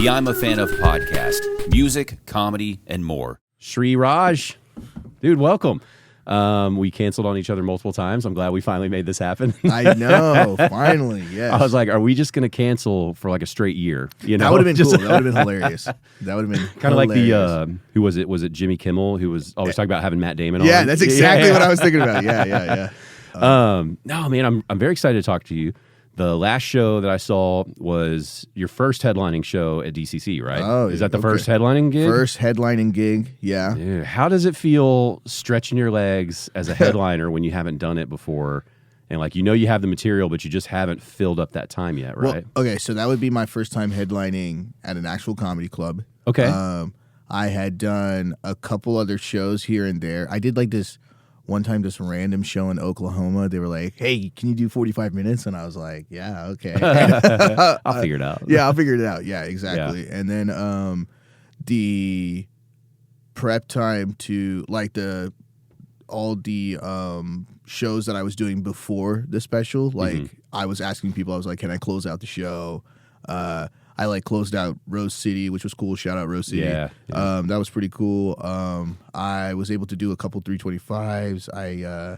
the I'm a Fan of podcast, music, comedy, and more. Shri Raj, dude, welcome. We canceled on each other multiple times. I'm glad we finally made this happen. I know, finally, yes. I was like, are we just going to cancel for like a straight year? You know, that would have been cool. That would have been hilarious. That would have been kind of like the who was it? Was it Jimmy Kimmel who was always talking about having Matt Damon on? Yeah, that's exactly what I was thinking about. Yeah. No, man, I'm very excited to talk to you. The last show that I saw was your first headlining show at DCC, right? Oh, is that the first headlining gig? First headlining gig, yeah. Dude, how does it feel stretching your legs as a headliner when you haven't done it before? And like, you know, you have the material, but you just haven't filled up that time yet, right? Well, okay, so that would be my first time headlining at an actual comedy club. Okay. I had done a couple other shows here and there. I did like this one time, this random show in Oklahoma. They were like, hey, can you do 45 minutes? And I was like, yeah, okay. I'll figure it out. Yeah, I'll figure it out. Yeah, exactly. Yeah. And then the prep time to like all the shows that I was doing before the special, like I was asking people, I was like, can I close out the show? I like closed out Rose City, which was cool. Shout out Rose City. Yeah. That was pretty cool. I was able to do a couple 325s. I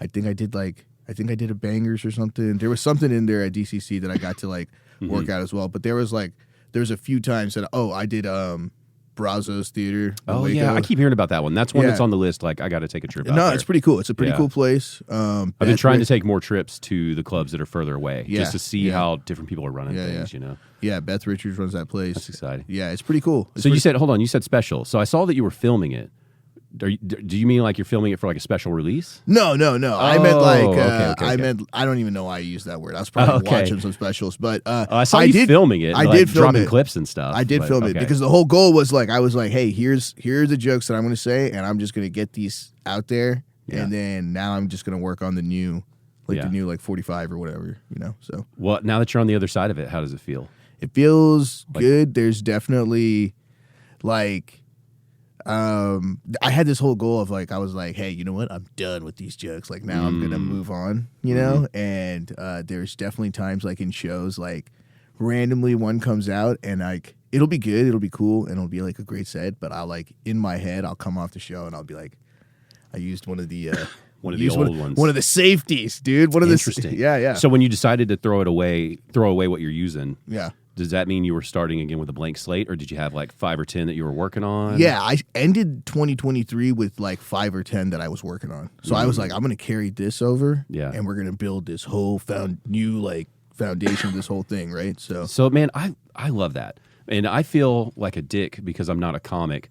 think I did a bangers or something. There was something in there at DCC that I got to like work out as well. But there was a few times that I did Brazos Theater. Oh yeah, I keep hearing about that one. That's one that's on the list. Like I got to take a trip out there. It's pretty cool. It's a pretty cool place. I've been trying to take more trips to the clubs that are further away, just to see how different people are running things. You know. Yeah, Beth Richards runs that place. That's exciting. Yeah, it's pretty cool. You said, hold on, you said special. So I saw that you were filming it. Do you mean like you're filming it for like a special release? No. I meant like okay. I don't even know why I used that word. I was probably watching some specials, but I saw you filming it. I did film dropping it. clips and stuff. I did film it because the whole goal was like I was like, hey, here are the jokes that I'm going to say, and I'm just going to get these out there, and then now I'm just going to work on the new, the new 45 or whatever, you know. So well, now that you're on the other side of it, how does it feel? It feels good. There's definitely like. I had this whole goal of like I was like, hey, you know what? I'm done with these jokes. Like now I'm gonna move on, you know. And there's definitely times like in shows like randomly one comes out and like it'll be good, it'll be cool, and it'll be like a great set. But I'll like in my head I'll come off the show and I'll be like, I used one of the old ones, one of the safeties, dude. Interesting. Yeah. So when you decided to throw away what you're using, yeah. Does that mean you were starting again with a blank slate, or did you have like 5 or 10 that you were working on? Yeah, I ended 2023 with like 5 or 10 that I was working on. So I was like, I'm going to carry this over, and we're going to build this whole new like foundation of this whole thing, right? So man, I love that, and I feel like a dick because I'm not a comic,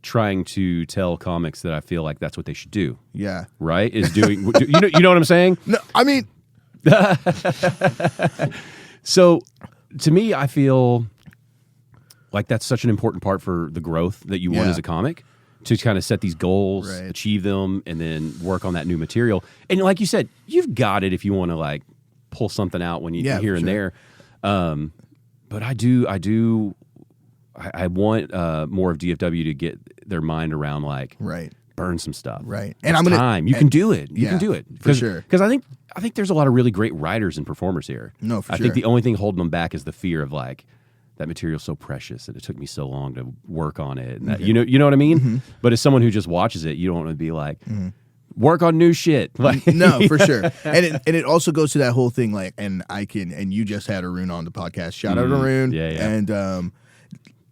trying to tell comics that I feel like that's what they should do. Yeah, right? Is doing you know what I'm saying? No, I mean, so. To me, I feel like that's such an important part for the growth that you want as a comic, to kind of set these goals, achieve them, and then work on that new material. And like you said, you've got it if you want to like pull something out when you here and there. But I want more of DFW to get their mind around like burn some stuff, And I'm gonna you can do it. You can do it for sure. Because I think there's a lot of really great writers and performers here. No, for sure. I think the only thing holding them back is the fear of like that material's so precious and it took me so long to work on it. And that, you know what I mean? Mm-hmm. But as someone who just watches it, you don't want to be like, work on new shit. Like, no, for sure. And it also goes to that whole thing like, and you just had Arun on the podcast. Shout out Arun. Yeah. And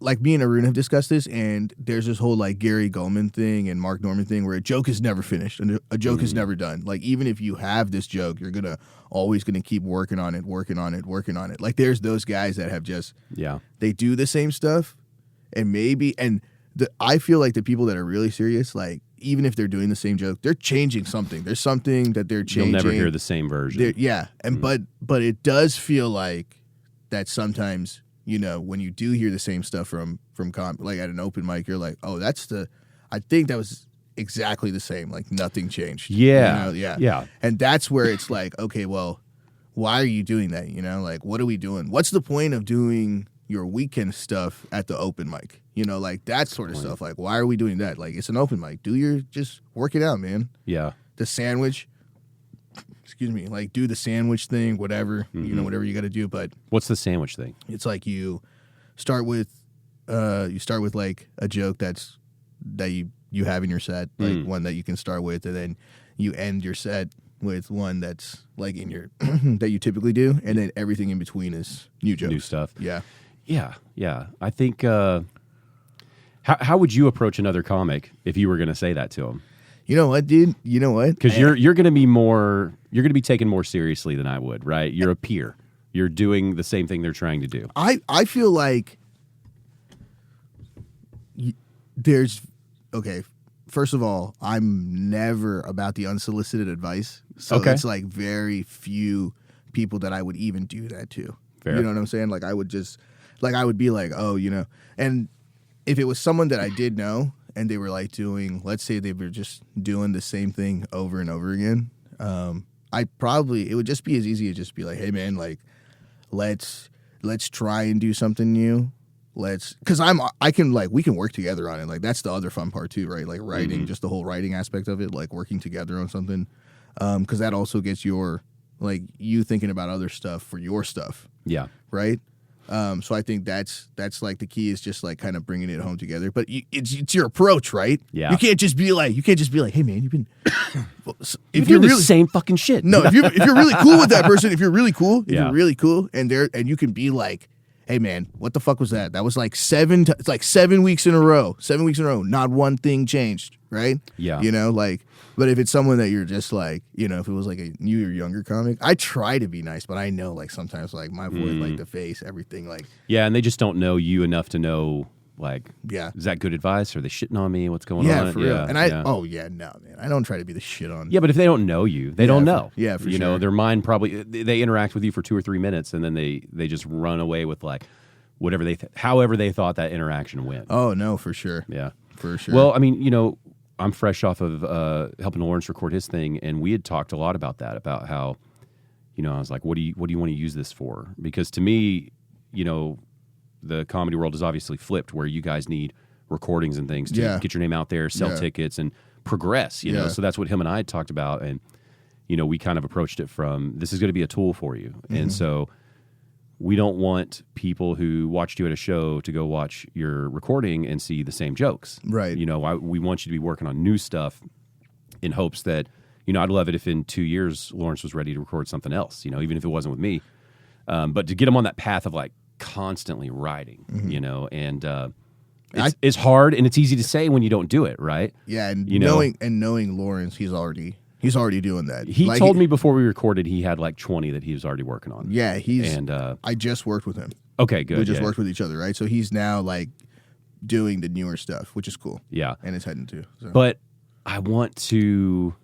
like me and Arun have discussed this, and there's this whole like Gary Gulman thing and Mark Norman thing where a joke is never finished and a joke is never done. Like even if you have this joke, you're always gonna keep working on it. Like there's those guys that have just they do the same stuff, and I feel like the people that are really serious, like even if they're doing the same joke, they're changing something. There's something that they're changing. You'll never hear the same version. But it does feel like that sometimes. You know, when you do hear the same stuff from like at an open mic, you're like, oh, I think that was exactly the same. Like nothing changed. Yeah. You know? Yeah. And that's where it's like, okay, well, why are you doing that? You know, like, what are we doing? What's the point of doing your weekend stuff at the open mic? You know, like that sort of stuff. Like, why are we doing that? Like, it's an open mic. Just work it out, man. Yeah. The sandwich. Excuse me, like do the sandwich thing, whatever, you know, whatever you got to do. But what's the sandwich thing? It's like you start with like a joke that you have in your set, like one that you can start with, and then you end your set with one that's like in your that you typically do, and then everything in between is new jokes, new stuff. Yeah. I think. How would you approach another comic if you were going to say that to him? You know what, dude? You know what? Because you're going to be more. You're going to be taken more seriously than I would, right? You're a peer. You're doing the same thing they're trying to do. I feel like there's okay. First of all, I'm never about the unsolicited advice, so it's like very few people that I would even do that to. Fair. You know what I'm saying? Like I would be like, oh, and if it was someone that I did know and they were like doing, let's say they were just doing the same thing over and over again, it would just be as easy to just be like, hey man, like let's try and do something new. Because we can work together on it. Like that's the other fun part too, right? Like writing, just the whole writing aspect of it, like working together on something. Because that also gets you thinking about other stuff for your stuff. Yeah. Right. So I think that's like the key is just like kind of bringing it home together. But it's your approach, right? Yeah. You can't just be like, hey man, you've been if you're really the same fucking shit. No, if you're really cool with that person, if you're really cool, and you can be like, hey man, what the fuck was that? That was like 7 weeks in a row. 7 weeks in a row, not one thing changed, right? Yeah. But if it's someone that you're just like, if it was like a new or younger comic, I try to be nice, but I know like sometimes like my voice, like the face, everything, like and they just don't know you enough to know like, is that good advice? Are they shitting on me? What's going on? Yeah, for real. And no, man, I don't try to be the shit on. Yeah, but if they don't know you, they don't know. For sure. Their mind probably they interact with you for 2 or 3 minutes, and then they just run away with like whatever however they thought that interaction went. Oh no, for sure. Yeah, for sure. Well, I mean, I'm fresh off of helping Lawrence record his thing, and we had talked a lot about that, about how, I was like, what do you want to use this for? Because to me, the comedy world is obviously flipped, where you guys need recordings and things to get your name out there, sell tickets, and progress. You know, so that's what him and I had talked about, and we kind of approached it from, this is going to be a tool for you, and so we don't want people who watched you at a show to go watch your recording and see the same jokes. Right. We want you to be working on new stuff in hopes that, I'd love it if in 2 years Lawrence was ready to record something else, even if it wasn't with me. But to get him on that path of like constantly writing, and it's hard, and it's easy to say when you don't do it, right? Yeah, and knowing Lawrence, he's already doing that. He told me before we recorded he had like 20 that he was already working on. Yeah, I just worked with him. Okay, good. We just worked with each other, right? So he's now like doing the newer stuff, which is cool. Yeah. And it's heading to. So. But I want to,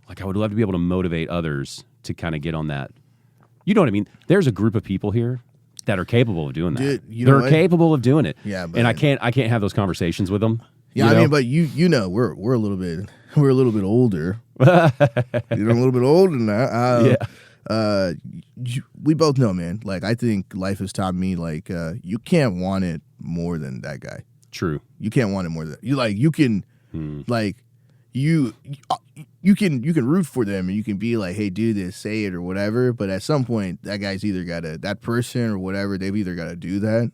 I would love to be able to motivate others to kind of get on that. You know what I mean? There's a group of people here that are capable of doing that. Dude, they're capable of doing it. Yeah, but, and I can't have those conversations with them. Yeah, I mean, but we're a little bit older. A little bit older now. We both know, man. Like, I think life has taught me, like, you can't want it more than that guy. True. You can't want it more than you can, like, you can root for them and you can be like, hey, do this, say it or whatever. But at some point, that guy's either that person or whatever, they've either got to do that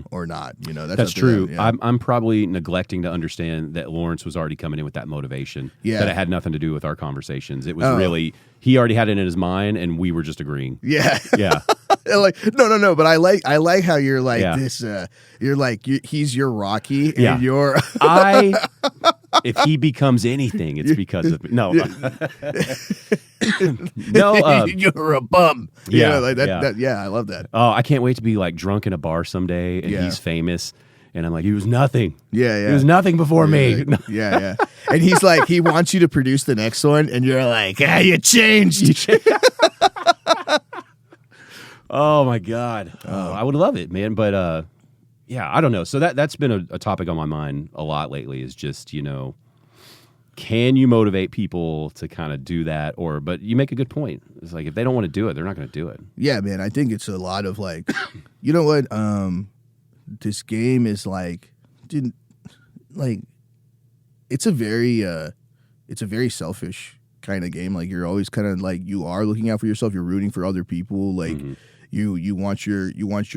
or not. That's true. I'm probably neglecting to understand that Lawrence was already coming in with that motivation. Yeah. That it had nothing to do with our conversations. It was really, he already had it in his mind and we were just agreeing. Yeah. Yeah. Like, no. But I like how you're like this. You're like, he's your Rocky and you're. If he becomes anything, it's because of me. No. No. You're a bum. Yeah. Like that. Yeah, I love that. Oh, I can't wait to be like drunk in a bar someday and he's famous. And I'm like, he was nothing. Yeah. He was nothing before me. Yeah. And he's like, he wants you to produce the next one. And you're like, you changed. Oh, my God. I would love it, man. But, I don't know. So that's been a topic on my mind a lot lately is just, can you motivate people to kind of do that? But you make a good point. It's like, if they don't want to do it, they're not going to do it. Yeah, man. I think it's a lot of like, you know what? This game is like, dude, like, it's a very selfish kind of game. Like, you're always kind of like, you are looking out for yourself. You're rooting for other people. Like, you want your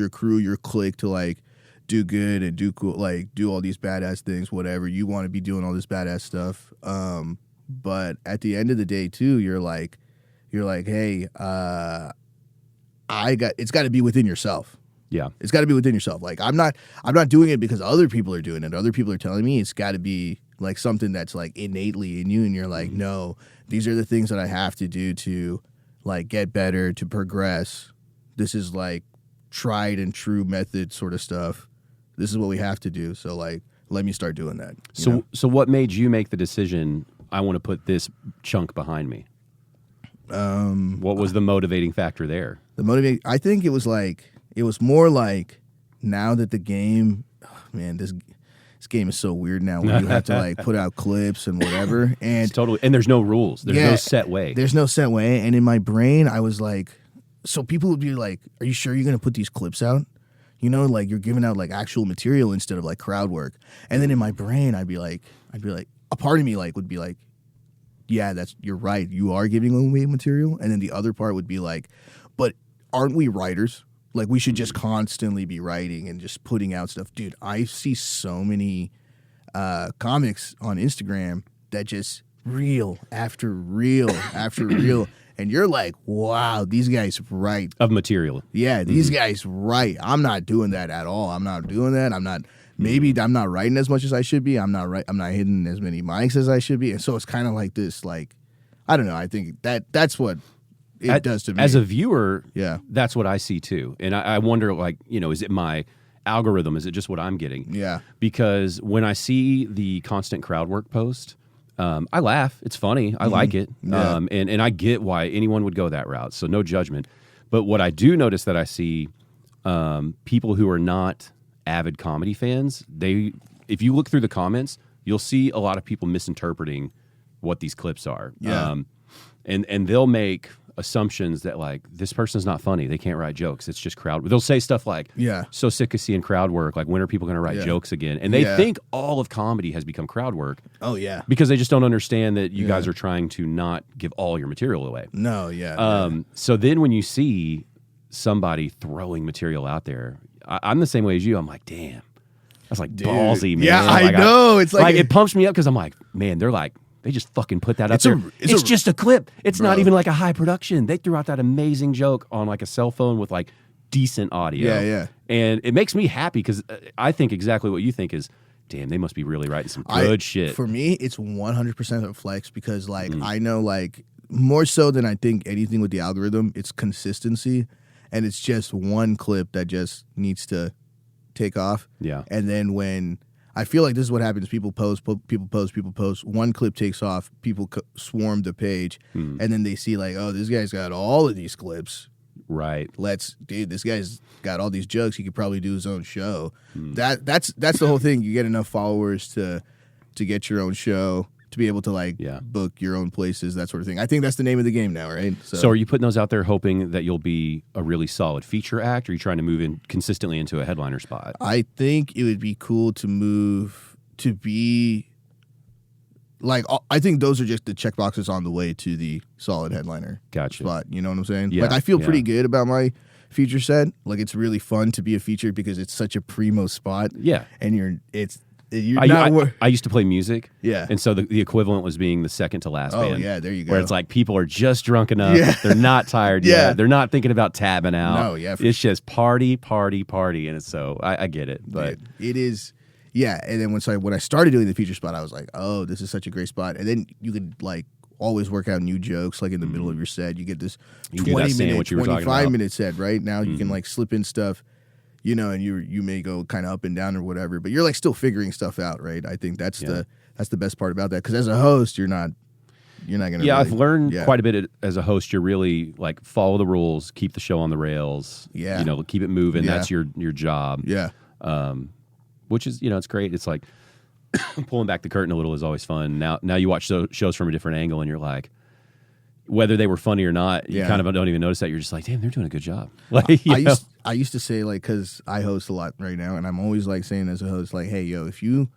crew, your clique to like do good and do cool, like do all these badass things, whatever. You want to be doing all this badass stuff. But at the end of the day too, you're like, hey, it's got to be within yourself. Yeah. It's got to be within yourself. Like I'm not doing it because other people are doing it. Other people are telling me. It's got to be like something that's like innately in you, and you're like, no, these are the things that I have to do to like get better, to progress. This is like tried and true method sort of stuff. This is what we have to do. So like, let me start doing that. So what made you make the decision? I want to put this chunk behind me. What was the motivating factor there? I think it was more like now that the game, this game is so weird now where you have to like put out clips and whatever. And it's totally, and there's no rules. There's no set way. There's no set way. And in my brain, I was like, so people would be like, are you sure you're going to put these clips out? You know, like you're giving out like actual material instead of like crowd work. And then in my brain, I'd be like, a part of me like would be like, yeah, you're right. You are giving away material. And then the other part would be like, but aren't we writers? Like we should just constantly be writing and just putting out stuff. Dude, I see so many comics on Instagram that just reel after reel after reel. And you're like, wow, these guys write. Of material. Yeah, these guys write. I'm not doing that at all. I'm not doing that. I'm not writing as much as I should be. I'm not hitting as many mics as I should be. And so it's kind of like this, like, I don't know. I think that's what it does to me. As a viewer, yeah, that's what I see too. And I wonder, like, is it my algorithm? Is it just what I'm getting? Yeah. Because when I see the constant crowd work post, I laugh. It's funny. I like it. Yeah. And I get why anyone would go that route. So no judgment. But what I do notice that I see people who are not avid comedy fans, if you look through the comments, you'll see a lot of people misinterpreting what these clips are. Yeah. And they'll make assumptions that like this person's not funny. They can't write jokes. It's just crowd. They'll say stuff like, yeah, so sick of seeing crowd work. Like when are people going to write jokes again? And they think all of comedy has become crowd work. Oh yeah, because they just don't understand that you guys are trying to not give all your material away. No, yeah. So then when you see somebody throwing material out there, I'm the same way as you. I'm like, damn, that's like ballsy, man. Yeah, like, I know. It's like it pumps me up because I'm like, man, they just fucking put that out there. It's just a clip. It's not even like a high production. They threw out that amazing joke on like a cell phone with like decent audio. Yeah. And it makes me happy because I think exactly what you think is, damn, they must be really writing some good shit. For me, it's 100% a flex because like I know like more so than I think anything with the algorithm, it's consistency. And it's just one clip that just needs to take off. Yeah. And then when I feel like this is what happens, people post. One clip takes off, people swarm the page, and then they see like, oh, this guy's got all of these clips. Right. This guy's got all these jokes. He could probably do his own show. That's the whole thing. You get enough followers to get your own show, to be able to like book your own places, that sort of thing. I think that's the name of the game now, right? So are you putting those out there hoping that you'll be a really solid feature act, or are you trying to move in consistently into a headliner spot? I think it would be cool to move to be like, I think those are just the check boxes on the way to the solid headliner spot. You know what I'm saying? Yeah, like I feel pretty good about my feature set. Like it's really fun to be a feature because it's such a primo spot. Yeah. And I used to play music. Yeah. And so the equivalent was being the second to last band. Oh, yeah, there you go. Where it's like people are just drunk enough. Yeah. They're not tired yet. They're not thinking about tabbing out. No, yeah. It's just party. And so I get it. But it is, yeah. And then when I started doing the feature spot, I was like, oh, this is such a great spot. And then you could like always work out new jokes like in the middle of your set. You get this 20-minute, 25-minute set, right? Now you can like slip in stuff. You know, and you may go kind of up and down or whatever, but you're like still figuring stuff out, right? I think that's the best part about that, because as a host, you're not gonna. Yeah, I've learned quite a bit as a host. You're really like follow the rules, keep the show on the rails. Yeah, you know, keep it moving. Yeah. That's your job. Yeah, which is it's great. It's like pulling back the curtain a little is always fun. Now you watch shows from a different angle, and you're like, whether they were funny or not, you kind of don't even notice that. You're just like, damn, they're doing a good job. Like, I used to say, like, because I host a lot right now, and I'm always like saying as a host, like, hey, yo, if you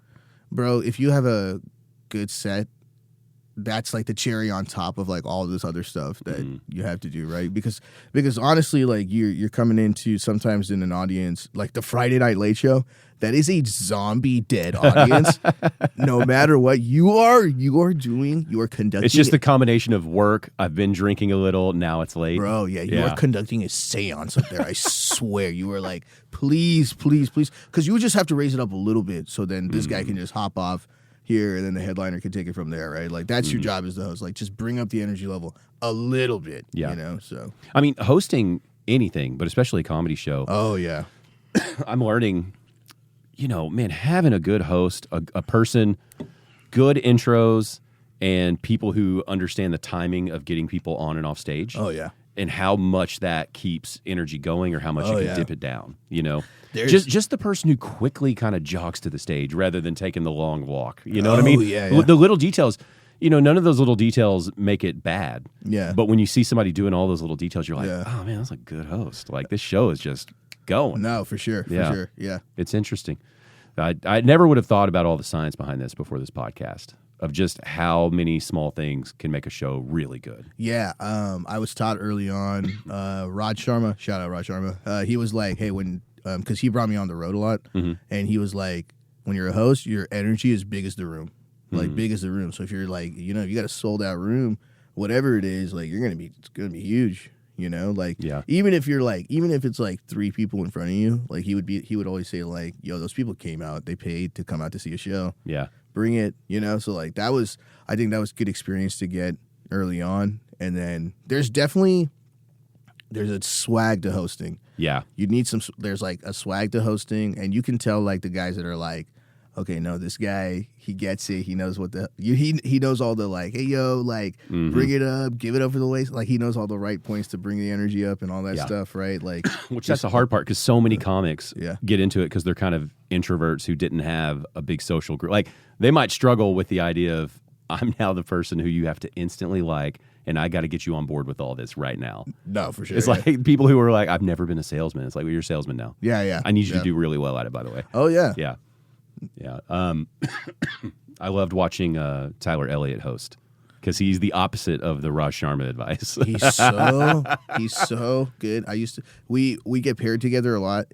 have a good set, that's like the cherry on top of like all this other stuff that you have to do, right? Because honestly, like you're coming into sometimes in an audience like the Friday Night Late Show, that is a zombie dead audience. No matter what you are conducting. It's just the combination of work. I've been drinking a little. Now it's late, bro. Yeah, you are conducting a seance up there. I swear, you are like, please, because you would just have to raise it up a little bit, so then this guy can just hop off here, and then the headliner can take it from there, right? Like that's your job as the host. Like just bring up the energy level a little bit, you know? So I mean, hosting anything, but especially a comedy show. Oh yeah. I'm learning, you know, man, having a good host, a person, good intros, and people who understand the timing of getting people on and off stage. Oh yeah. And how much that keeps energy going or how much you can dip it down, you know? Just the person who quickly kind of jogs to the stage rather than taking the long walk. You know what I mean? Yeah. The little details, you know, none of those little details make it bad. Yeah. But when you see somebody doing all those little details, you're like, oh, man, that's a good host. Like, this show is just going. No, for sure. For sure. Yeah. It's interesting. I never would have thought about all the science behind this before this podcast, of just how many small things can make a show really good. Yeah, I was taught early on, Raj Sharma, shout out Raj Sharma, he was like, hey, when, because he brought me on the road a lot, and he was like, when you're a host, your energy is big as the room, like big as the room. So if you're like, you know, if you got a sold out room, whatever it is, like it's gonna be huge. You know, like even if it's like 3 people in front of you, like he would always say like, yo, those people came out, they paid to come out to see a show. Yeah. Bring it, you know? So like I think that was good experience to get early on. And then there's a swag to hosting. Yeah. You need there's like a swag to hosting, and you can tell like the guys that are like, okay, no, this guy, he gets it. He knows he knows all the like, hey, yo, like, bring it up, give it up for the waist. Like, he knows all the right points to bring the energy up and all that stuff, right? Like, which that's the hard part, because so many comics get into it because they're kind of introverts who didn't have a big social group. Like, they might struggle with the idea of, I'm now the person who you have to instantly like, and I got to get you on board with all this right now. No, for sure. It's like people who are like, I've never been a salesman. It's like, well, you're a salesman now. Yeah. I need you to do really well at it, by the way. Oh, yeah. Yeah. Yeah. I loved watching Tyler Elliott host, because he's the opposite of the Raj Sharma advice. he's so good. We get paired together a lot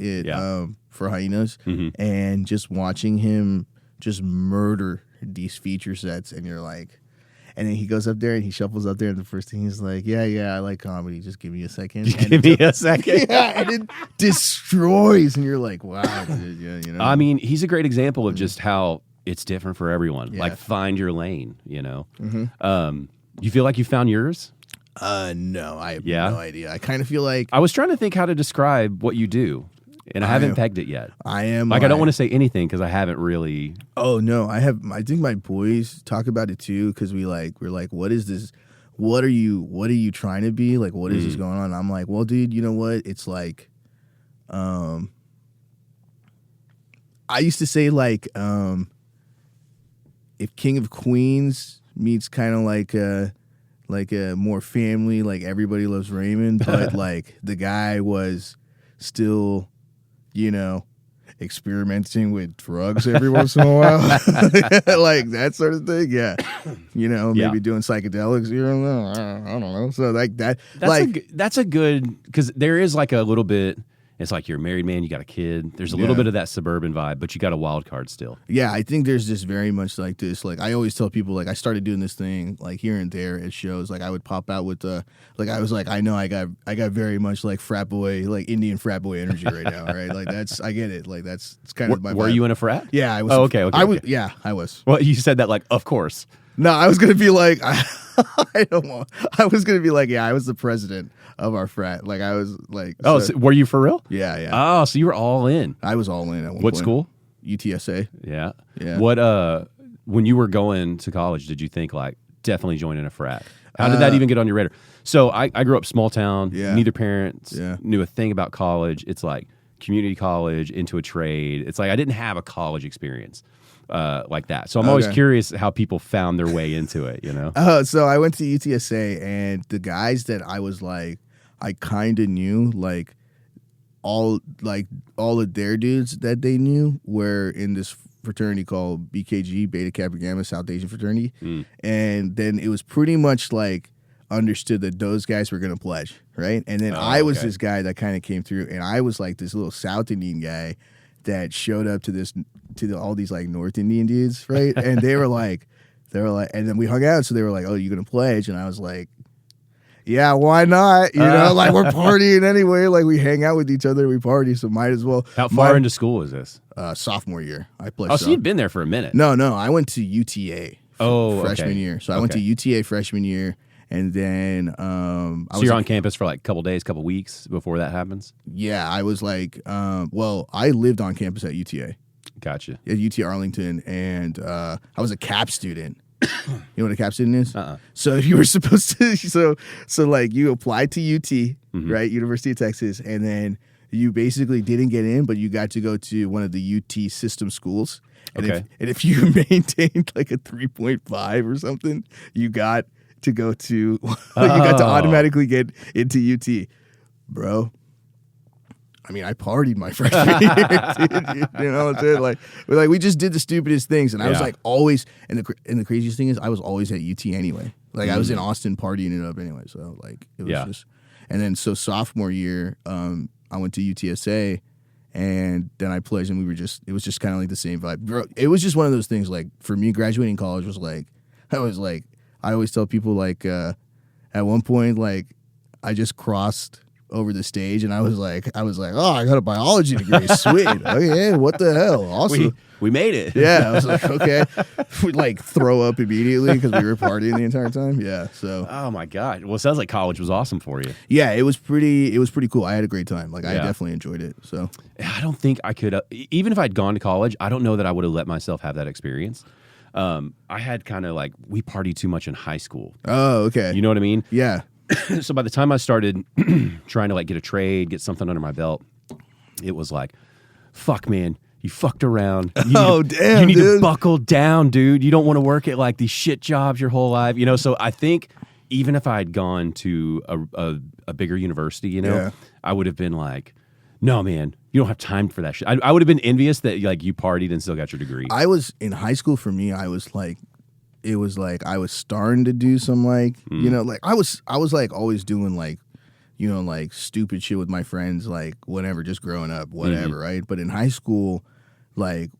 for Hyenas, and just watching him just murder these feature sets, and you're like, and then he goes up there and he shuffles up there, and the first thing he's like, yeah, I like comedy. Just give me a second. Give me a second. Yeah, and it destroys, and you're like, wow, dude, yeah, you know. I mean, he's a great example of just how it's different for everyone. Like, find your lane, you know. You feel like you found yours? No, I have no idea. I kind of feel like I was trying to think how to describe what you do, and I haven't pegged it yet. I am like, I don't want to say anything because I haven't really. Oh no, I think my boys talk about it too, because we're like, what is this? What are you trying to be? Like, what is this going on? And I'm like, well, dude, you know what? It's like, I used to say like, if King of Queens meets kind of like a more family, like Everybody Loves Raymond, but like the guy was still, you know, experimenting with drugs every once in a while, like that sort of thing. Yeah, you know, maybe doing psychedelics here and there. I don't know. So like that, that's a good, because there is like a little bit. It's like you're a married man, you got a kid. There's a little bit of that suburban vibe, but you got a wild card still. Yeah, I think there's just very much like this. Like, I always tell people, like, I started doing this thing like here and there at shows. Like, I would pop out with like, I was like, I know I got very much like frat boy, like Indian frat boy energy right now, right? Like, I get it. Like, it's kind of my vibe. Were you in a frat? Yeah, I was. Oh, okay. Yeah, I was. Well, you said that like, of course. No, I was gonna be like, I was gonna be like, yeah, I was the president of our frat. Like, I was like, so were you for real? Yeah. Oh, so you were all in. I was all in at one What point. school? UTSA. Yeah. Yeah. What when you were going to college, did you think like definitely joining a frat? How did that even get on your radar? So I grew up small town. Yeah. Neither parents knew a thing about college. It's like community college into a trade. It's like I didn't have a college experience like that. So I'm always curious how people found their way into it, you know? So I went to UTSA, and the guys that I was like, I kind of knew, like all of their dudes that they knew were in this fraternity called BKG, Beta Kappa Gamma, South Asian fraternity, and then it was pretty much like understood that those guys were going to pledge, right? And then I was this guy that kind of came through, and I was like this little South Indian guy that showed up to all these like North Indian dudes, right? And they were like, and then we hung out, so they were like, "Oh, you going to pledge?" And I was like, "Yeah, why not? You know, like we're partying anyway. Like we hang out with each other, we party, so might as well." How far into school is this? Sophomore year, I pledged. Oh, so you'd been there for a minute. No, I went to UTA. Freshman year. So I went to UTA freshman year. And then so you're on campus for like a couple days, couple weeks before that happens? Yeah, I was like, I lived on campus at UTA. Gotcha. At UT Arlington, and I was a CAP student. You know what a CAP student is? So you were supposed to, so like you applied to UT, right, University of Texas, and then you basically didn't get in, but you got to go to one of the UT system schools. And if you maintained like a 3.5 or something, you got to go to, you got to automatically get into UT, bro. I mean, I partied my freshman year, dude, you know what I'm saying? Like we just did the stupidest things, and I was like always, and the craziest thing is I was always at UT anyway. Like I was in Austin partying it up anyway, so like it was just, and then so sophomore year, I went to UTSA, and then I pledged, and it was just kind of like the same vibe, bro. It was just one of those things. Like for me, graduating college was like, I always tell people like at one point like I just crossed over the stage and I was like, oh, I got a biology degree. Sweet. Okay, what the hell? Awesome. We made it. Yeah, I was like, okay. We'd like throw up immediately because we were partying the entire time. Yeah. So oh my God. Well, it sounds like college was awesome for you. Yeah, it was pretty cool. I had a great time. Like I definitely enjoyed it. So I don't think I could even if I'd gone to college, I don't know that I would have let myself have that experience. I had kind of like, we partied too much in high school. Oh, okay. You know what I mean? Yeah. So by the time I started trying to like get a trade, get something under my belt, it was like, fuck, man, you fucked around. You need to buckle down, dude. You don't want to work at like these shit jobs your whole life, you know? So I think even if I had gone to a bigger university, you know, I would have been like, no, man, you don't have time for that shit. I would have been envious that like you partied and still got your degree. I was in high school. For me, I was like, it was like I was starting to do some like, you know, like I was like always doing like, you know, like stupid shit with my friends, like whatever, just growing up, whatever, right? But in high school, like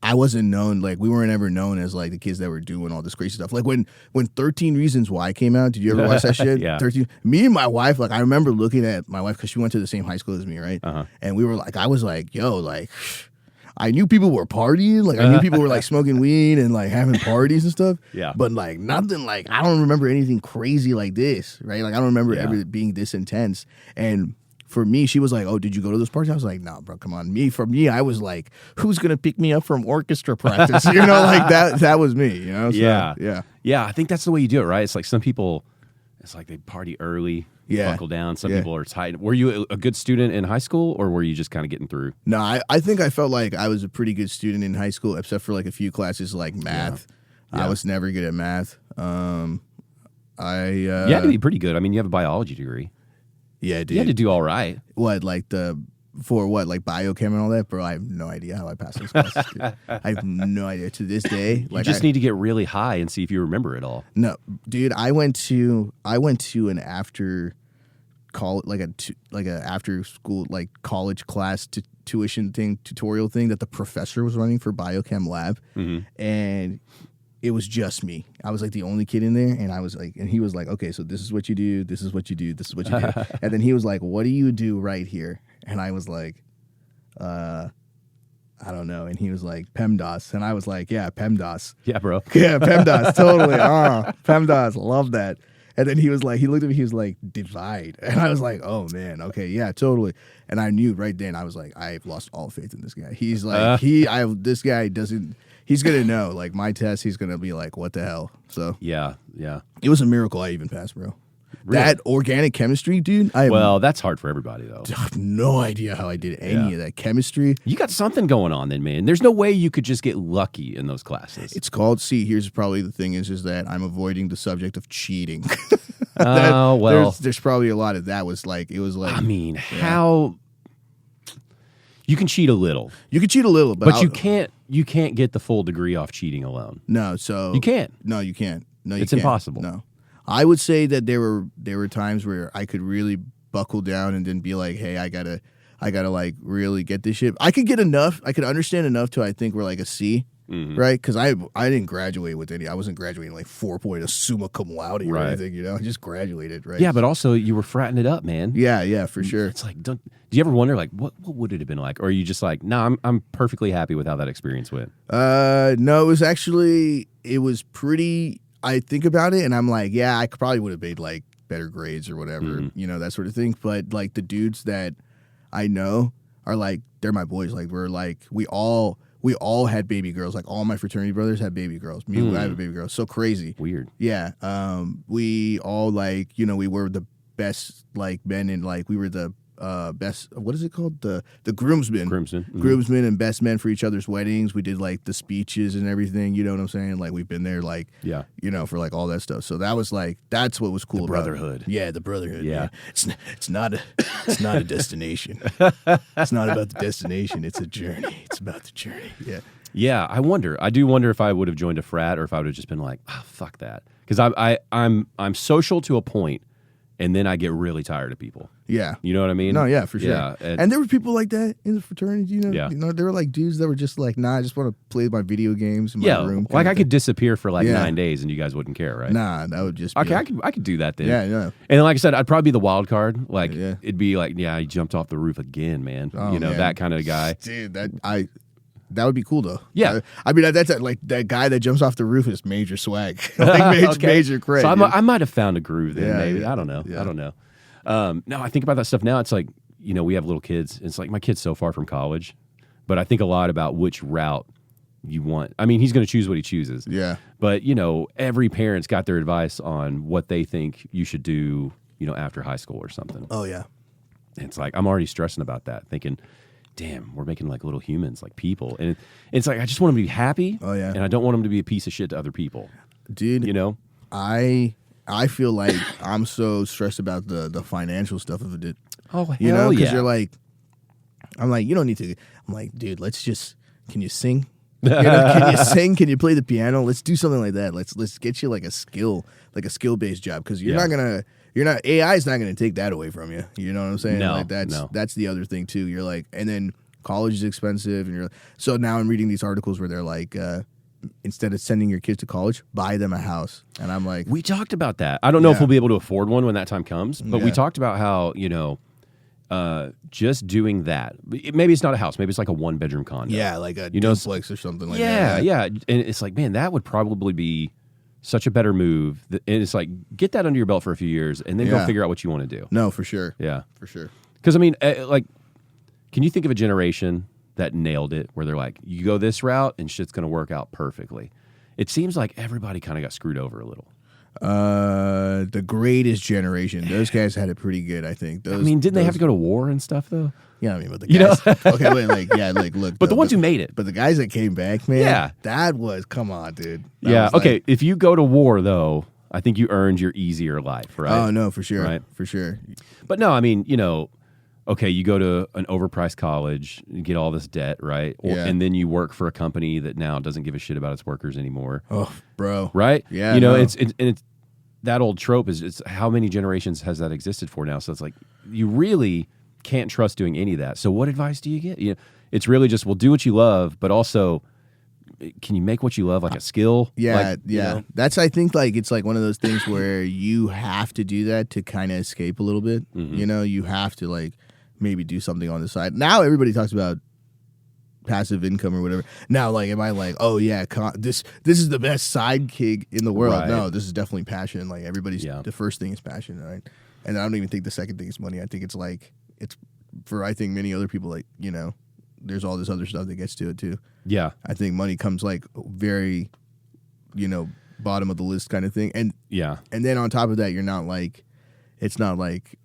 I wasn't known, like we weren't ever known as like the kids that were doing all this crazy stuff. Like when 13 Reasons Why came out, did you ever watch that shit? Yeah. 13. Me and my wife, like I remember looking at my wife because she went to the same high school as me, right? And we were like, I was like, yo, like I knew people were partying, like I knew people were like smoking weed and like having parties and stuff. Yeah. But like nothing, like I don't remember anything crazy like this, right? Like I don't remember ever being this intense. And for me, she was like, "Oh, did you go to those parties?" I was like, "No, bro, come on." For me, I was like, "Who's gonna pick me up from orchestra practice?" You know, like that was me. You know? So, yeah. I think that's the way you do it, right? It's like some people, it's like they party early, buckle down. Some people are tight. Were you a good student in high school, or were you just kind of getting through? No, I think I felt like I was a pretty good student in high school, except for like a few classes like math. I was never good at math. You had to be pretty good. I mean, you have a biology degree. Yeah, dude. You had to do all right. What, like like biochem and all that? Bro, I have no idea how I passed those classes, dude. I have no idea. To this day. Like, you just need to get really high and see if you remember it all. No, dude, I went to an after college, like a after school, like college class tuition thing, tutorial thing that the professor was running for biochem lab. And it was just me. I was like the only kid in there, and I was like, and he was like, okay, so this is what you do, this is what you do, this is what you do. And then he was like, what do you do right here? And I was like, I don't know. And he was like, PEMDAS. And I was like, yeah, PEMDAS. Yeah, bro. Yeah, PEMDAS, totally. PEMDAS, love that. And then he was like, he looked at me, he was like, divide. And I was like, oh man, okay, yeah, totally. And I knew right then, I was like, I've lost all faith in this guy. He's like, this guy doesn't, he's going to know, like my test, he's going to be like, what the hell? So yeah. It was a miracle I even passed, bro. Really? That organic chemistry, dude. Well, that's hard for everybody, though. I have no idea how I did any of that chemistry. You got something going on then, man. There's no way you could just get lucky in those classes. It's called, here's probably the thing is that I'm avoiding the subject of cheating. Well. There's probably a lot of that was like, it was like. I mean, how. You can cheat a little. You can cheat a little, but you can't you can't get the full degree off cheating alone. No, so You can't. No, you can't. No, you It's can't. impossible. No, I would say that there were times where I could really buckle down and then be like, hey, I gotta like really get this shit. I could get enough. I could understand enough to I think we're like a C. Right, because I didn't graduate with any. I wasn't graduating like 4.0 summa cum laude or anything. You know, I just graduated. Right. Yeah, but also you were fratting it up, man. Yeah, for sure. It's like, do you ever wonder like what would it have been like, or are you just like, nah, I'm perfectly happy with how that experience went? No, it was pretty. I think about it and I'm like, yeah, I probably would have made like better grades or whatever, you know, that sort of thing. But like the dudes that I know are like, they're my boys. Like we all had baby girls. Like all my fraternity brothers had baby girls. Me, I have a baby girl. So crazy. Weird. Yeah. We all like, you know, we were the best like men and like we were the best. What is it called? The groomsmen. Groomsmen and best men for each other's weddings. We did like the speeches and everything. You know what I'm saying? Like we've been there. Like you know, for like all that stuff. So that was like that's what was cool. The brotherhood. Yeah, the brotherhood. Yeah. It's not a destination. It's not about the destination. It's a journey. It's about the journey. Yeah. Yeah, I do wonder if I would have joined a frat or if I would have just been like, fuck that, because I'm social to a point, and then I get really tired of people. Yeah. You know what I mean? No, yeah, for sure. Yeah, and there were people like that in the fraternity, you know? Yeah. You know, there were like dudes that were just like, nah, I just want to play my video games in my room. Like I could disappear for like 9 days and you guys wouldn't care, right? Nah, that would just be okay, I could do that then. Yeah. And like I said, I'd probably be the wild card. Like it'd be like, yeah, he jumped off the roof again, man. Oh, you know, man. that kind of guy. Dude, that would be cool though. Yeah. I mean, that's like that guy that jumps off the roof is major swag. Like major credit. So I might have found a groove then, maybe. Yeah. I don't know. Yeah. I don't know. No, I think about that stuff now. It's like, you know, we have little kids. It's like my kid's so far from college, but I think a lot about which route you want. I mean, he's going to choose what he chooses. Yeah. But, you know, every parent's got their advice on what they think you should do, you know, after high school or something. Oh, yeah. And it's like, I'm already stressing about that, thinking, damn, we're making like little humans, like people. And it's like, I just want them to be happy. Oh, yeah. And I don't want them to be a piece of shit to other people. Dude. You know? I feel like I'm so stressed about the financial stuff of it. Oh, hell you know, because yeah. you're like, I'm like, you don't need to. I'm like, dude, can you sing? You know, can you sing? Can you play the piano? Let's do something like that. Let's get you like a skill based job, because you're not AI is not gonna take that away from you. You know what I'm saying? No, like that's the other thing too. You're like, and then college is expensive, and so now I'm reading these articles where they're like, instead of sending your kids to college, buy them a house. And I'm like, we talked about that. I don't know if we'll be able to afford one when that time comes, but we talked about how, you know, just doing that. Maybe it's not a house. Maybe it's like a 1-bedroom condo. yeah, like a duplex or something like that. Yeah. And it's like, man, that would probably be such a better move. And it's like, get that under your belt for a few years and then go figure out what you want to do. No, for sure. Yeah. For sure. Because, I mean, like, can you think of a generation that nailed it, where they're like, you go this route and shit's going to work out perfectly? It seems like everybody kind of got screwed over a little. The greatest generation. Those guys had it pretty good, I think. Didn't they have to go to war and stuff, though? Yeah, I mean, but the guys. Okay, wait, look. But the ones who made it. But the guys that came back, man. That was, come on, dude. Okay. If you go to war, though, I think you earned your easier life, right? Oh, no, for sure. Right? For sure. But no, I mean, you know, okay, you go to an overpriced college, you get all this debt, right? And then you work for a company that now doesn't give a shit about its workers anymore. Oh, bro. Right? Yeah. You know, it's that old trope is how many generations has that existed for now? So it's like, you really can't trust doing any of that. So what advice do you get? You know, it's really just, well, do what you love, but also, can you make what you love like a skill? Yeah, You know? That's, I think, like, it's like one of those things where you have to do that to kind of escape a little bit. Mm-hmm. You know, you have to, like, maybe do something on the side. Now everybody talks about passive income or whatever. Now, like, am I like, oh yeah, this is the best side gig in the world? Right. No, this is definitely passion. Like, everybody's the first thing is passion, right? And I don't even think the second thing is money. I think it's like, it's for, I think, many other people, like, you know, there's all this other stuff that gets to it too. Yeah. I think money comes like very, you know, bottom of the list kind of thing. And and then on top of that, you're not like, it's not like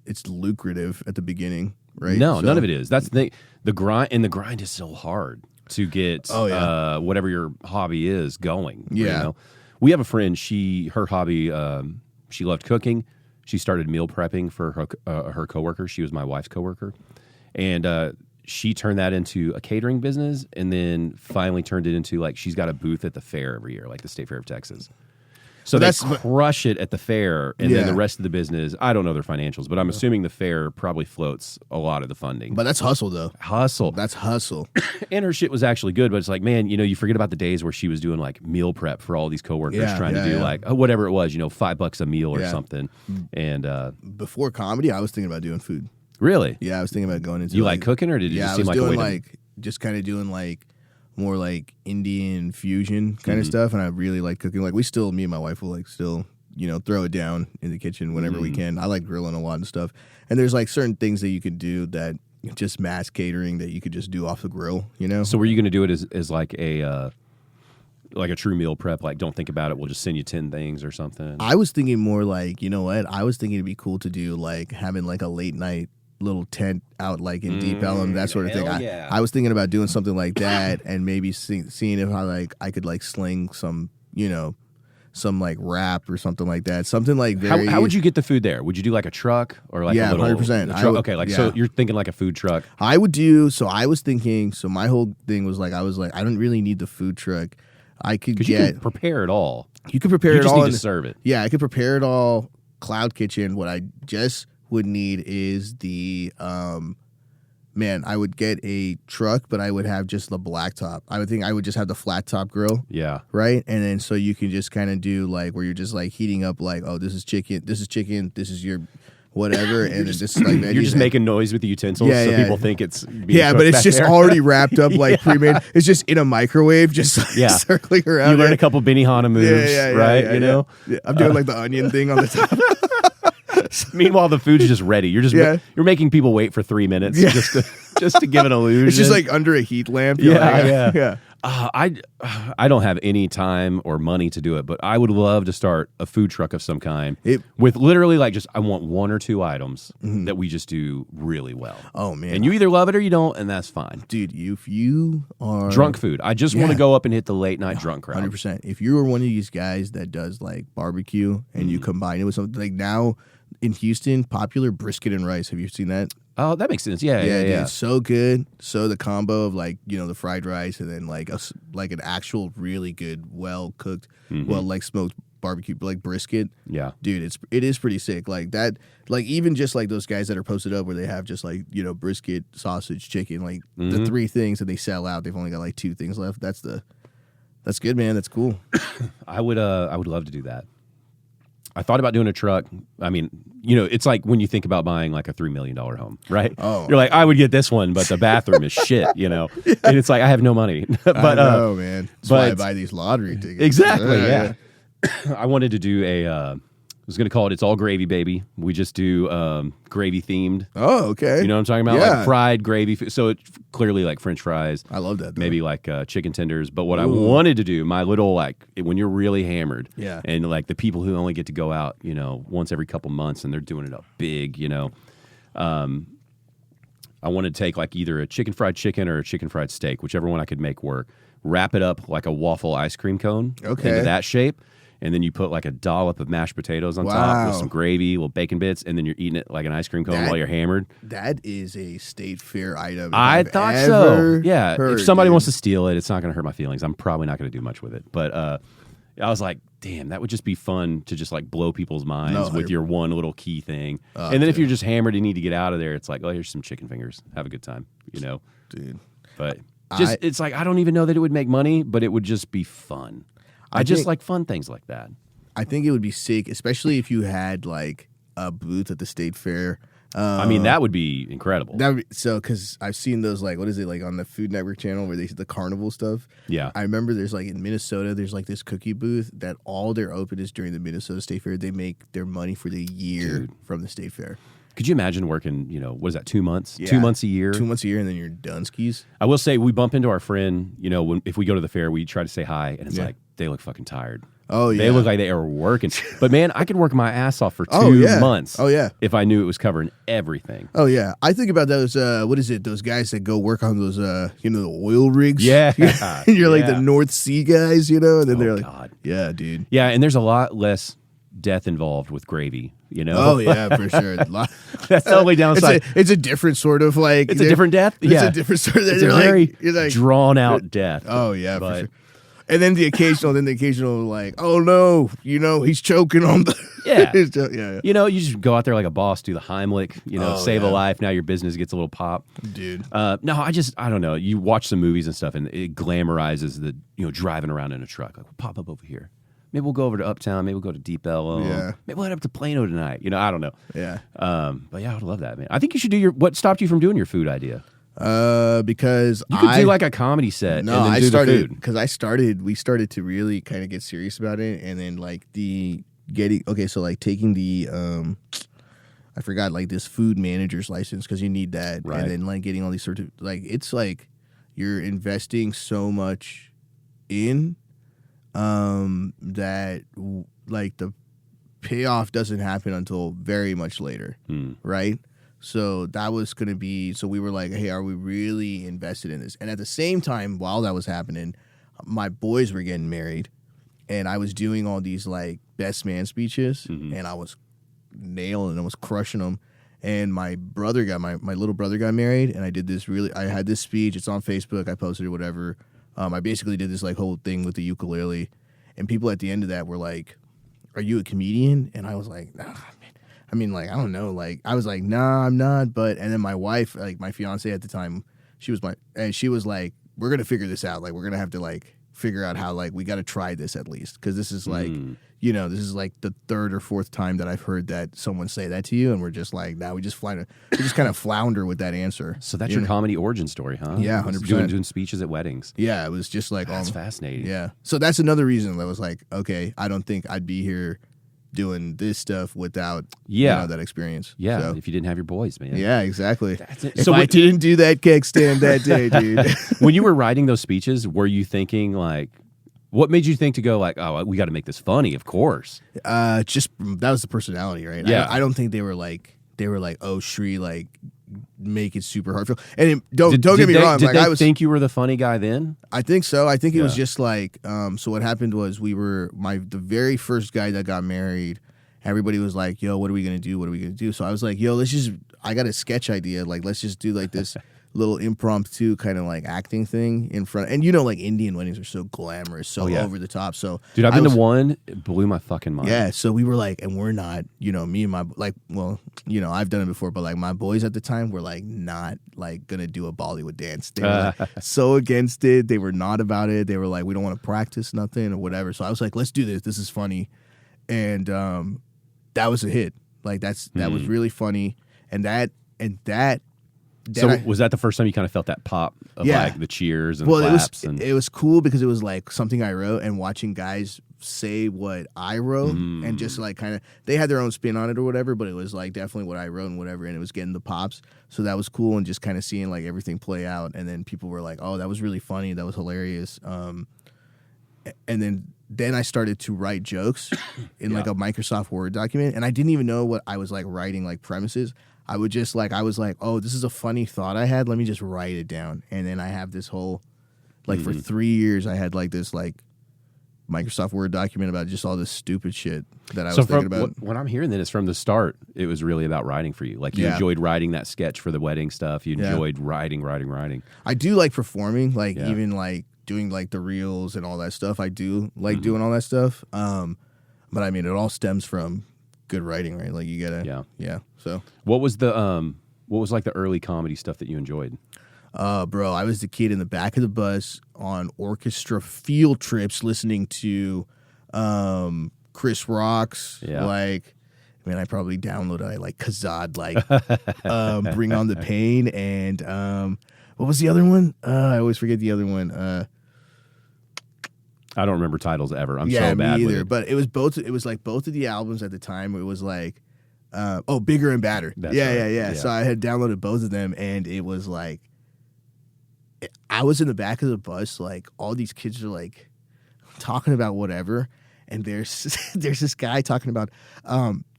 it's lucrative at the beginning, right? No, none of it is. That's the grind is so hard to get whatever your hobby is going. Yeah. You know? We have a friend, her hobby, she loved cooking. She started meal prepping for her coworker. She was my wife's coworker. And she turned that into a catering business, and then finally turned it into like she's got a booth at the fair every year, like the State Fair of Texas. So they crush it at the fair, and then the rest of the business, I don't know their financials, but I'm assuming the fair probably floats a lot of the funding. But that's hustle, though. Hustle. That's hustle. And her shit was actually good, but it's like, man, you know, you forget about the days where she was doing like meal prep for all these coworkers, trying to do like whatever it was, you know, $5 a meal or something. And before comedy, I was thinking about doing food. Really? Yeah, I was thinking about going into. You like cooking, or did you just seem like a way to... just kind of doing like more like Indian fusion kind of stuff, and I really like cooking. Like me and my wife will like still, you know, throw it down in the kitchen whenever we can. I like grilling a lot and stuff. And there's like certain things that you can do that just mass catering that you could just do off the grill, you know? So were you going to do it as like a true meal prep? Like, don't think about it, we'll just send you 10 things or something? I was thinking more like, you know what? I was thinking it'd be cool to do like having like a late night little tent out like in Deep Ellum, that sort of thing. I was thinking about doing something like that and maybe seeing if I could like sling some, you know, some like wrap or something like that. Something like very... How would you get the food there? Would you do like a truck or like a little... 100%. Okay, like so you're thinking like a food truck. I would do... So I was thinking... So my whole thing was like, I don't really need the food truck. I could get... You can prepare it all. You could prepare it all. You just need to serve it. Yeah, I could prepare it all. Cloud kitchen. What I just would need is the... I would get a truck, but I would have just the black top. I would just have the flat top grill. Yeah. Right? And then so you can just kind of do like where you're just like heating up like, oh, this is chicken, this is your whatever, and then this is like veggies. You're just making noise with the utensils so people think it's being but it's just there. already wrapped up like pre-made. It's just in a microwave, just like circling around. You learn a couple Benihana moves, right? You know? Yeah. I'm doing like the onion thing on the top. Meanwhile, the food's just ready. You're just you're making people wait for 3 minutes just to give an illusion. It's just like under a heat lamp. Yeah. I don't have any time or money to do it, but I would love to start a food truck of some kind with literally like I want 1 or 2 items that we just do really well. Oh man! And you either love it or you don't, and that's fine, dude. If you are drunk food, I just want to go up and hit the late night drunk crowd. 100%. If you are one of these guys that does like barbecue and you combine it with something like now. In Houston, popular brisket and rice. Have you seen that? Oh, that makes sense. Yeah. Dude, so good. So the combo of like, you know, the fried rice and then like an actual really good, well cooked, well like smoked barbecue like brisket. Yeah, dude, it is pretty sick. Like that, like even just like those guys that are posted up where they have just like, you know, brisket, sausage, chicken, like the 3 things that they sell out. They've only got like 2 things left. That's good, man. That's cool. I would love to do that. I thought about doing a truck. I mean, you know, it's like when you think about buying like a $3 million home, right? Oh. You're like, I would get this one, but the bathroom is shit, you know? And it's like, I have no money. But, I know, man. That's why I buy these lottery tickets. Exactly, yeah. I wanted to do I was going to call it It's All Gravy, Baby. We just do gravy themed. Oh, okay. You know what I'm talking about? Yeah. Like fried gravy. So it's clearly like French fries. I love that. Though. Maybe like chicken tenders. But what I wanted to do, my little like, when you're really hammered. Yeah. And like the people who only get to go out, you know, once every couple months and they're doing it up big, you know. I wanted to take like either a chicken fried chicken or a chicken fried steak, whichever one I could make work. Wrap it up like a waffle ice cream cone into that shape. And then you put like a dollop of mashed potatoes on top with some gravy, little bacon bits, and then you're eating it like an ice cream cone while you're hammered. That is a state fair item. I thought so. Yeah. If somebody wants to steal it, it's not going to hurt my feelings. I'm probably not going to do much with it. But I was like, damn, that would just be fun to just like blow people's minds with your one little key thing. And then if you're just hammered and need to get out of there, it's like, oh, here's some chicken fingers. Have a good time, you know? Dude. But it's like, I don't even know that it would make money, but it would just be fun. I just like fun things like that. I think it would be sick, especially if you had like a booth at the state fair. I mean, that would be incredible. Because I've seen those like, what is it, like on the Food Network channel where they the carnival stuff. Yeah. I remember there's like in Minnesota, there's like this cookie booth that all their open is during the Minnesota State Fair. They make their money for the year from the state fair. Could you imagine working, you know, what is that, 2 months? Yeah. 2 months a year? 2 months a year, and then you're done skis. I will say, we bump into our friend, you know, if we go to the fair, we try to say hi, and it's like, they look fucking tired. Oh, yeah. They look like they are working. But, man, I could work my ass off for 2 months. Oh, yeah. If I knew it was covering everything. Oh, yeah. I think about those, what is it, those guys that go work on those, you know, the oil rigs. Yeah. And you're like the North Sea guys, you know, and then they're like, God. yeah, dude. Yeah, and there's a lot less death involved with gravy. You know? Oh yeah, for sure. That's the only downside. It's a different sort of like. It's a different death. It's Yeah, a different sort of. it's a very you're like, drawn out death. Oh yeah, but for sure. And then the occasional, like, oh no, he's choking on the. Yeah. Yeah. You know, you just go out there like a boss, do the Heimlich, save a life. Now your business gets a little pop. Dude. No, I don't know. You watch some movies and stuff, and it glamorizes the, driving around in a truck. Like, we'll pop up over here. Maybe we'll go over to Uptown. Maybe we'll go to Deep Ellum. Yeah. Maybe we'll head up to Plano tonight. I don't know. Yeah. But yeah, I would love that, man. I think you should do what stopped you from doing your food idea? Because you could do like a comedy set. No, and then I do started the food. because we started to really kind of get serious about it, and then like taking the I forgot like this food manager's license because you need that, right. And then like getting all these sort of like it's like you're investing so much in that like the payoff doesn't happen until very much later, right? So that was going to be, so we were like, hey, are we really invested in this? And at the same time, while that was happening, my boys were getting married, and I was doing all these like best man speeches, and I was nailing, I was crushing them. And my little brother got married, and I had this speech. It's on Facebook. I posted it, whatever. I basically did this like whole thing with the ukulele, and people at the end of that were like, "Are you a comedian?" And I was like, "Nah, man. I mean, like, I don't know." Like, I was like, "Nah, I'm not." And then my wife, like my fiance at the time, she was like, "We're gonna figure this out. Like, we're gonna have to like figure out how like we got to try this at least because this is like." This is like the third or fourth time that I've heard that someone say that to you, and we're just like, we just kind of flounder with that answer. So that's your comedy origin story, huh? Yeah, 100%. Doing speeches at weddings. Yeah, it was just like that's fascinating. Yeah, so that's another reason that was like, okay, I don't think I'd be here doing this stuff without that experience. Yeah, so, if you didn't have your boys, man. Yeah, exactly. So I didn't do that keg stand that day, dude. When you were writing those speeches, were you thinking like? What made you think to go like, oh, we got to make this funny? Of course. Just that was the personality, right? Yeah. I don't think they were like, oh, Shri, like make it super hard. And don't get me wrong. Did like they I was think you were the funny guy then? I think so. I think it was just like, so what happened was the very first guy that got married. Everybody was like, yo, what are we gonna do? What are we gonna do? So I was like, yo, I got a sketch idea. Like, let's just do like this. Little impromptu kind of like acting thing in front, and like Indian weddings are so glamorous, so over the top. So, dude, I've been to one. It blew my fucking mind. Yeah, so we were like, and we're not, me and my I've done it before, but like my boys at the time were like not like gonna do a Bollywood dance. They were like, so against it. They were not about it. They were like, we don't want to practice nothing or whatever. So I was like, let's do this. This is funny, and that was a hit. Like that was really funny, and that. So was that the first time you kind of felt that pop of like the cheers and claps? It was cool because it was like something I wrote, and watching guys say what I wrote and just like kind of they had their own spin on it or whatever, but it was like definitely what I wrote and whatever, and it was getting the pops. So that was cool, and just kind of seeing like everything play out, and then people were like, "Oh, that was really funny. That was hilarious." And then I started to write jokes in like a Microsoft Word document, and I didn't even know what I was like writing like premises. I was like, oh, this is a funny thought I had. Let me just write it down. And then I have this whole, like for 3 years, I had like this like Microsoft Word document about just all this stupid shit that I was thinking about. What I'm hearing then is from the start, it was really about writing for you. Like you enjoyed writing that sketch for the wedding stuff. You enjoyed writing. I do like performing, like even like doing like the reels and all that stuff. I do like doing all that stuff. But I mean, it all stems from good writing, right? Like you gotta, So what was like the early comedy stuff that you enjoyed? Bro, I was the kid in the back of the bus on orchestra field trips listening to Chris Rock's. Yeah. Like, man, I probably downloaded like Kazad, like Bring On the Pain, and what was the other one? I always forget the other one. I don't remember titles ever. I'm so bad me either. with it. But it was both. It was like both of the albums at the time. It was like, Bigger and Badder. That's yeah. right. So I had downloaded both of them, and it was like, I was in the back of the bus, like all these kids are like talking about whatever, and there's this guy talking about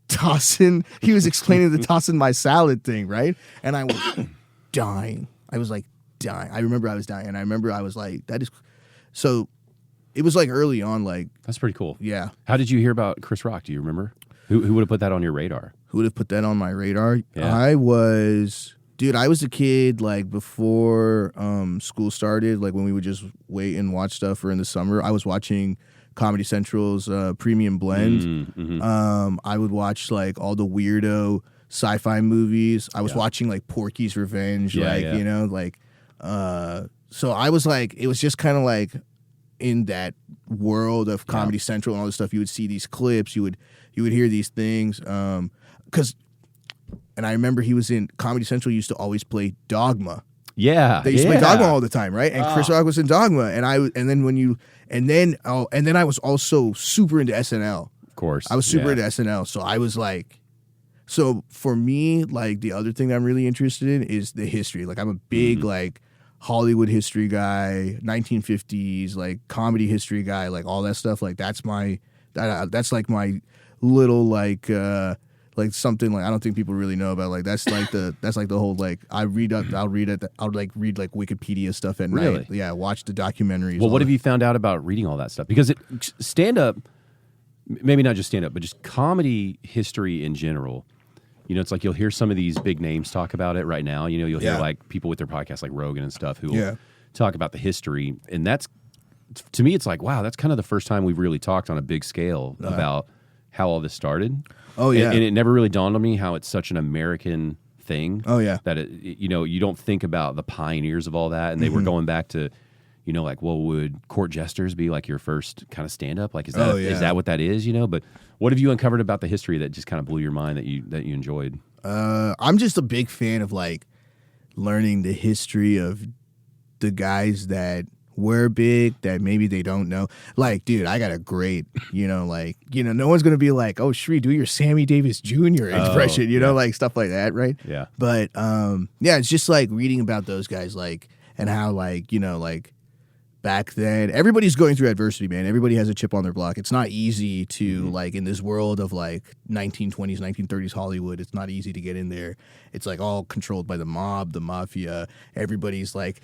tossing. He was explaining the tossing my salad thing, right? And I was dying. I was like dying. I remember I was dying, and I remember I was like, that is so. It was like early on, like that's pretty cool. Yeah. How did you hear about Chris Rock? Do you remember? Who would have put that on your radar? Who would have put that on my radar? Yeah. I was a kid like before school started, like when we would just wait and watch stuff, or in the summer. I was watching Comedy Central's Premium Blend. I would watch like all the weirdo sci-fi movies. I was watching like Porky's Revenge, you know, like so I was like, it was just kind of like in that world of Comedy Central and all this stuff. You would see these clips, you would hear these things, because. And I remember he was in Comedy Central. Used to always play Dogma. Yeah, they used to play Dogma all the time, right? And Chris Rock was in Dogma, and then I was also super into SNL. Of course, I was super into SNL. So I was like, so for me, like the other thing that I'm really interested in is the history. Like I'm a big like Hollywood history guy, 1950s like comedy history guy, like all that stuff. Like that's like my little like something like I don't think people really know about. Like that's like the whole like I'll read like Wikipedia stuff at night. Yeah, watch the documentaries. Well, what have you found out about reading all that stuff? Because stand up, maybe not just stand up, but just comedy history in general. You know, it's like you'll hear some of these big names talk about it right now. You know, you'll hear like people with their podcasts like Rogan and stuff who will talk about the history, and that's, to me, it's like, wow, that's kind of the first time we've really talked on a big scale about how all this started. Oh yeah, and it never really dawned on me how it's such an American thing. Oh yeah, that you know, you don't think about the pioneers of all that, and they were going back to, you know, like, well, would court jesters be like your first kind of stand up? Like, is that what that is? You know, but what have you uncovered about the history that just kind of blew your mind that you enjoyed? I'm just a big fan of like learning the history of the guys that were big that maybe they don't know. Like, dude, I got a great, no one's going to be like, oh, Shree, do your Sammy Davis Jr. impression, you know, like stuff like that, right? Yeah. But, it's just like reading about those guys, like, and how, like, like back then, everybody's going through adversity, man. Everybody has a chip on their block. It's not easy to, like, in this world of, like, 1920s, 1930s Hollywood, it's not easy to get in there. It's, like, all controlled by the mob, the mafia. Everybody's, like,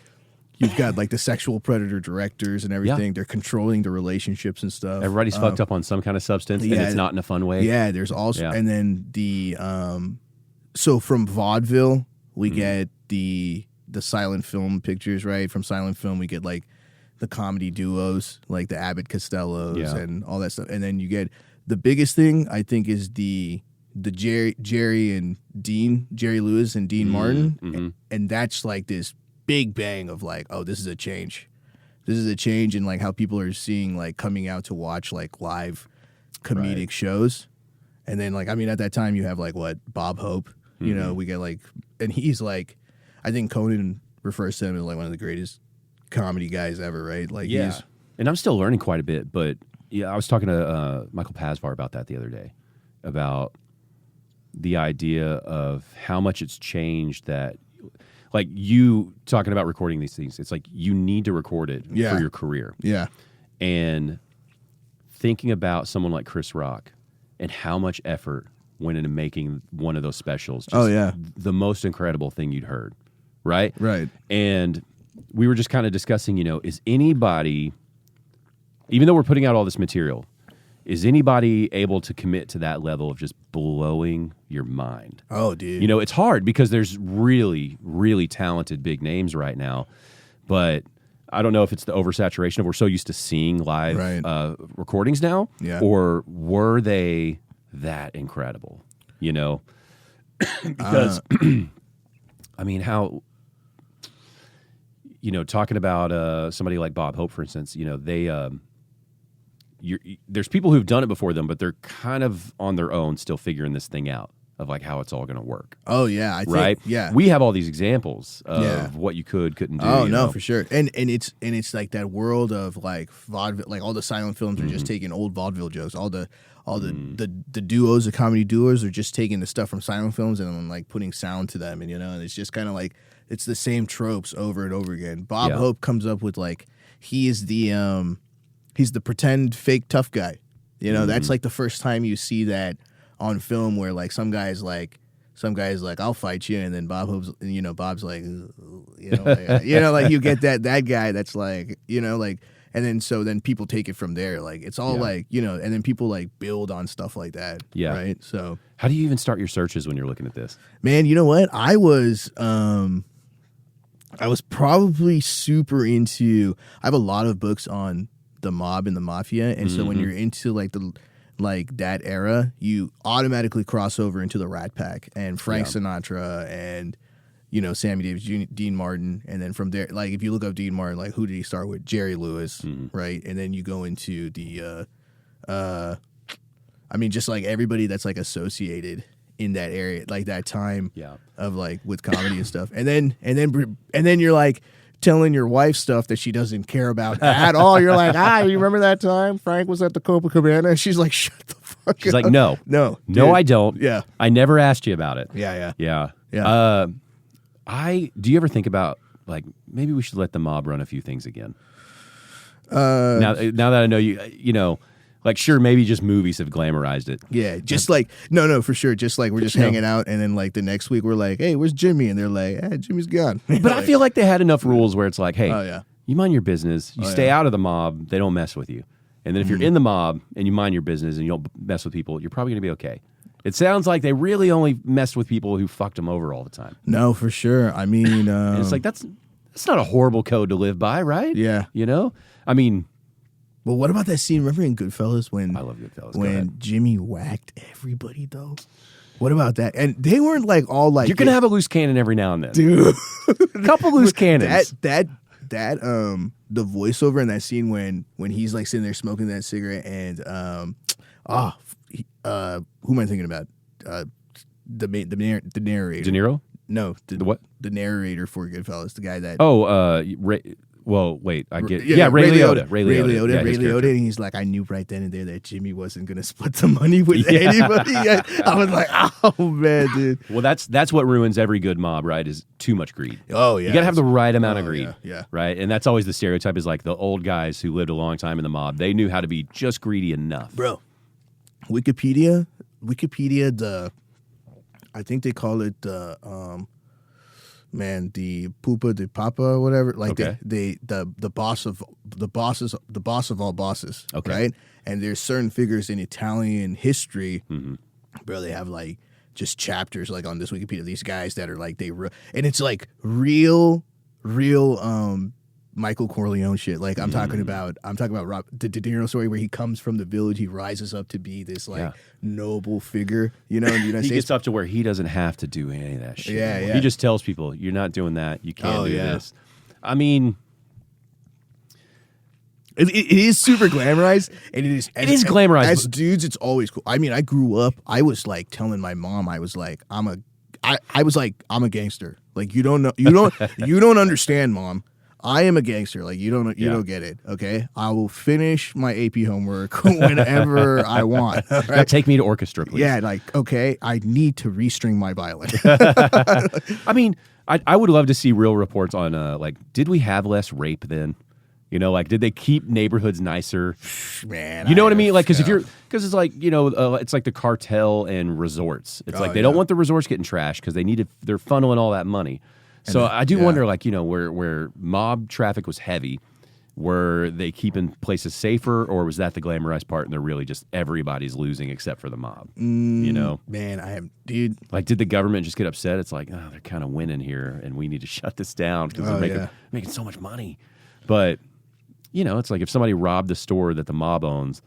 you've got like the sexual predator directors and everything. Yeah. They're controlling the relationships and stuff. Everybody's fucked up on some kind of substance, and it's not in a fun way. Yeah, there's also, and then the so from vaudeville we get the silent film pictures, right? From silent film we get like the comedy duos, like the Abbott Costellos and all that stuff. And then you get the biggest thing I think is the Jerry and Dean, Jerry Lewis and Dean Martin, and that's like this big bang of like, oh, this is a change. This is a change in like how people are seeing, like coming out to watch like live comedic shows. And then like, I mean, at that time you have like what, Bob Hope, you know, we get like, and he's like, I think Conan refers to him as like one of the greatest comedy guys ever, right? Like he's, and I'm still learning quite a bit, but I was talking to Michael Pasvar about that the other day, about the idea of how much it's changed that, like you talking about recording these things, it's like you need to record it for your career. Yeah. And thinking about someone like Chris Rock and how much effort went into making one of those specials. Just the most incredible thing you'd heard, right? Right. And we were just kind of discussing, you know, is anybody, even though we're putting out all this material, is anybody able to commit to that level of just blowing your mind? Oh, dude. You know, it's hard because there's really, really talented big names right now. But I don't know if it's the oversaturation of we're so used to seeing live recordings now. Yeah. Or were they that incredible? You know? Because, I mean, how, you know, talking about somebody like Bob Hope, for instance, you know, they... there's people who've done it before them, but they're kind of on their own still figuring this thing out of like how it's all going to work. Oh yeah, I think, yeah. We have all these examples of what you couldn't do. Oh no, for sure. And it's like that world of like vaudeville, like all the silent films are just taking old vaudeville jokes. All the duos, the comedy duos are just taking the stuff from silent films and like putting sound to them, and you know, and it's just kind of like it's the same tropes over and over again. Bob Hope comes up with like he's the pretend fake tough guy. You know, that's like the first time you see that on film where like some guy's like I'll fight you, and then Bob's like, like you get that guy that's like, you know, like, And then people take it from there. Like it's all like, you know, and then people like build on stuff like that. Yeah. Right. So how do you even start your searches when you're looking at this? Man, you know what? I was probably super into. I have a lot of books on the mob and the mafia, and so when you're into like that era, you automatically cross over into the Rat Pack and Frank Sinatra and you know Sammy Davis, Dean Martin, and then from there, like if you look up Dean Martin, like who did he start with? Jerry Lewis, right? And then you go into the, I mean, just like everybody that's like associated in that area, like that time of like with comedy and stuff, and then you're like telling your wife stuff that she doesn't care about at all. You're like, you remember that time Frank was at the Copacabana? And she's like, shut the fuck up. She's like, no, dude. I don't. Yeah, I never asked you about it. Yeah. Do you ever think about like maybe we should let the mob run a few things again? Now that I know you know. Like, sure, maybe just movies have glamorized it. Yeah, just like, no, for sure. Just like we're just hanging out, and then like the next week we're like, hey, where's Jimmy? And they're like, Jimmy's gone. But I feel like they had enough rules where it's like, hey, you mind your business. You stay out of the mob. They don't mess with you. And then if you're in the mob and you mind your business and you don't mess with people, you're probably going to be okay. It sounds like they really only messed with people who fucked them over all the time. No, for sure. I mean, and it's like, that's not a horrible code to live by, right? Yeah. You know? I mean... Well, what about that scene? Remember in Goodfellas when I love Goodfellas. When Jimmy whacked everybody though? What about that? And they weren't like all like you're gonna have a loose cannon every now and then, dude. A couple loose cannons. That the voiceover in that scene when he's like sitting there smoking that cigarette and who am I thinking about? The narrator. De Niro? No, the what? The narrator for Goodfellas, the guy that well, wait, I get... Yeah, Ray Liotta. Ray Ray Liotta, Liotta, and he's like, I knew right then and there that Jimmy wasn't going to split the money with anybody. I was like, oh, man, dude. Well, that's what ruins every good mob, right, is too much greed. Oh, yeah. You got to have the right amount of greed, yeah. Right? And that's always the stereotype is like the old guys who lived a long time in the mob. They knew how to be just greedy enough. Bro, Wikipedia, I think they call it the... the Pupa de Papa or whatever, like the boss of all bosses, right? And there's certain figures in Italian history, bro. They have like just chapters like on this Wikipedia. These guys that are like and it's like real Michael Corleone shit. Like I'm talking about the De Niro story where he comes from the village, he rises up to be this like noble figure, you know, in the United States. He gets up to where he doesn't have to do any of that shit. Yeah. He just tells people, you're not doing that, you can't do this. I mean, it is super glamorized, and it is glamorized. As dudes, it's always cool. I mean, I grew up, I was like telling my mom, I was like, I'm a gangster. Like you don't know, you don't understand, Mom. I am a gangster. Like you don't get it. Okay, I will finish my AP homework whenever I want. Right? Now take me to orchestra, please. Yeah, like okay, I need to restring my violin. I mean, I would love to see real reports on like, did we have less rape then? You know, like, did they keep neighborhoods nicer? Man, you know what I mean? Like, because it's like, you know, it's like the cartel and resorts. It's like they don't want the resorts getting trashed because they're funneling all that money. So I do wonder, like, you know, where mob traffic was heavy, were they keeping places safer, or was that the glamorized part and they're really just everybody's losing except for the mob? You know? Man, dude. Like, did the government just get upset? It's like, oh, they're kind of winning here and we need to shut this down because they're making so much money. But, you know, it's like if somebody robbed the store that the mob owns,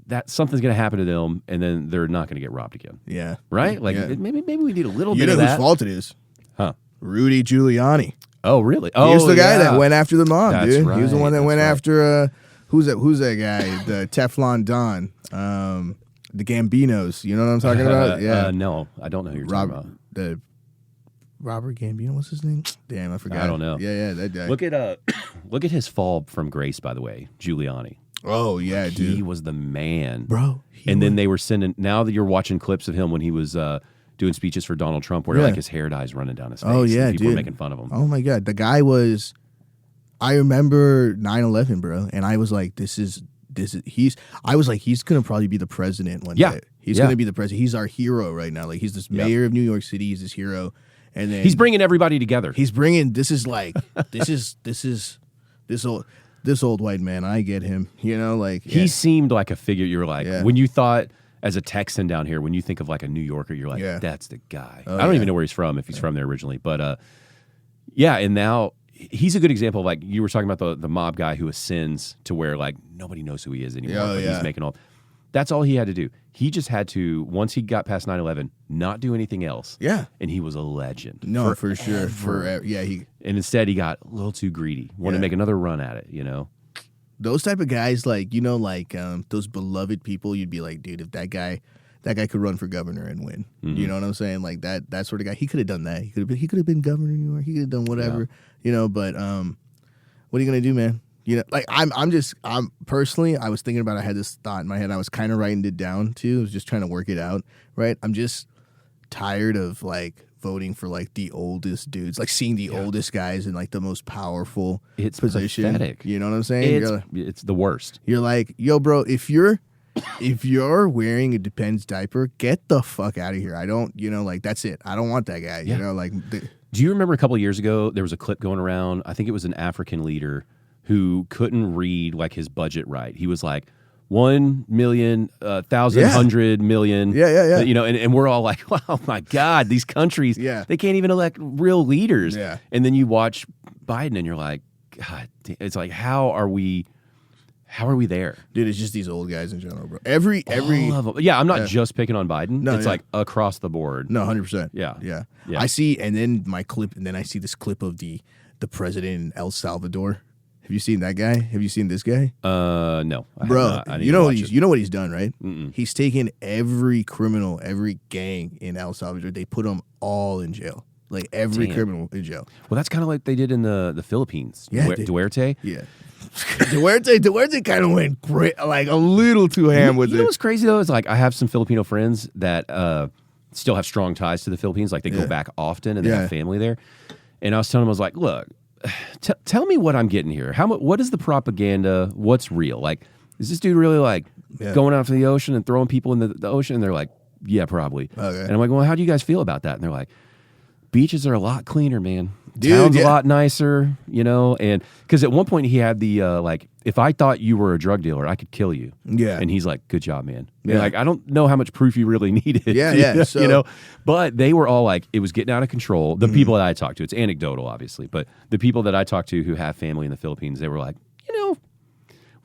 that something's going to happen to them and then they're not going to get robbed again. Yeah. Right? Like, maybe we need a little bit of that. You know whose fault it is? Huh? Rudy Giuliani. Oh, really? Oh, he was the guy that went after the mob, That's dude. Right. He was the one that went after who's that guy? The Teflon Don. The Gambinos. You know what I'm talking about? Yeah. No, I don't know who you're talking about. The Robert Gambino, what's his name? Damn, I forgot. I don't know. Yeah, that guy. Look at his fall from grace, by the way, Giuliani. Oh, yeah, dude. He was the man. Bro. And then they were sending, now that you're watching clips of him when he was doing speeches for Donald Trump where like his hair dye's running down his face. Oh, yeah, and people dude. were making fun of him. Oh, my God. The guy was, I remember 9/11, bro, and I was like, he's going to probably be the president one day. He's going to be the president. He's our hero right now. Like, he's this mayor of New York City. He's this hero. And then he's bringing everybody together. He's bringing, this this old white man, I get him. You know, like he seemed like a figure. You're like, Yeah. when you thought as a Texan down here, when you think of like a New Yorker, you're like, that's the guy. I don't even know where he's from, if he's from there originally. But and now he's a good example of, like, you were talking about the mob guy who ascends to where, like, nobody knows who he is anymore. But he's making all. That's all he had to do. He just had to, once he got past 9/11, not do anything else. Yeah. And he was a legend. No, for sure. Forever. Yeah. And instead, he got a little too greedy. Wanted to make another run at it, you know? Those type of guys, like, you know, like those beloved people, you'd be like, dude, if that guy could run for governor and win. You know what I'm saying? Like that sort of guy. He could have done that. He could have been governor of New York. He could have done whatever. You know, but what are you gonna do, man? You know, like I'm personally, I was thinking about it, I had this thought in my head. I was kind of writing it down too. I was just trying to work it out, right? I'm just tired of like voting for like the oldest dudes, like seeing the oldest guys in like the most powerful position. Pathetic. You know what I'm saying? It's the worst. You're like, yo, bro, if you're wearing a Depends diaper, get the fuck out of here. I don't, you know, like that's it. I don't want that guy. You know, like. Do you remember a couple of years ago there was a clip going around? I think it was an African leader who couldn't read like his budget right. He was like 1 million, 1,000, 100 million. Yeah. You know, and we're all like, oh my God, these countries, they can't even elect real leaders. Yeah. And then you watch Biden and you're like, God, it's like, how are we there? Dude, it's just these old guys in general, bro. Every all of them. Yeah, I'm not just picking on Biden. No, it's like across the board. No, 100%. Yeah. I see, and then I see this clip of the president in El Salvador. Have you seen that guy? Have you seen this guy? No, bro. You know what he's done, right? He's taken every criminal, every gang in El Salvador. They put them all in jail. Like every criminal in jail. Well, that's kind of like they did in the Philippines. Yeah, Duarte. Yeah. Duarte kind of went great, like a little too ham with it. You know what's crazy though is like I have some Filipino friends that still have strong ties to the Philippines. Like they go back often and they have family there. And I was telling them, I was like, look, tell me what I'm getting here. What is the propaganda? What's real? Like, is this dude really like going out to the ocean and throwing people in the ocean? And they're like, yeah, probably. Okay. And I'm like, well, how do you guys feel about that? And they're like, beaches are a lot cleaner, man. Town's a lot nicer, you know, and because at one point he had the like, if I thought you were a drug dealer, I could kill you. Yeah, and he's like, "Good job, man." Yeah. And like, I don't know how much proof you really needed. Yeah. So, you know, but they were all like, it was getting out of control. The people that I talked to, it's anecdotal, obviously, but the people that I talked to who have family in the Philippines, they were like, you know,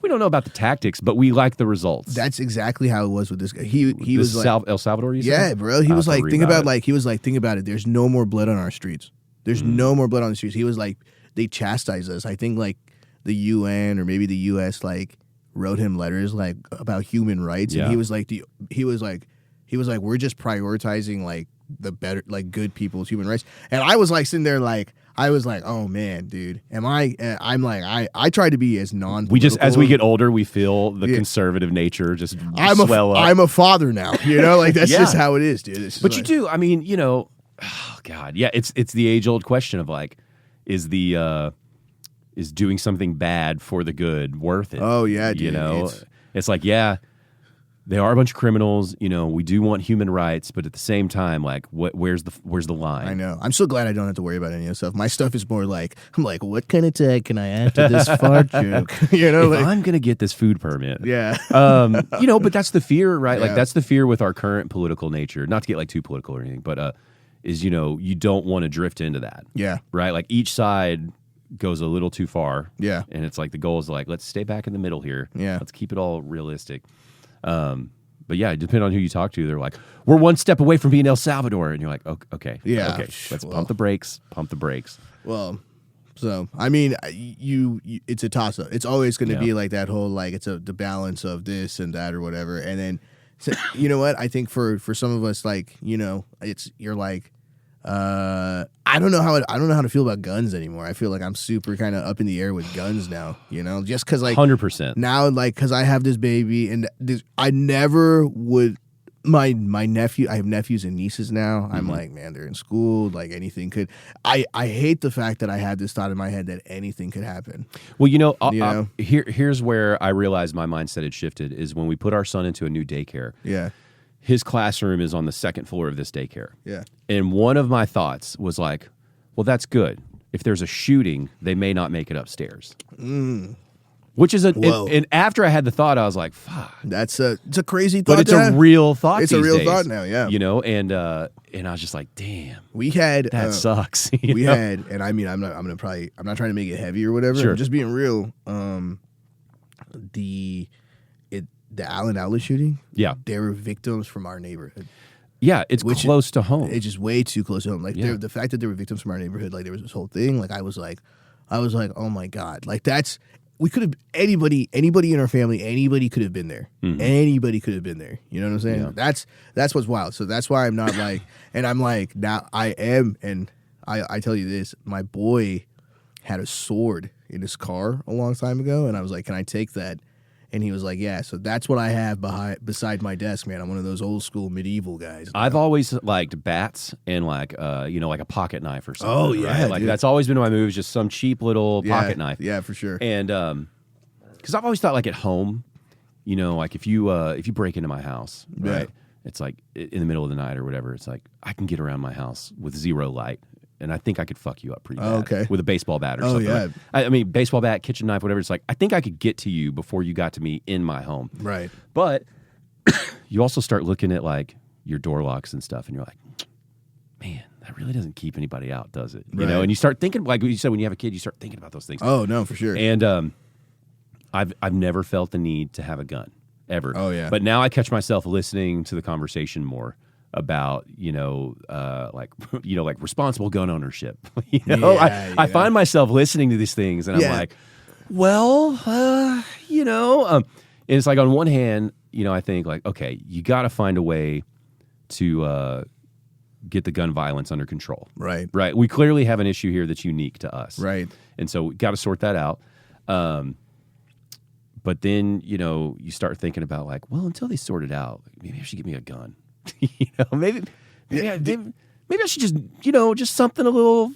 we don't know about the tactics, but we like the results. That's exactly how it was with this guy. He was like El Salvador. You said? Yeah, bro. He was like, think about it. There's no more blood on our streets. There's no more blood on the streets. He was like, they chastise us. I think like the UN or maybe the US like wrote him letters like about human rights, and he was like, we're just prioritizing like the better, like good people's human rights. And I was like sitting there like, I was like, oh man, dude, I'm like, I try to be as non-political. We just, as we get older, we feel the conservative nature just swell up. I'm a father now, you know, like that's just how it is, dude. But like, you do, I mean, you know, oh God, yeah, it's the age-old question of like, is doing something bad for the good worth it? Oh yeah, dude. You know, it's like, yeah, they are a bunch of criminals. You know, we do want human rights, but at the same time, like, where's the line? I know. I'm so glad I don't have to worry about any of this stuff. My stuff is more like, I'm like, what kind of tag can I add to this fart joke? You know, if I'm gonna get this food permit. Yeah. You know, but that's the fear, right? Yeah. Like that's the fear with our current political nature. Not to get like too political or anything, but is, you know, you don't want to drift into that. Yeah. Right? Like each side goes a little too far. Yeah. And it's like the goal is like, let's stay back in the middle here. Yeah. Let's keep it all realistic. But yeah, depending on who you talk to, they're like, we're one step away from being El Salvador. And you're like, okay. Yeah. Okay. Let's pump the brakes. Well, so, I mean, you it's a toss-up. It's always going to be like that whole, like, it's the balance of this and that or whatever. And then, so, you know what? I think for some of us, like, you know, you're like, I don't know how to feel about guns anymore. I feel like I'm super kind of up in the air with guns now, you know, just because like 100% now, like, because I have this baby and I never would. My nephew, I have nephews and nieces now. I'm like, man, they're in school. Like anything could. I hate the fact that I had this thought in my head that anything could happen. Well, you know, here's where I realized my mindset had shifted is when we put our son into a new daycare. Yeah. His classroom is on the second floor of this daycare. Yeah. And one of my thoughts was like, well, that's good. If there's a shooting, they may not make it upstairs. Which is Whoa. and after I had the thought, I was like, "Fuck." It's a crazy thought. But it's a real thought. It's these a real days, thought now, yeah. You know, and I was just like, "Damn, we had that sucks." We had, and I mean, I'm not trying to make it heavy or whatever. Sure. I'm just being real. The Allen Outlet shooting. Yeah, they were victims from our neighborhood. Yeah, it's close to home. It's just way too close to home. Like the fact that there were victims from our neighborhood, like there was this whole thing. Like I was like, oh my God, like we could have anybody in our family, anybody could have been there. Mm-hmm. Anybody could have been there. You know what I'm saying? Yeah. That's what's wild. So that's why I'm not like, and I'm like now I am, and I tell you this, my boy had a sword in his car a long time ago, and I was like, can I take that? And he was like, yeah, so that's what I have beside my desk, man. I'm one of those old school medieval guys. I've always liked bats and like like a pocket knife or something. Oh, yeah. Right? Like dude. that's always been my move, just some cheap little pocket knife. Yeah, for sure. And because I've always thought like at home, like if you break into my house, right? It's like in the middle of the night or whatever, it's like I can get around my house with zero light. And I think I could fuck you up pretty bad with a baseball bat or something. Yeah. Like, I mean, baseball bat, kitchen knife, whatever. It's like, I think I could get to you before you got to me in my home. Right. But you also start looking at like your door locks and stuff, and you're like, man, that really doesn't keep anybody out, does it? You know, and you start thinking, like you said, when you have a kid, you start thinking about those things. Oh, no, for sure. And I've never felt the need to have a gun, ever. Oh, yeah. But now I catch myself listening to the conversation more about like responsible gun ownership. I find myself listening to these things, and I'm like, well, and it's like on one hand, I think like, okay, you got to find a way to get the gun violence under control. Right. We clearly have an issue here that's unique to us. Right. And so we got to sort that out. But then you start thinking about like, well, until they sort it out, maybe I should get me a gun. Maybe I should just, just something a little,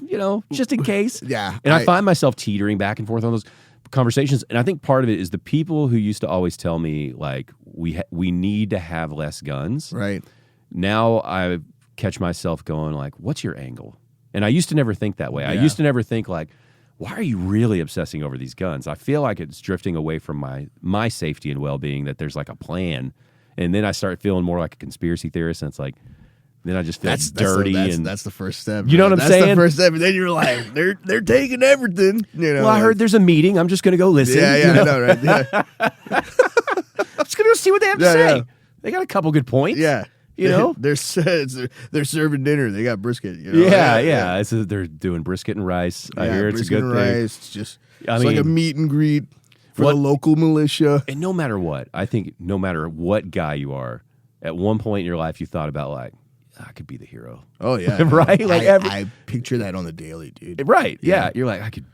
just in case. Yeah. And I find myself teetering back and forth on those conversations. And I think part of it is the people who used to always tell me, like, we need to have less guns. Right. Now I catch myself going, like, what's your angle? And I used to never think that way. Yeah. I used to never think, like, why are you really obsessing over these guns? I feel like it's drifting away from my safety and well-being, that there's, like, a plan. And then I start feeling more like a conspiracy theorist, and it's like, then I just feel dirty. That's the first step. You know what I'm saying? That's the first step. And then you're like, they're taking everything. Well, I heard there's a meeting. I'm just going to go listen. Yeah, I know, right? Yeah. I'm just going to go see what they have to say. Yeah. They got a couple good points. Yeah. They're serving dinner. They got brisket. Yeah. They're doing brisket and rice. I hear it's a good thing. Rice. It's like a meet and greet for the local militia. And no matter what, I think no matter what guy you are, at one point in your life you thought about like, I could be the hero. Oh yeah. Right? Like I picture that on the daily, dude. Right. Yeah. You're like, I could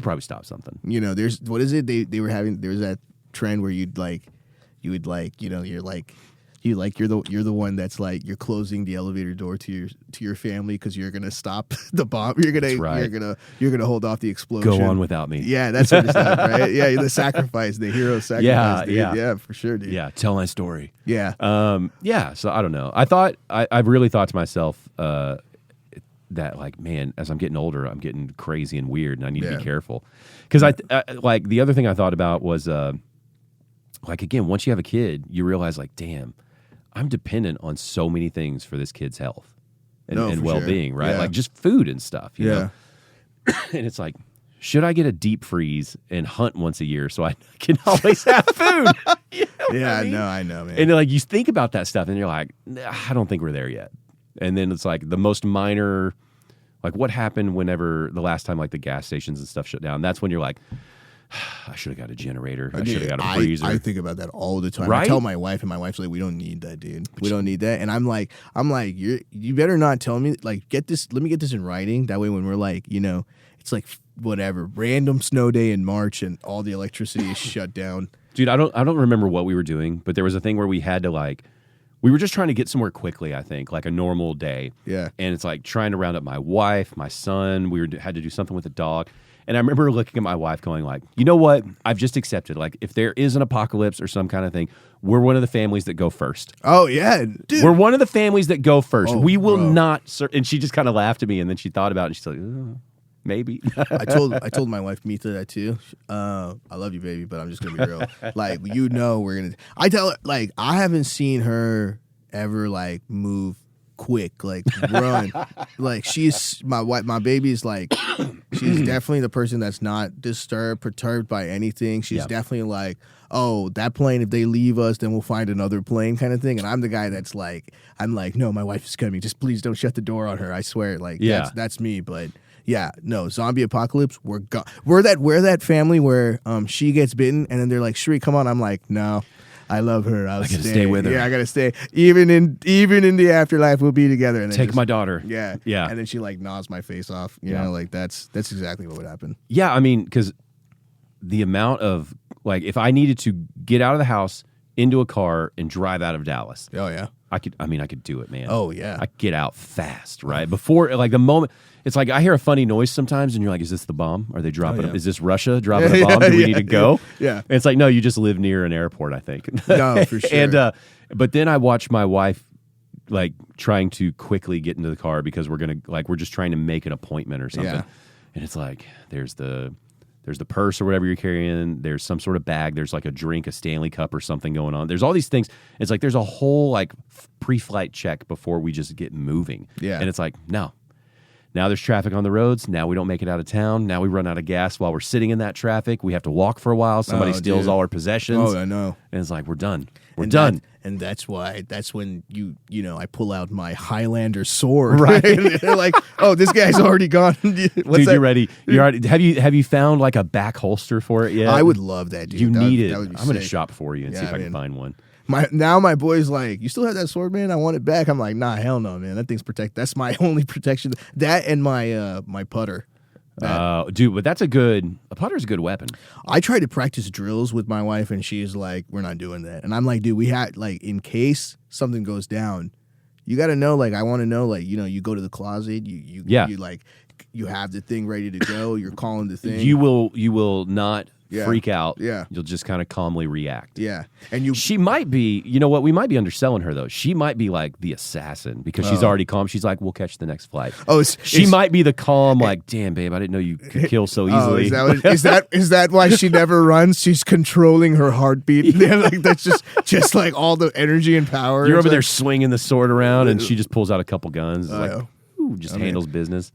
probably stop something. There's what is it? They were having, there was that trend where you're the one that's like, you're closing the elevator door to your family because you're gonna stop the bomb. You're gonna hold off the explosion. Go on without me. Yeah, that sort of stuff, right? Yeah, the sacrifice, the hero sacrifice. Yeah, for sure, dude. Yeah, tell my story. Yeah. So I don't know. I really thought to myself that like, man, as I'm getting older, I'm getting crazy and weird, and I need to be careful. Because I like the other thing I thought about was like, again, once you have a kid, you realize like, damn, I'm dependent on so many things for this kid's health and well-being, right? Yeah. Like just food and stuff, you know? And it's like, should I get a deep freeze and hunt once a year so I can always have food? You know I mean? I know, man. And like you think about that stuff and you're like, I don't think we're there yet. And then it's like the most minor, like what happened whenever the last time like the gas stations and stuff shut down? That's when you're like, I should have got a generator. I should have got a freezer. I think about that all the time. Right? I tell my wife, and my wife's like, "We don't need that, dude. We don't need that." And I'm like, you better not tell me. Like, let me get this in writing. That way, when we're like, it's like whatever random snow day in March, and all the electricity is shut down. Dude, I don't remember what we were doing, but there was a thing where we had to like, we were just trying to get somewhere quickly. I think like a normal day. Yeah. And it's like trying to round up my wife, my son. We had to do something with the dog. And I remember looking at my wife going like, you know what? I've just accepted. Like, if there is an apocalypse or some kind of thing, we're one of the families that go first. Oh, yeah. Dude. We're one of the families that go first. Oh, we will bro. not. And she just kind of laughed at me, and then she thought about it, and she's like, oh. maybe. I told my wife Mita that too. I love you, baby, but I'm just gonna be real. Like, we're gonna. I tell her, like, I haven't seen her ever like move quick, like run. Like, she's my baby's like, she's definitely the person that's not perturbed by anything. She's definitely like, oh, that plane, if they leave us, then we'll find another plane kind of thing. And I'm the guy that's like, no, my wife is coming. Just please don't shut the door on her. I swear. Like, that's me. But yeah, no, zombie apocalypse, we're gone. We're that family where she gets bitten and then they're like, Sheree, come on. I'm like, no. I love her. I gotta stay with her. Yeah, I gotta stay. Even in the afterlife, we'll be together. And then Take my daughter. Yeah, yeah. And then she like gnaws my face off. You know, like that's exactly what would happen. Yeah, I mean, because the amount of like, if I needed to get out of the house into a car and drive out of Dallas, oh yeah, I could do it, man. Oh yeah, I could get out fast, right? Before, like, the moment. It's like I hear a funny noise sometimes, and you're like, "Is this the bomb? Are they dropping? Is this Russia dropping a bomb? Do we need to go?" Yeah. And it's like, no, you just live near an airport, I think. No, for sure. And but then I watch my wife like trying to quickly get into the car because we're just trying to make an appointment or something. Yeah. And it's like there's the purse or whatever you're carrying. There's some sort of bag. There's like a drink, a Stanley cup or something going on. There's all these things. It's like there's a whole like pre-flight check before we just get moving. Yeah. And it's like, no. Now there's traffic on the roads. Now we don't make it out of town. Now we run out of gas while we're sitting in that traffic. We have to walk for a while. Somebody steals all our possessions. Oh, I know. And it's like, we're done. We're done. And that's when I pull out my Highlander sword. Right. And they're like, oh, this guy's already gone. Dude, you're ready. You're already, have you found like a back holster for it yet? I would love that, dude. You need it. That would be I'm going to sick. shop for you and see if I can find one. My boy's like, you still have that sword, man? I want it back. I'm like, nah, hell no, man. That thing's protect. That's my only protection. That and my putter. Dude, but a putter's a good weapon. I tried to practice drills with my wife, and she's like, we're not doing that. And I'm like, dude, we had, like, in case something goes down, you got to know, like, I want to know, like, you go to the closet, you like, you have the thing ready to go, you're calling the thing. You will not freak out. Yeah. You'll just kind of calmly react. Yeah. And she might be, you know what, we might be underselling her though. She might be like the assassin because she's already calm. She's like, we'll catch the next flight. Oh, she might be the calm, like, damn, babe, I didn't know you could kill so easily. Is that why she never runs? She's controlling her heartbeat. Like, that's just like all the energy and power. You're over there swinging the sword around, and she just pulls out a couple guns. It's like, ooh, handles business.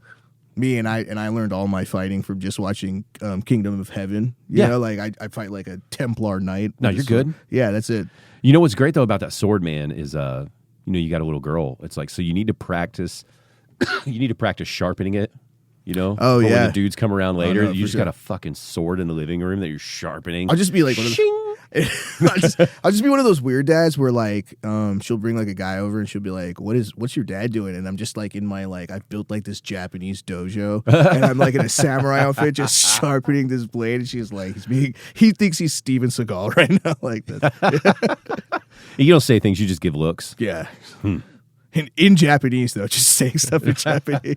Me and I learned all my fighting from just watching Kingdom of Heaven. You know, like I fight like a Templar knight. No, you're good. Yeah, that's it. You know what's great though about that sword, man, is you got a little girl. It's like, so you need to practice. You need to practice sharpening it. You know. Oh yeah. When the dudes come around later, no, you just got a fucking sword in the living room that you're sharpening. I'll just be like, I'll just be one of those weird dads where like she'll bring like a guy over and she'll be like, what's your dad doing? And I'm just like in my like, I've built like this Japanese dojo and I'm like in a samurai outfit just sharpening this blade, and she's like, he thinks he's Steven Seagal right now. Like that. You don't say things, you just give looks. Yeah. In Japanese though, just saying stuff in Japanese.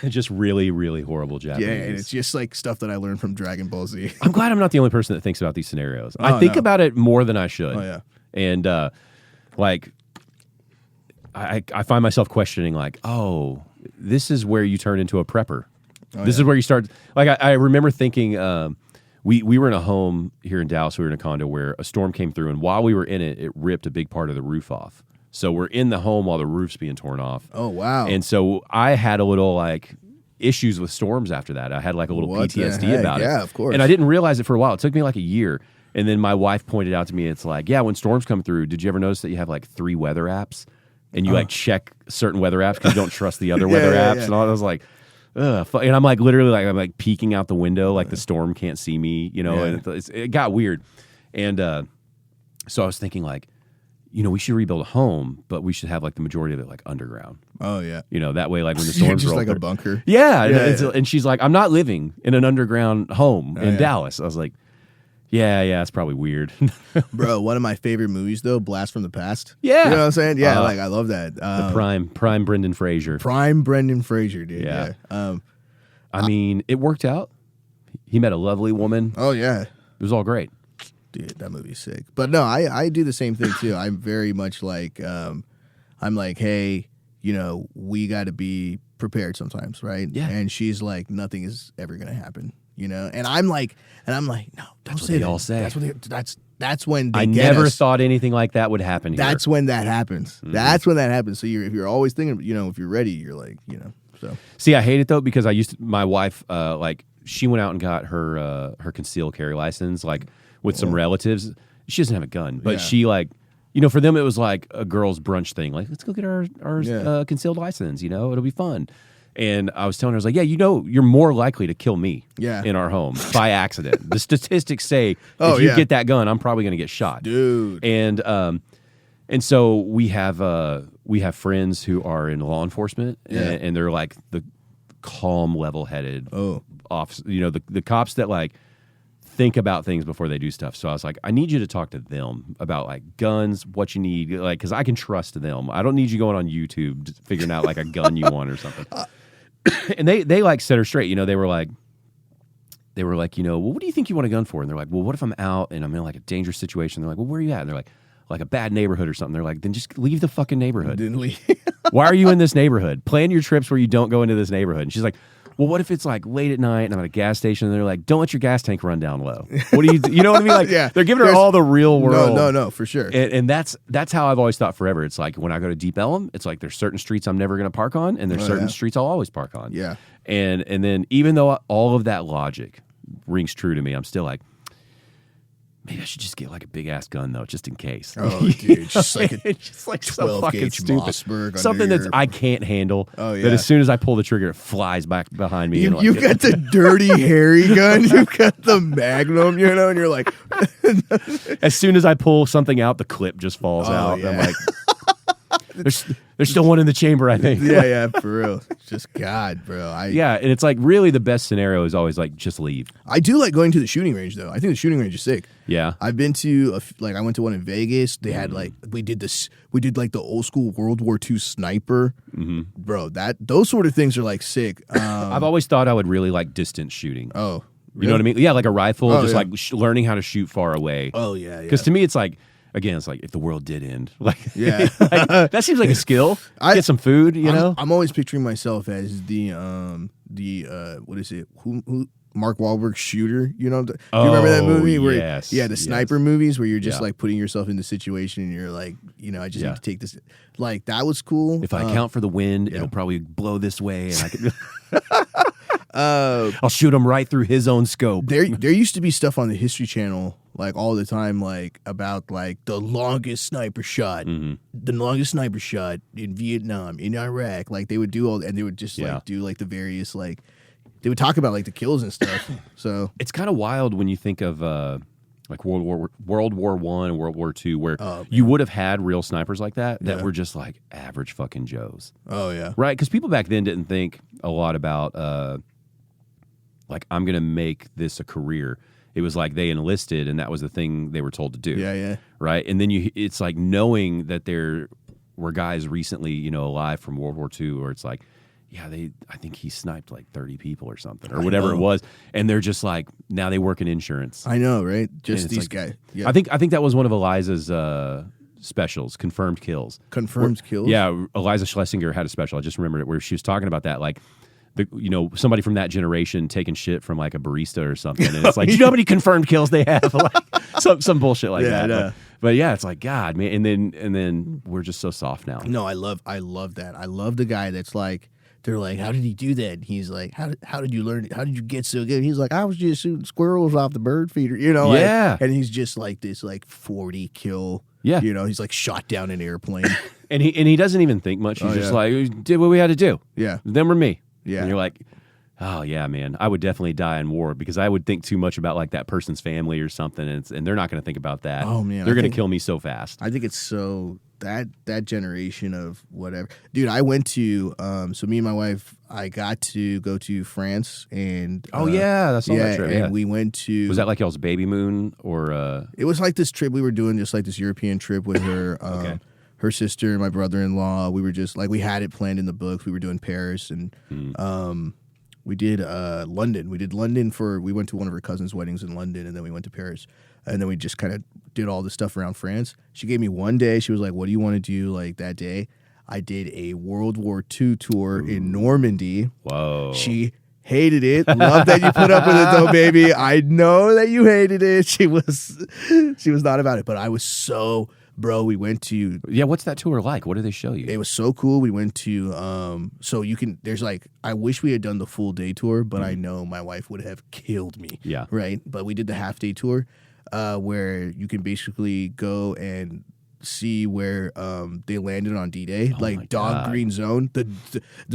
Just really, really horrible Japanese. Yeah, and it's just like stuff that I learned from Dragon Ball Z. I'm glad I'm not the only person that thinks about these scenarios. I think about it more than I should. Oh, yeah. And like, I find myself questioning, like, oh, this is where you turn into a prepper. This is where you start. Like, I remember thinking, we were in a home here in Dallas. We were in a condo where a storm came through, and while we were in it, it ripped a big part of the roof off. So we're in the home while the roof's being torn off. Oh, wow. And so I had a little like issues with storms after that. I had like a little PTSD about it. Yeah, of course. And I didn't realize it for a while. It took me like a year. And then my wife pointed out to me, it's like, yeah, when storms come through, did you ever notice that you have like 3 weather apps? And you like check certain weather apps because you don't trust the other weather apps. And all. I was like, ugh. And I'm like literally like, I'm like peeking out the window like the storm can't see me, and it got weird. And so I was thinking like, we should rebuild a home, but we should have like the majority of it like underground. Oh yeah. That way, like when the storms just roll like through. a bunker. Yeah. And she's like, I'm not living in an underground home in Dallas. I was like, yeah, it's probably weird. Bro, one of my favorite movies though, Blast from the Past. Yeah. You know what I'm saying? Yeah, like I love that. The prime Brendan Fraser. Prime Brendan Fraser, dude. Yeah. Yeah. I mean, it worked out. He met a lovely woman. Oh yeah. It was all great. Dude, that movie's sick. But no, I do the same thing too. I'm very much like, I'm like, hey, we got to be prepared sometimes, right? Yeah. And she's like, nothing is ever gonna happen, and I'm like, no, don't say they that. all say. That's when they I get never us. thought anything like that would happen here. That's when that happens. Mm-hmm. That's when that happens. So if you're always thinking, if you're ready, you're like, so. See, I hate it though because my wife, she went out and got her concealed carry license, with some relatives. She doesn't have a gun, but she for them it was like a girls' brunch thing. Like, let's go get our concealed license. It'll be fun. And I was telling her, I was like, yeah, you're more likely to kill me in our home by accident. The statistics say if you get that gun, I'm probably going to get shot, dude. And so we have friends who are in law enforcement, and they're like the calm, level-headed officers. The cops that think about things before they do stuff. So I was like, I need you to talk to them about guns, what you need, because I can trust them. I don't need you going on YouTube figuring out a gun you want or something. And they set her straight. They were like, well, what do you think you want a gun for? And they're like, well, what if I'm out and I'm in a dangerous situation? They're like, well, where are you at? And they're like a bad neighborhood or something. They're like, then just leave the fucking neighborhood. Didn't leave. Why are you in this neighborhood? Plan your trips where you don't go into this neighborhood. And she's like, well, what if it's late at night and I'm at a gas station and they're like, don't let your gas tank run down low. What do you know what I mean? Yeah. They're giving her all the real world. No, for sure. And that's how I've always thought forever. It's like when I go to Deep Ellum, it's like there's certain streets I'm never going to park on and there's certain streets I'll always park on. Yeah. And then even though all of that logic rings true to me, I'm still like, maybe I should just get a big ass gun though, just in case. Oh, dude, just a just 12 gauge Mossberg, something that I can't handle. Oh yeah. That as soon as I pull the trigger, it flies back behind me. You got the dirty hairy gun. You got the Magnum, and you're like, as soon as I pull something out, the clip just falls out. Yeah. I'm like, there's still one in the chamber, I think. Yeah, for real. Just God, bro. And it's really the best scenario is always just leave. I do like going to the shooting range though. I think the shooting range is sick. Yeah, I've been to I went to one in Vegas. They had we did the old school World War II sniper, bro. Those sort of things are sick. I've always thought I would really like distance shooting. Oh, you know what I mean? Yeah, like a rifle, learning how to shoot far away. Oh yeah. Because to me, it's again, it's if the world did end, yeah, that seems like a skill. Get some food, I'm always picturing myself as the what is it? Who Mark Wahlberg's Shooter? Do you remember that movie where the sniper movies where you're just putting yourself in the situation and you're like, I just need to take this. That was cool. If I account for the wind, it'll probably blow this way, and I can. I'll shoot him right through his own scope. There used to be stuff on the History Channel all the time, about the longest sniper shot, the longest sniper shot in Vietnam, in Iraq. They would do and they would just do the various they would talk about the kills and stuff. So it's kind of wild when you think of World War I and World War II, where you would have had real snipers like that were just average fucking Joes. Oh yeah, right? Because people back then didn't think a lot about I'm gonna make this a career. It was they enlisted, and that was the thing they were told to do. Yeah. Right, and then it's knowing that there were guys recently, alive from World War II, where it's I think he sniped 30 people or something, or whatever it was, and they're just now they work in insurance. I know, right? Just these guys. Yeah. I think that was one of Eliza's specials, confirmed kills. Confirmed kills. Yeah, Eliza Schlesinger had a special. I just remembered it where she was talking about that, somebody from that generation taking shit from a barista or something, and it's do you know how many confirmed kills they have? Some bullshit like that. No. But yeah, it's God, man, and then we're just so soft now. No, I love that. I love the guy that's they're how did he do that? And he's how did you learn? How did you get so good? And he's I was just shooting squirrels off the bird feeder, Yeah. And he's just this 40 kill. Yeah. He's shot down an airplane. and he doesn't even think much. He's just did what we had to do. Yeah. Them or me. Yeah. And you're oh yeah, man, I would definitely die in war because I would think too much about that person's family or something, and they're not going to think about that. Oh man, they're going to kill me so fast. I think it's so that generation of whatever, dude. I went to so me and my wife, I got to go to France and that's all that trip. And we went to, was that y'all's baby moon or it was this trip we were doing, just this European trip with her. Okay. Her sister and my brother-in-law. We were just we had it planned in the books. We were doing Paris and we did London. We did London we went to one of her cousin's weddings in London, and then we went to Paris. And then we just kind of did all the stuff around France. She gave me one day. She was like, what do you want to do that day? I did a World War II tour in Normandy. Whoa. She hated it. Love that you put up with it though, baby. I know that you hated it. She was not about it, but I was so, bro, we went to, yeah, what's that tour like? What do they show you? it was so cool. We went to so you can, there's like, I wish we had done the full day tour, but I know my wife would have killed me. Yeah. Right? But we did the half day tour where you can basically go and see where they landed on D-Day, like Dog Green Zone, the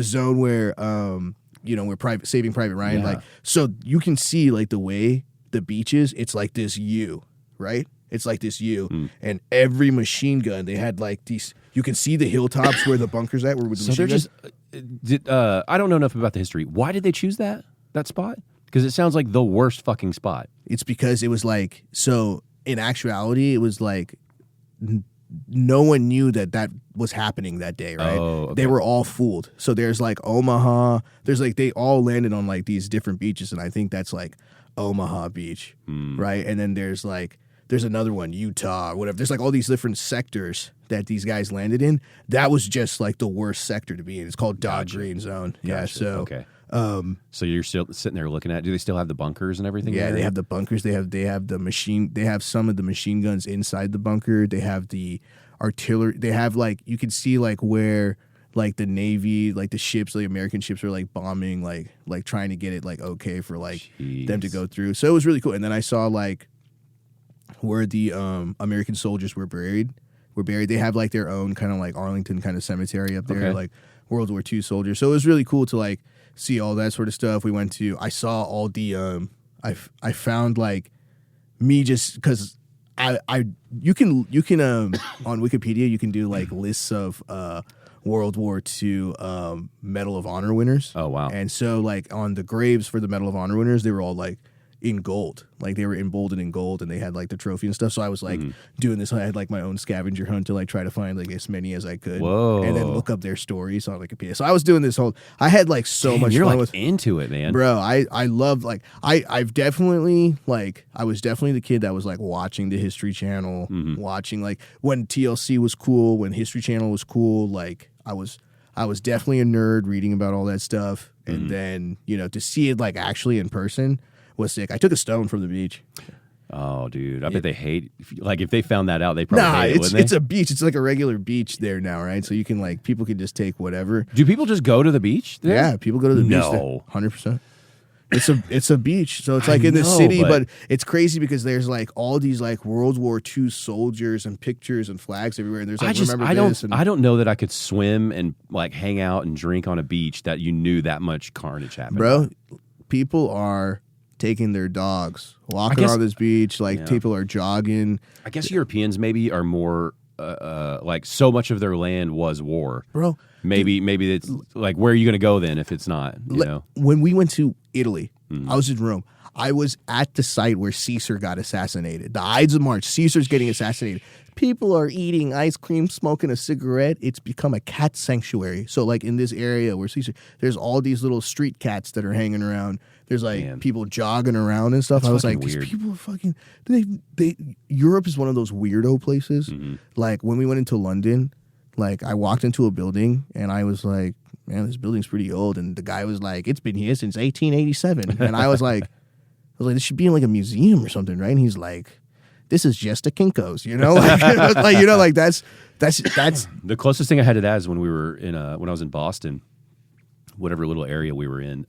zone where where Saving Private Ryan, like, so you can see like the way the beach is, it's like this U, right? It's like this U, and every machine gun they had like these. You can see the hilltops where the bunkers at were with the so machine they're guns. just I don't know enough about the history. Why did they choose that spot? Because it sounds like the worst fucking spot. It's because it was like, so in actuality, it was like no one knew that was happening that day, right? Oh, okay. They were all fooled. So there's like Omaha, there's like, they all landed on like these different beaches, and I think that's like Omaha Beach, right? And then there's another one, Utah or whatever. There's like all these different sectors that these guys landed in. That was just like the worst sector to be in. It's called Dog Green Zone. Yeah, so okay. So you're still sitting there looking at. Do they still have the bunkers and everything? Yeah, there? they have the bunkers. They have the machine. They have some of the machine guns inside the bunker. They have the artillery. They have like, you can see like where like the Navy, like the ships, the American ships are like bombing, like trying to get it like okay for like them to go through. So it was really cool. And then I saw like where the American soldiers were buried. They have like their own kind of like Arlington kind of cemetery up there, like World War II soldiers. So it was really cool to like see all that sort of stuff. I saw all the I found like me, just because you can on Wikipedia you can do like lists of World War II Medal of Honor winners. Oh wow. And so like on the graves for the Medal of Honor winners, they were all like in gold, like they were emboldened in gold, and they had like the trophy and stuff. So I was like doing this. I had like my own scavenger hunt to like try to find like as many as I could. Whoa. And then look up their stories on Wikipedia. So I was doing this whole. I had like so much You're fun like with into it, man. bro. I love like I've definitely like I was definitely the kid that was like watching the History Channel, watching like when TLC was cool, when History Channel was cool. Like I was definitely a nerd reading about all that stuff, and then to see it like actually in person was sick. I took a stone from the beach. Oh, dude, I bet they hate. If they found that out, they probably hate it, wouldn't they? It's a beach. It's like a regular beach there now, right? So you can like people can just take whatever. Do people just go to the beach there? Yeah, people go to the beach. No, 100%. It's a beach, so it's like in the city, but it's crazy because there's like all these like World War II soldiers and pictures and flags everywhere. And there's like I don't know that I could swim and like hang out and drink on a beach that you knew that much carnage happened. Bro, people are taking their dogs, walking on this beach, like people are jogging. I guess Europeans maybe are more like so much of their land was war. Bro, maybe it's like, where are you going to go then if it's not, When we went to Italy, I was in Rome. I was at the site where Caesar got assassinated. The Ides of March, Caesar's getting assassinated. People are eating ice cream, smoking a cigarette. It's become a cat sanctuary. So like in this area where Caesar, there's all these little street cats that are hanging around. There's like people jogging around and stuff. I was like, weird. these people are fucking. Europe is one of those weirdo places. Like when we went into London, like I walked into a building and I was like, man, this building's pretty old. And the guy was like, it's been here since 1887. And I was like, this should be in like a museum or something, right? And he's like, this is just a Kinko's, like that's the closest thing I had to that is when we were in when I was in Boston, whatever little area we were in.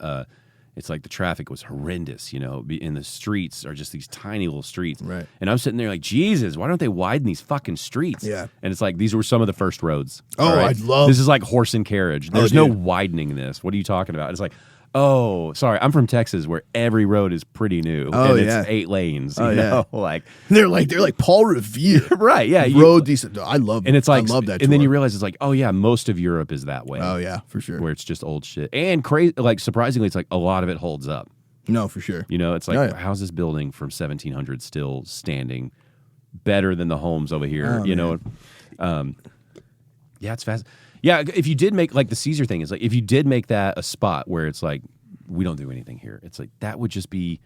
It's like the traffic was horrendous, in the streets are just these tiny little streets. Right. And I'm sitting there like, Jesus, why don't they widen these fucking streets? Yeah. And it's like, these were some of the first roads. Oh, right? I'd love. This is like horse and carriage. There's no widening this. What are you talking about? It's like, oh, sorry, I'm from Texas where every road is pretty new. Oh, and yeah. it's 8 lanes. Like they're like Paul Revere. Right, yeah. Road decent. I love and it's like, I love that. And then you realize it's like, oh yeah, most of Europe is that way. Oh yeah, for sure. Where it's just old shit. And crazy, like surprisingly, it's like a lot of it holds up. No, for sure. It's like, how's this building from 1700 still standing better than the homes over here? Yeah, it's fast. Yeah, if you did make, like the Caesar thing is like, if you did make that a spot where it's like, we don't do anything here, it's like, that would just be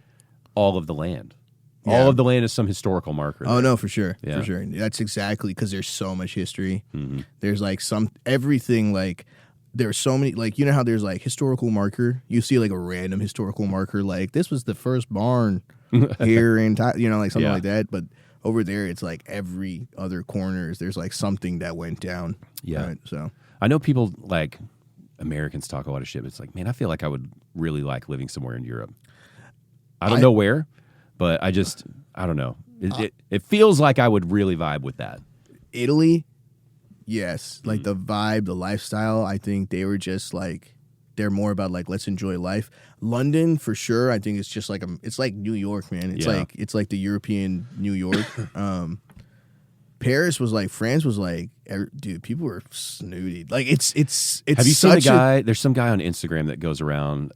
all of the land. All of the land is some historical marker. Oh no, for sure, Yeah. for sure. That's exactly because there's so much history. Mm-hmm. There's like everything like. There's so many, like, you know how there's like historical marker. You see like a random historical marker, like this was the first barn here in, like something like that. But over there, it's like every other corners. There's like something that went down. Yeah. Right? So I know people like Americans talk a lot of shit. But it's like, man, I feel like I would really like living somewhere in Europe. I don't know where, but I don't know. It feels like I would really vibe with that. Italy. Yes, like the vibe, the lifestyle. I think they were just like they're more about like let's enjoy life. London for sure. I think it's just like it's like New York, man. It's like the European New York. Paris was like France was like dude. People were snooty. Like it's. Have you seen a guy? There's some guy on Instagram that goes around.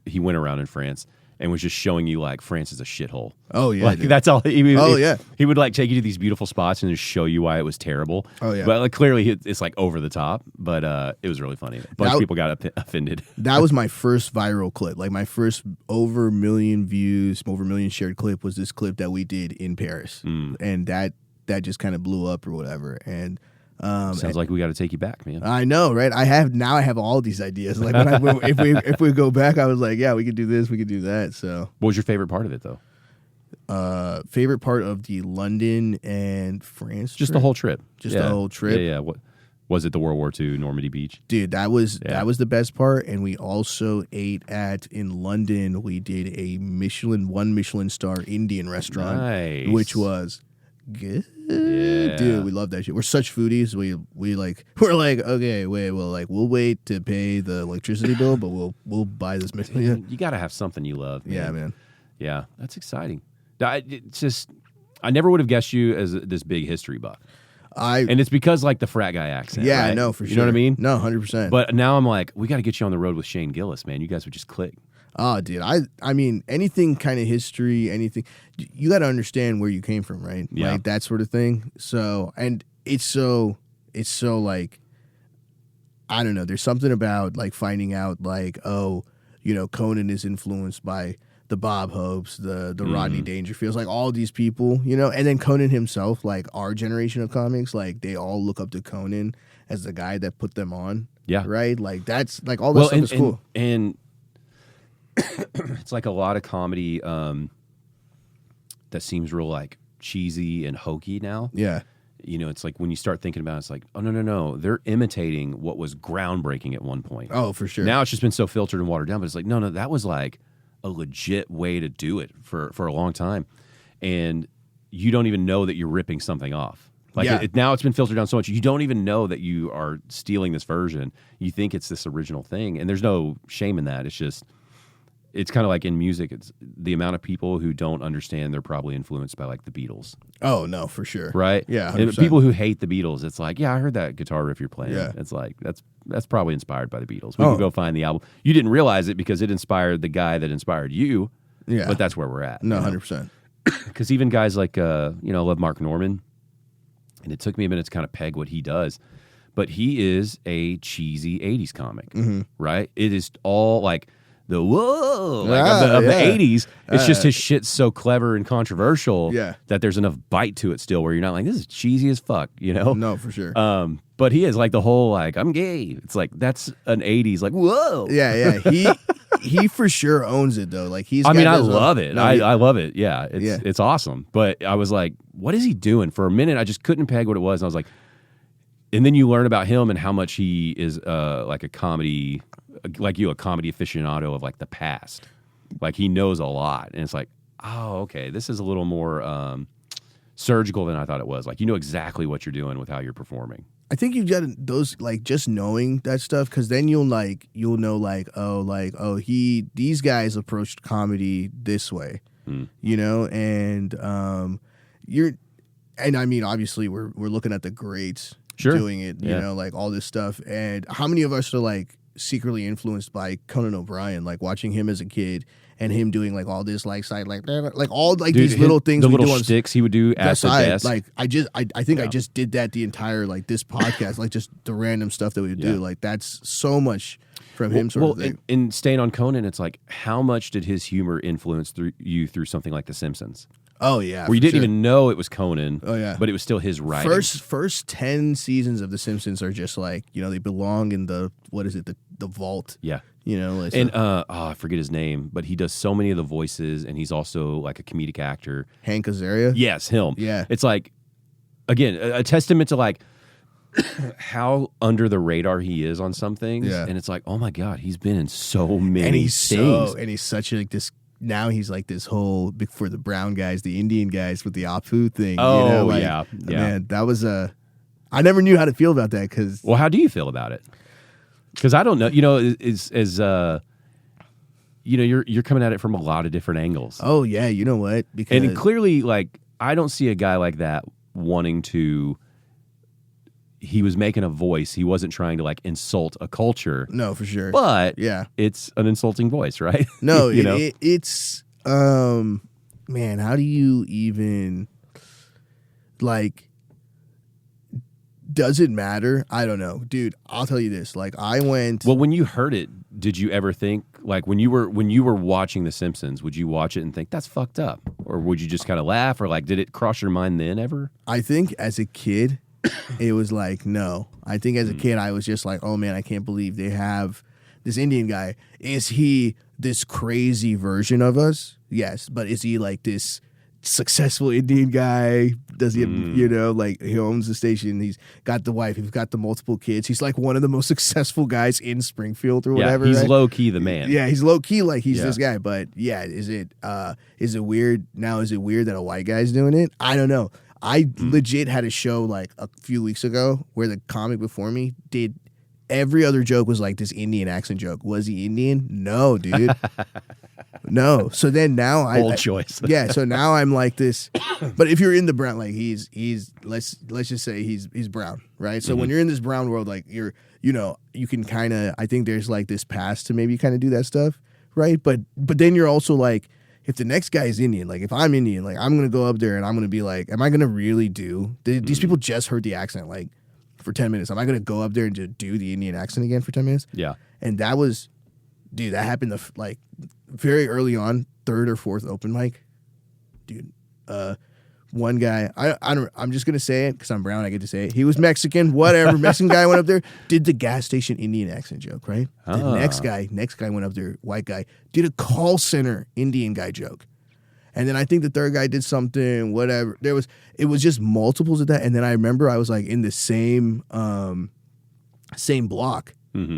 He went around in France and was just showing you like France is a shithole. Oh yeah, like dude. that's all. Yeah. He would like take you to these beautiful spots and just show you why it was terrible. Oh yeah, but like clearly it's like over the top. But it was really funny. A bunch of people got offended. That was my first viral clip. Like my first over 1 million views, over 1 million shared clip was this clip that we did in Paris, and that just kind of blew up or whatever. And sounds like we got to take you back, man. I know, right? I have all these ideas. Like if we go back, I was like, yeah, we could do this, we could do that. So, what was your favorite part of it, though? Favorite part of the London and France Just trip? the whole trip. The whole trip. Yeah. What was it? The World War II Normandy Beach? Dude, that was the best part. And we also ate in London. We did a one Michelin star Indian restaurant, nice. which was good. Yeah. Dude, we love that shit. We're such foodies. We're like, okay, we'll wait to pay the electricity bill, but we'll buy this Michelin. You got to have something you love, man. Yeah, man. Yeah, that's exciting. It's just I never would have guessed you as this big history buff. And it's because like the frat guy accent. Yeah, right? I know for sure. You know what I mean? No, 100%. But now I'm like, we got to get you on the road with Shane Gillis, man. You guys would just click. Oh, dude, I mean, anything kind of history, anything, you got to understand where you came from, right? Yeah. Like that sort of thing. So, and it's so like, I don't know. There's something about like finding out like, oh, Conan is influenced by the Bob Hopes, the Rodney Dangerfields, like all these people, and then Conan himself, like our generation of comics, like they all look up to Conan as the guy that put them on. Yeah. Right? Like that's like all that stuff is cool. And it's like a lot of comedy that seems real like cheesy and hokey now. Yeah. It's like when you start thinking about it, it's like, oh, no. They're imitating what was groundbreaking at one point. Oh, for sure. Now it's just been so filtered and watered down, but it's like, no, that was like a legit way to do it for a long time. And you don't even know that you're ripping something off. Like now it's been filtered down so much, you don't even know that you are stealing this version. You think it's this original thing, and there's no shame in that. It's just, it's kind of like in music. It's the amount of people who don't understand they're probably influenced by like the Beatles. Oh, no, for sure. Right? Yeah, 100%. And people who hate the Beatles, it's like, yeah, I heard that guitar riff you're playing. Yeah. It's like, that's probably inspired by the Beatles. We can go find the album. You didn't realize it because it inspired the guy that inspired you. Yeah. But that's where we're at. No, 100%. Because even guys like, I love Mark Norman, and it took me a minute to kind of peg what he does, but he is a cheesy 80s comic, right? It is all like the whoa, like of the 80s. It's just his shit's so clever and controversial that there's enough bite to it still where you're not like, this is cheesy as fuck, No, for sure. But he is like the whole like, I'm gay. It's like, that's an 80s like, whoa. Yeah. He for sure owns it though. Like I love it. I love it. Yeah. It's awesome. But I was like, what is he doing? For a minute, I just couldn't peg what it was. And I was like, and then you learn about him and how much he is like a comedy aficionado of like the past. Like he knows a lot. And it's like, oh, okay, this is a little more surgical than I thought it was. Like, you know exactly what you're doing with how you're performing. I think you've got those, like, just knowing that stuff, because then you'll know these guys approached comedy this way, and and I mean, obviously we're looking at the greats doing it, you know, like all this stuff. And how many of us are like secretly influenced by Conan O'Brien, like watching him as a kid and him doing like all this like side like all like these little things, the we little do sticks he would do at the desk. Like I think I just did that the entire like this podcast, like just the random stuff that we would do. Like that's so much from him sort of thing. And staying on Conan, it's like how much did his humor influence you through something like The Simpsons? Oh yeah, where you for didn't sure. even know it was Conan. Oh, yeah. But it was still his writing. First 10 seasons of The Simpsons are just like, they belong in the the vault. Yeah. Like, And I forget his name, but he does so many of the voices, and he's also like a comedic actor. Hank Azaria. Yes, him. Yeah. It's like, again, a testament to like how under the radar he is on some things. Yeah. And it's like, oh my God, he's been in so many and he's things. and he's such like this. Now he's like this whole for the brown guys, the Indian guys with the Apu thing. Oh, like, yeah. Man, that was I never knew how to feel about that because. Well, how do you feel about it? Because I don't know. You're coming at it from a lot of different angles. Oh yeah, you know what? Because And clearly, like, I don't see a guy like that wanting to. He was making a voice. He wasn't trying to like insult a culture. no, for sure. But yeah, it's an insulting voice, right? no, know? It's man, how do you even like? Does it matter? I don't know, dude. I'll tell you this. Like, I went. Well, when you heard it, did you ever think like when you were watching The Simpsons, would you watch it and think that's fucked up, or would you just kind of laugh, or like did it cross your mind then ever? I think as a kid, it was like no. I think as a kid, I was just like, oh man, I can't believe they have this Indian guy. Is he this crazy version of us? Yes, but is he like this successful Indian guy? Does he have, like he owns the station, he's got the wife, he's got the multiple kids, he's like one of the most successful guys in Springfield or whatever. He's right? low key the man. Yeah, he's low key like he's this guy. But yeah, is it weird now? Is it weird that a white guy's doing it? I don't know. I legit had a show like a few weeks ago where the comic before me did every other joke was like this Indian accent joke. Was he Indian? No, dude. No. So then now Bold choice. Yeah. So now I'm like this. But if you're in the brown, like he's let's just say he's brown, right? So when you're in this brown world, like you can kind of, I think there's like this pass to maybe kind of do that stuff, right? But then you're also like, if the next guy is Indian, like if I'm Indian, like I'm gonna go up there and I'm gonna be like, am I gonna really do? These people just heard the accent like for 10 minutes. Am I gonna go up there and just do the Indian accent again for 10 minutes? Yeah. And that was, dude, that happened like very early on, third or fourth open mic, dude. One guy, I'm just gonna say it because I'm brown. I get to say it. He was Mexican, whatever. Mexican guy went up there, did the gas station Indian accent joke, right? The next guy went up there, white guy, did a call center Indian guy joke, and then I think the third guy did something, whatever. It was just multiples of that, and then I remember I was like in the same block,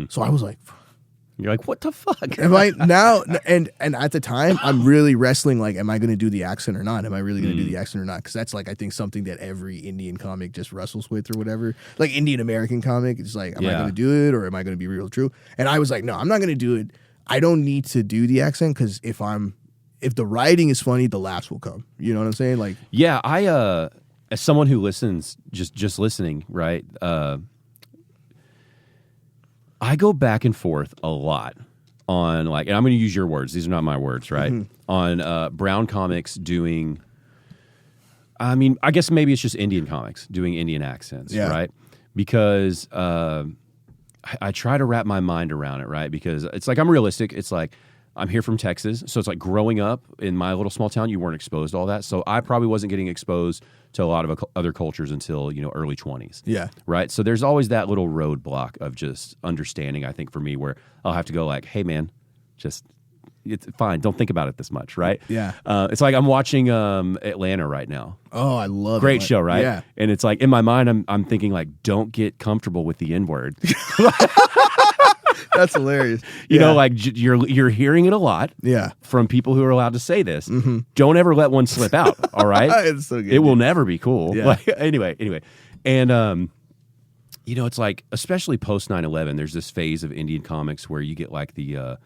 so I was like. You're like, what the fuck? Am I now? And at the time, I'm really wrestling. Like, am I going to do the accent or not? Am I really going to do the accent or not? Because that's like I think something that every Indian comic just wrestles with or whatever. Like Indian American comic, it's like, am I going to do it or am I going to be real true? And I was like, no, I'm not going to do it. I don't need to do the accent because if the writing is funny, the laughs will come. You know what I'm saying? Like, yeah, I as someone who listens, just listening, right? I go back and forth a lot on like, and I'm going to use your words. These are not my words, right? On brown comics doing, I mean, I guess maybe it's just Indian comics doing Indian accents, right? Because I try to wrap my mind around it, right? Because it's like, I'm realistic. It's like, I'm here from Texas. So it's like growing up in my little small town, you weren't exposed to all that. So I probably wasn't getting exposed to a lot of other cultures until, early 20s. yeah. Right? So there's always that little roadblock of just understanding, I think, for me, where I'll have to go like, hey, man, just, it's fine. Don't think about it this much, right? Yeah. It's like I'm watching Atlanta right now. Oh, I love it. Great show, right? Yeah. And it's like, in my mind, I'm thinking like, don't get comfortable with the N-word. That's hilarious. You know, like you're hearing it a lot from people who are allowed to say this. Don't ever let one slip out, all right? It's so good. It will never be cool. Yeah. Like, anyway. And, it's like, especially post 9/11, there's this phase of Indian comics where you get like the, I'm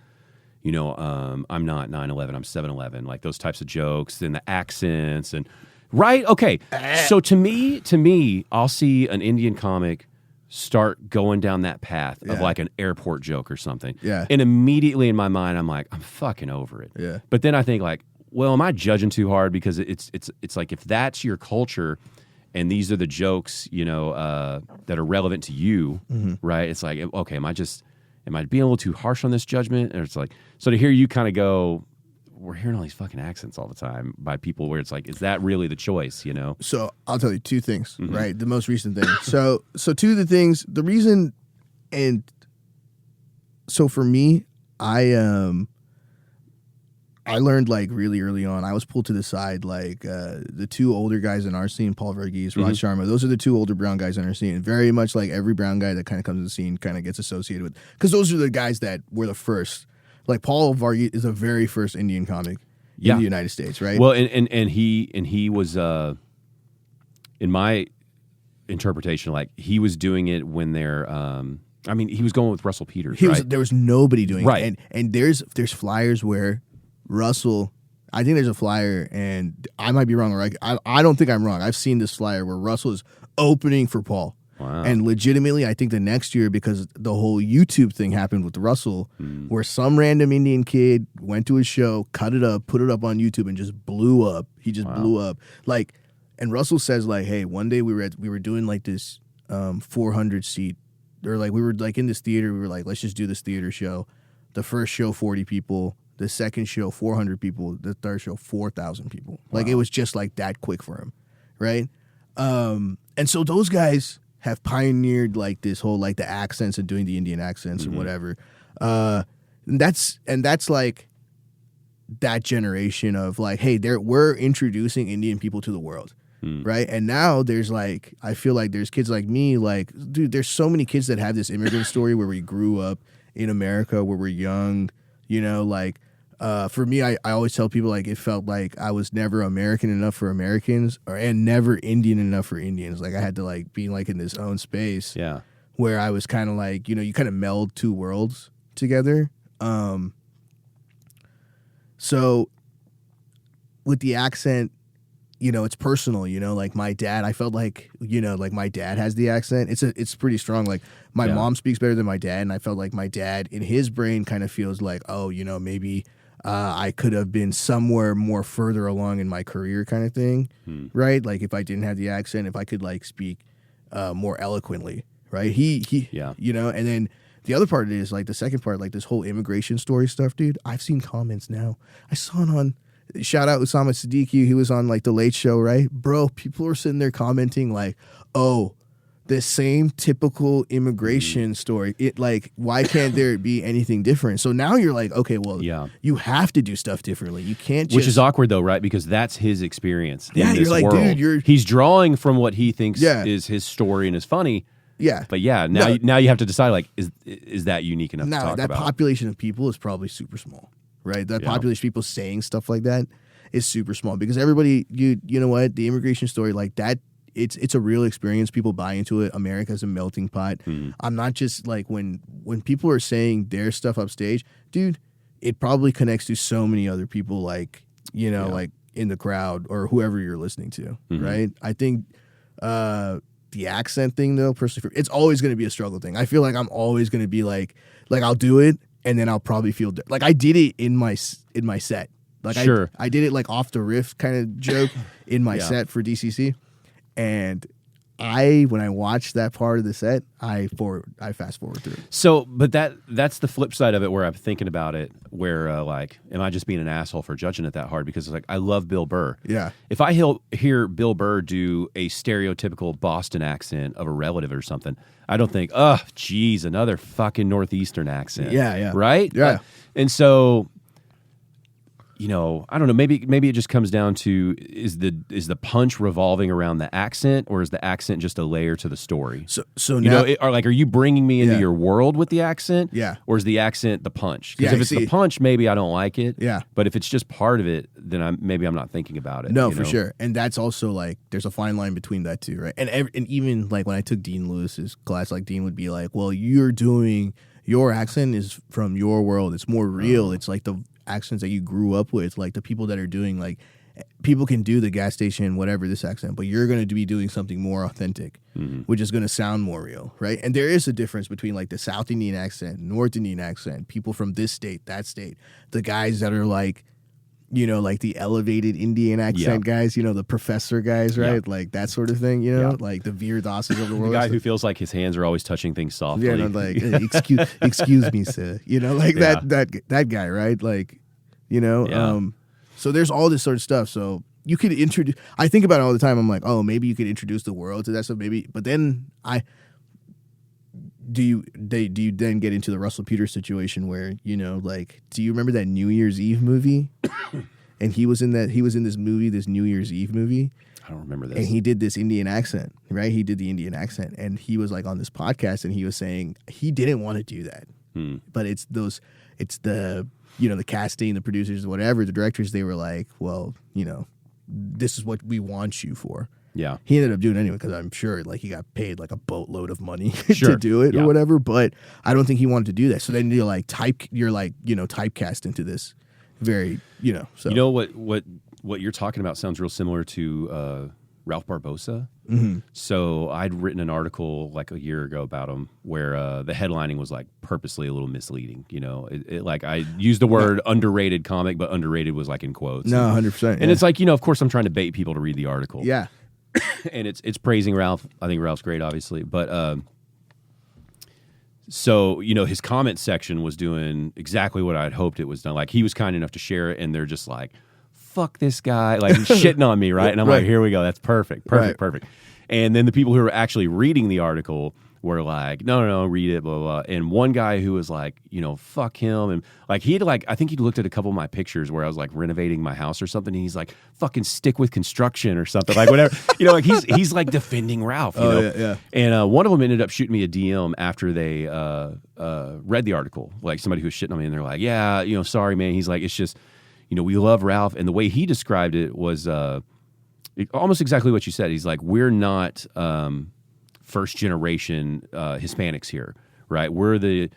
not 9/11, I'm 7/11, like those types of jokes and the accents and, right? Okay. So to me, I'll see an Indian comic start going down that path of like an airport joke or something. Yeah. And immediately in my mind, I'm like, I'm fucking over it. Yeah. But then I think like, well, am I judging too hard? Because it's like, if that's your culture and these are the jokes, that are relevant to you, right? It's like, okay, am I being a little too harsh on this judgment? Or it's like, so to hear you kind of go, we're hearing all these fucking accents all the time by people where it's like, is that really the choice, you know? So I'll tell you two things, right? The most recent thing. So two of the things, the reason, and so for me, I learned like really early on. I was pulled to the side, like the two older guys in our scene, Paul Verghese, Raj Sharma. Those are the two older brown guys in our scene. Very much like every brown guy that kind of comes to the scene kind of gets associated with, because those are the guys that were the first. Like Paul Verghese is the very first Indian comic in the United States, right? Well, and he was in my interpretation, like he was doing it when they're. I mean, he was going with Russell Peters. There was nobody doing it, and there's flyers where Russell, I think there's a flyer, and I might be wrong, right? I don't think I'm wrong. I've seen this flyer where Russell is opening for Paul. Wow. And legitimately, I think the next year, because the whole YouTube thing happened with Russell, where some random Indian kid went to his show, cut it up, put it up on YouTube, and just blew up. He just blew up. Like, and Russell says, like, hey, one day we were doing like this 400 seat, or like we were like in this theater. We were like, let's just do this theater show. The first show, 40 people. The second show, 400 people. The third show, 4,000 people. Like, it was just like that quick for him, right? And so those guys have pioneered like this whole like the accents and doing the Indian accents and whatever. And that's like that generation of like, hey, we're introducing Indian people to the world. Right. And now there's like, I feel like there's kids like me, like, dude, there's so many kids that have this immigrant story where we grew up in America, where we're young, you know, like, for me, I always tell people, like, it felt like I was never American enough for Americans and never Indian enough for Indians. Like, I had to, like, be, like, in this own space where I was kind of, like, you know, you kind of meld two worlds together. So with the accent, you know, it's personal, you know, like my dad, I felt like, you know, like my dad has the accent. It's pretty strong. Like my mom speaks better than my dad. And I felt like my dad in his brain kind of feels like, oh, you know, maybe I could have been somewhere more further along in my career kind of thing. Right. Like if I didn't have the accent, if I could like speak more eloquently. Right. He you know, and then the other part is like the second part, like this whole immigration story stuff, dude. I've seen comments now. I saw it on. Shout out Usama Siddiqui. He was on like the Late Show, right? Bro, people are sitting there commenting like, oh, the same typical immigration story. It like, why can't there be anything different? So now you're like, okay, well, you have to do stuff differently. You can't just... Which is awkward though, right? Because that's his experience in this you're like, world. Dude, he's drawing from what he thinks is his story and is funny. Yeah. But now you have to decide, like, is that unique enough to talk that about? population of people is probably super small. Right, that population of people saying stuff like that is super small because everybody, you know what, the immigration story like that, it's a real experience. People buy into it. America's a melting pot. I'm not just like when people are saying their stuff upstage, dude, it probably connects to so many other people, like, you know, like in the crowd or whoever you're listening to. Right, I think the accent thing though, personally, it's always going to be a struggle thing. I feel like I'm always going to be like I'll do it. And then I'll probably feel like I did it in my set. Like I did it like off the riff kind of joke in my set for DCC. And when I watched that part of the set, I fast forward through it. So, but that's the flip side of it where I'm thinking about it, where like, am I just being an asshole for judging it that hard? Because like, I love Bill Burr. Yeah. If I hear Bill Burr do a stereotypical Boston accent of a relative or something, I don't think, oh, geez, another fucking Northeastern accent. Yeah. Right? Yeah. And so, you know, I don't know. Maybe it just comes down to is the punch revolving around the accent, or is the accent just a layer to the story? So you know, are you bringing me into your world with the accent? Yeah. Or is the accent the punch? Because if it's the punch, maybe I don't like it. Yeah. But if it's just part of it, then I'm not thinking about it. No, for sure. And that's also like there's a fine line between that too, right? And even like when I took Dean Lewis's class, like Dean would be like, "Well, your accent is from your world. It's more real. It's like the accents that you grew up with, like the people that are doing, like people can do the gas station, whatever, this accent, but you're going to be doing something more authentic, which is going to sound more real, right? And there is a difference between like the South Indian accent, North Indian accent, people from this state, that state, the guys that are like, you know, like the elevated Indian accent guys, you know, the professor guys, right? Like that sort of thing, you know, like the Veer Das's of the world. The guy who feels like his hands are always touching things softly. Yeah, no, like, excuse me, sir. You know, like that guy, right? Like, you know. Yeah. So there's all this sort of stuff. So you could introduce. I think about it all the time. I'm like, oh, maybe you could introduce the world to that stuff. Maybe, but then do you then get into the Russell Peters situation where, you know, like, do you remember that New Year's Eve movie? And he was in this movie, this New Year's Eve movie. I don't remember this. And he did this Indian accent, right? He did the Indian accent, and he was like on this podcast, and he was saying he didn't want to do that, but it's the, you know, the casting, the producers, whatever, the directors, they were like, well, you know, this is what we want you for. Yeah. He ended up doing it anyway because I'm sure like he got paid like a boatload of money to do it or whatever, but I don't think he wanted to do that. So then you're typecast into this very, you know. So you know what you're talking about sounds real similar to Ralph Barbosa. Mm-hmm. So I'd written an article like a year ago about him where the headlining was like purposely a little misleading. You know, it like I used the word underrated comic, but underrated was like in quotes. No, 100%. And it's like, you know, of course I'm trying to bait people to read the article. Yeah. And it's praising Ralph. I think Ralph's great, obviously. But so, you know, his comment section was doing exactly what I'd hoped it was done. Like, he was kind enough to share it, and they're just like, fuck this guy, like shitting on me, right? And I'm like, here we go. That's perfect. And then the people who were actually reading the article were like, no, read it, blah, blah, blah. And one guy who was like, you know, fuck him. And like, I think he'd looked at a couple of my pictures where I was like renovating my house or something. And he's like, fucking stick with construction or something, like whatever. You know, like he's like defending Ralph, you know? Yeah. And one of them ended up shooting me a DM after they read the article. Like, somebody who was shitting on me, and they're like, yeah, you know, sorry, man. He's like, it's just, you know, we love Ralph. And the way he described it was almost exactly what you said. He's like, we're not first generation Hispanics here, right? We're the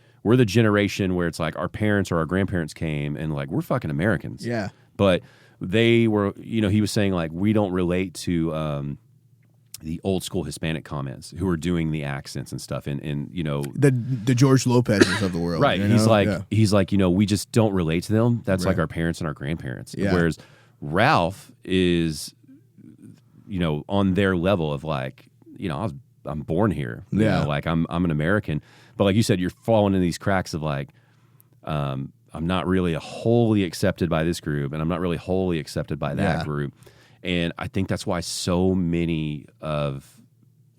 generation where it's like our parents or our grandparents came, and like, we're fucking Americans. Yeah. But they were, you know, he was saying like, we don't relate to the old school Hispanic comments who are doing the accents and stuff, and you know, the George Lopez's of the world, right? You know? He's like, you know, we just don't relate to them. That's like our parents and our grandparents. Yeah. Whereas Ralph is, you know, on their level of like, you know, I'm born here. You know, like I'm an American. But like you said, you're falling in these cracks of like, I'm not really wholly accepted by this group, and I'm not really wholly accepted by that group. And I think that's why so much of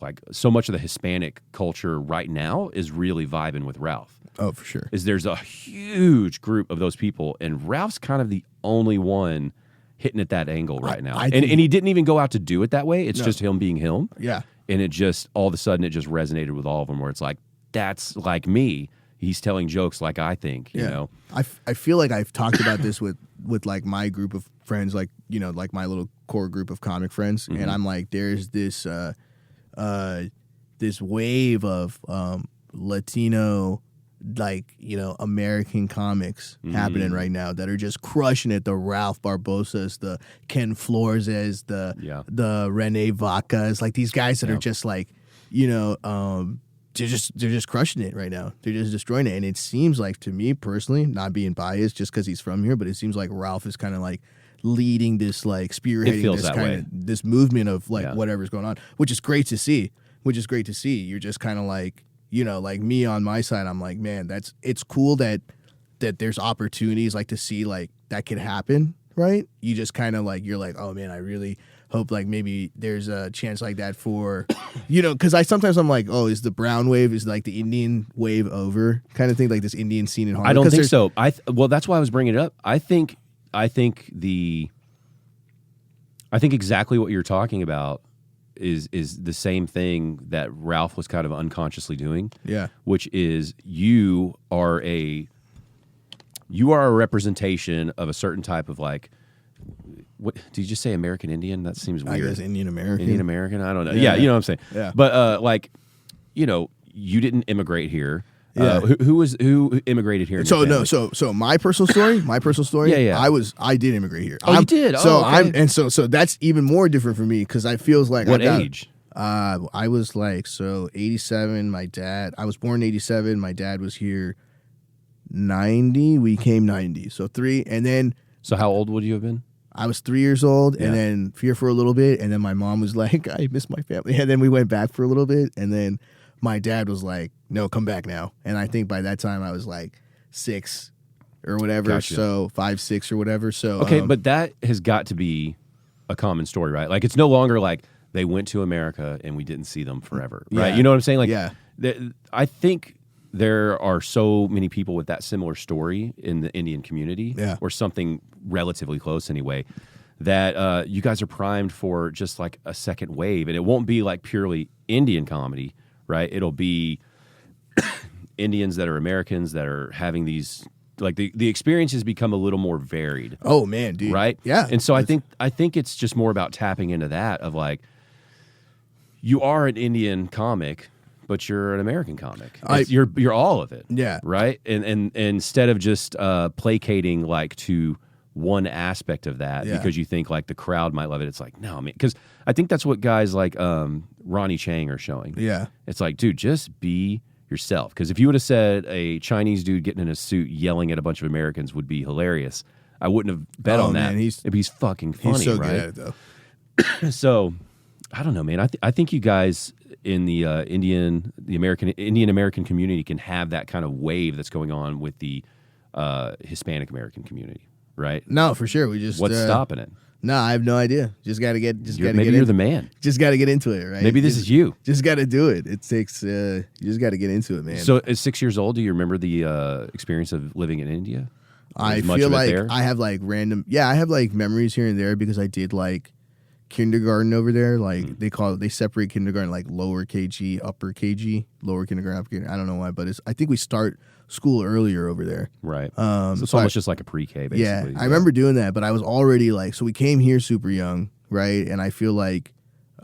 the Hispanic culture right now is really vibing with Ralph. Oh, for sure. Is there's a huge group of those people, and Ralph's kind of the only one hitting at that angle right now. And he didn't even go out to do it that way. It's just him being him. Yeah. And it just, all of a sudden, it just resonated with all of them, where it's like, that's like me. He's telling jokes like I think, you know. I feel like I've talked about this with like my group of friends, like, you know, like my little core group of comic friends. Mm-hmm. And I'm like, there's this this wave of Latino, like, you know, American comics happening right now that are just crushing it. The Ralph Barbosas, the Ken Flores, the Rene Vacas, like these guys that are just like, you know, they're just crushing it right now. They're just destroying it. And it seems like, to me personally, not being biased just because he's from here, but it seems like Ralph is kind of like leading this, like spearheading this kind of this movement of like whatever's going on, which is great to see. You're just kind of like, you know, like me on my side, I'm like, man, it's cool that there's opportunities like to see like that could happen, right? You just kind of like, you're like, oh man, I really hope like maybe there's a chance like that for, you know, because I'm like, oh, is the brown wave, is like the Indian wave over kind of thing, like this Indian scene in Harlem? I don't think so. Well, that's why I was bringing it up. I think exactly what you're talking about is the same thing that Ralph was kind of unconsciously doing. Yeah. Which is you are a representation of a certain type of like, what did you just say, American Indian? That seems weird. I guess Indian American. Indian American? I don't know. Yeah, you know what I'm saying. Yeah. But like, you know, you didn't immigrate here. Yeah. Who immigrated here? So my personal story. Yeah. I did immigrate here. Oh, you did. So okay. so that's even more different for me because I feels like what age? I was like 87. I was born in 87. My dad was here 90. We came 90. So 3, and then. So how old would you have been? I was 3 years old, and then here for a little bit, and then my mom was like, I miss my family, and then we went back for a little bit, and then my dad was like, no, come back now. And I think by that time I was like 6 or whatever. Gotcha. So 5, 6 or whatever. So okay, but that has got to be a common story, right? Like it's no longer like they went to America and we didn't see them forever, right? Yeah. You know what I'm saying? Like, Yeah. I think there are so many people with that similar story in the Indian community, Yeah. or something relatively close anyway, that you guys are primed for just like a second wave. And it won't be like purely Indian comedy, right? It'll be Indians that are Americans that are having these, like the experiences become a little more varied. Oh man, dude. Right? Yeah. And so I think it's just more about tapping into that of like, you are an Indian comic, but you're an American comic. You're all of it. Yeah. Right? And instead of just placating like to one aspect of that because you think like the crowd might love it, it's like, no, I mean, because I think that's what guys like Ronnie Chang are showing. Yeah. It's like, dude, just be yourself. Because if you would have said a Chinese dude getting in a suit yelling at a bunch of Americans would be hilarious, I wouldn't have bet on that. Man, He's fucking funny, He's so right? good at it though. So, I don't know, man. I think you guys in the Indian American community can have that kind of wave that's going on with the Hispanic American community, right? No, for sure. We just What's stopping it? No, I have no idea. Just got to get. Maybe you're the man. Just got to get into it, right? Maybe this is you. Just got to do it. It takes. You just got to get into it, man. So, at 6 years old, do you remember the experience of living in India? I feel like I have like random. Yeah, I have like memories here and there because I did like kindergarten over there. Like they separate kindergarten like lower KG, upper KG, lower kindergarten, upper kindergarten. I don't know why, but I think we start school earlier over there. Right. So it's almost just like a pre-K, basically. Yeah, I remember doing that, but I was already like, so we came here super young, right? And I feel like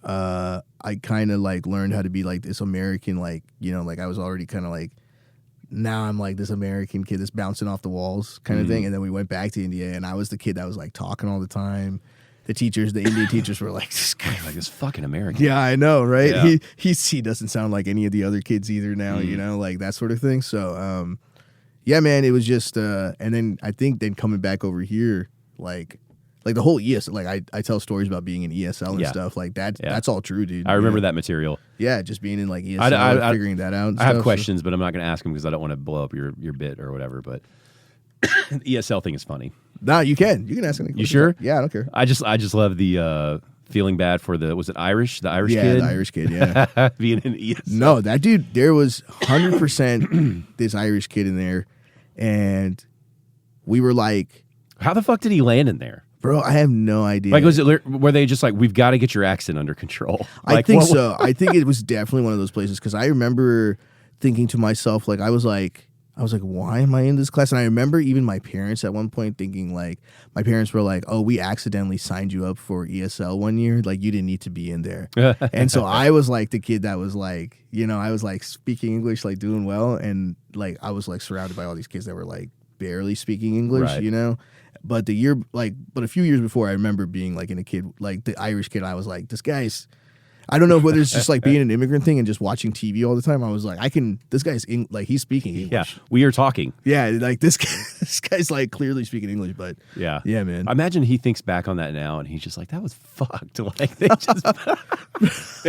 I kind of like learned how to be like this American, like, you know, like I was already kind of like, now I'm like this American kid that's bouncing off the walls kind of thing. And then we went back to India, and I was the kid that was like talking all the time. The Indian teachers were like, this guy, like this fucking American. yeah, I know, right? Yeah. He doesn't sound like any of the other kids either now, you know, like that sort of thing. So, yeah, man, it was just, and then I think then coming back over here, like the whole ESL, like I tell stories about being in ESL and stuff like that. Yeah. That's all true, dude. I remember that material. Yeah, just being in like ESL, figuring that out. And I have stuff, questions, but I'm not going to ask them because I don't want to blow up your bit or whatever. But the ESL thing is funny. Nah, you can ask any questions. You sure? Yeah, I don't care. I just love the feeling bad for the Irish kid? Yeah, the Irish kid, yeah. Being in ESL. No, that dude, there was 100% this Irish kid in there, and we were like, how the fuck did he land in there? bro, I have no idea. Like, were they just like, we've got to get your accent under control? I Like, think so. I think it was definitely one of those places because I remember thinking to myself, like, I was like, why am I in this class? And I remember even my parents at one point thinking, like, my parents were like, oh, we accidentally signed you up for ESL one year. Like, you didn't need to be in there. And so I was like the kid that was like, you know, I was like speaking English, like doing well. And like, I was like surrounded by all these kids that were like barely speaking English, Right. you know? But a few years before, I remember being like in a kid, like the Irish kid, I was like, this guy's, I don't know whether it's just like being an immigrant thing and just watching TV all the time. I was like, this guy's like, he's speaking English. Yeah, we are talking. Yeah, like this guy's like clearly speaking English, but Yeah, man. I imagine he thinks back on that now, and he's just like, "That was fucked." Like they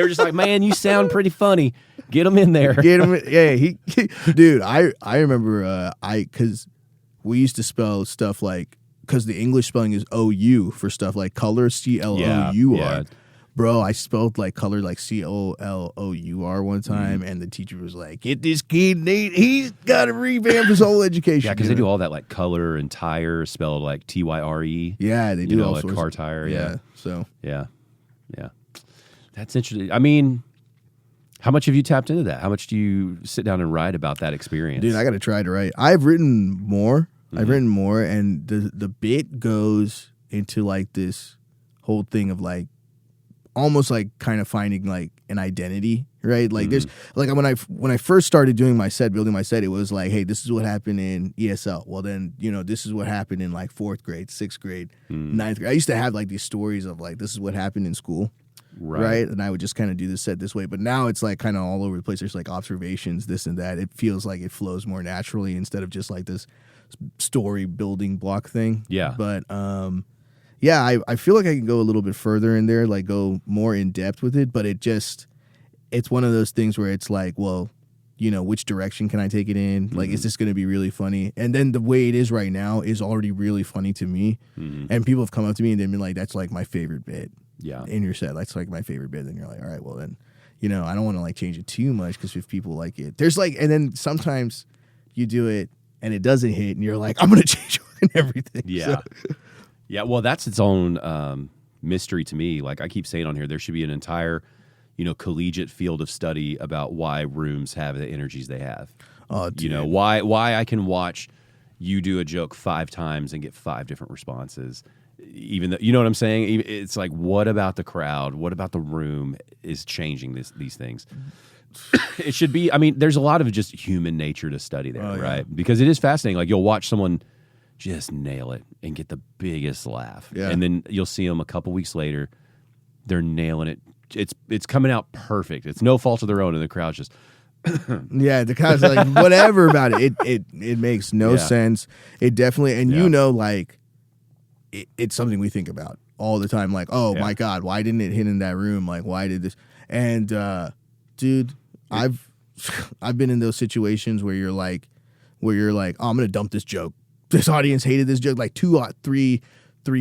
were just like, "Man, you sound pretty funny. Get him in there." Get him. Yeah, dude. I remember because we used to spell stuff like because the English spelling is OU for stuff like color CLOUR. Yeah. Bro, I spelled like color like COLOUR one time, and the teacher was like, "Get this kid, he's got to revamp his whole education." Yeah, because they do all that like color and tire spelled like TYRE. Yeah, they do all like sorts car of, tire. Yeah. So Yeah. That's interesting. I mean, how much have you tapped into that? How much do you sit down and write about that experience? dude, I got to try to write. I've written more. And the bit goes into like this whole thing of like almost like kind of finding like an identity, right? Like there's like when I first started doing my set, building my set, it was like, hey, this is what happened in ESL. Well, then, you know, this is what happened in like 4th grade, 6th grade, 9th grade. I used to have like these stories of like, this is what happened in school. Right. And I would just kind of do the set this way. But now it's like kind of all over the place. There's like observations, this and that. It feels like it flows more naturally instead of just like this story building block thing. Yeah. But yeah, I feel like I can go a little bit further in there, like go more in depth with it, but it's one of those things where it's like, well, which direction can I take it in? Like, is this going to be really funny? And then the way it is right now is already really funny to me. And people have come up to me and they've been like, that's like my favorite bit. Yeah. In your set, that's like my favorite bit. Then you're like, all right, well then, I don't want to like change it too much because if people like it, there's like, and then sometimes you do it and it doesn't hit and you're like, I'm going to change everything. Yeah. So. Yeah. Well, that's its own mystery to me. Like I keep saying on here, there should be an entire, collegiate field of study about why rooms have the energies they have. Oh, dude. Why I can watch you do a joke 5 times and get 5 different responses. Even though, you know what I'm saying? It's like, what about the crowd? What about the room is changing these things? It should be, there's a lot of just human nature to study there, right? Yeah. Because it is fascinating. Like you'll watch someone just nail it and get the biggest laugh. Yeah. And then you'll see them a couple weeks later, they're nailing it. It's coming out perfect. It's no fault of their own, and the crowd's just yeah, the crowd's like whatever about it. It makes no sense. It definitely, and like it's something we think about all the time. Like, oh my God, why didn't it hit in that room? Like, why did this? And dude, I've been in those situations where you're like, oh, I'm gonna dump this joke. This audience hated this joke like 2 or 3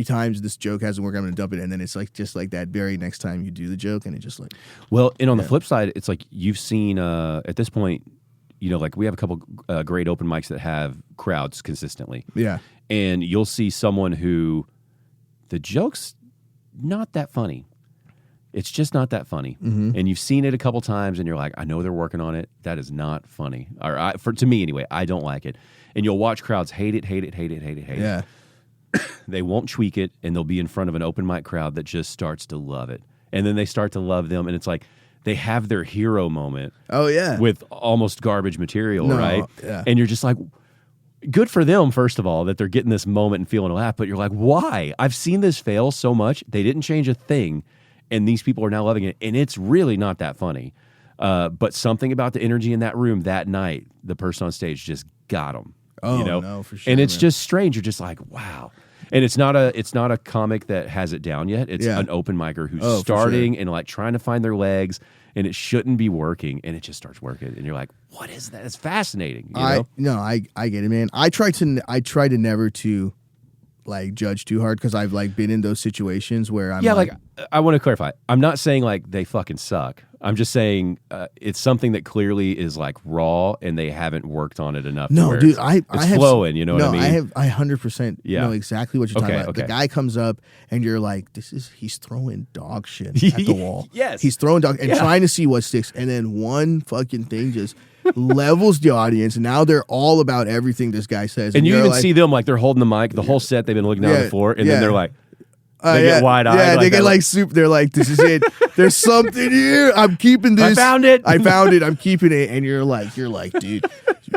times. This joke hasn't worked. I'm gonna dump it, and then it's like just like that very next time you do the joke, and it just like. Well, and on the flip side, it's like you've seen at this point, like we have a couple great open mics that have crowds consistently. Yeah, and you'll see someone who the joke's not that funny. It's just not that funny, and you've seen it a couple times, and you're like, I know they're working on it. That is not funny, or to me anyway. I don't like it, and you'll watch crowds hate it. Yeah. They won't tweak it, and they'll be in front of an open mic crowd that just starts to love it. And then they start to love them, and it's like they have their hero moment. Oh, yeah. With almost garbage material, right? Yeah. And you're just like, good for them, first of all, that they're getting this moment and feeling a laugh. But you're like, why? I've seen this fail so much. They didn't change a thing, and these people are now loving it. And it's really not that funny. But something about the energy in that room that night, the person on stage just got them. Oh, no, for sure. And it's just strange. You're just like, wow. And it's not a comic that has it down yet. It's an open micer who's starting and like trying to find their legs, and it shouldn't be working, and it just starts working. And you're like, what is that? It's fascinating. You know? I get it, man. I try to never to like judge too hard because I've like been in those situations where I'm like I want to clarify. I'm not saying like they fucking suck. I'm just saying it's something that clearly is like raw and they haven't worked on it enough. No, dude, it's flowing. You know what I mean? I 100% know exactly what you're talking about. Okay. The guy comes up and you're like, he's throwing dog shit at the wall. Yes, he's throwing dog and trying to see what sticks, and then one fucking thing just levels the audience, and now they're all about everything this guy says. And you even see them like they're holding the mic the whole set. They've been looking down before, and then they're like. They get wide-eyed. Yeah, they get like soup. They're like, this is it. There's something here. I'm keeping this. I found it. I'm keeping it. And you're like, dude,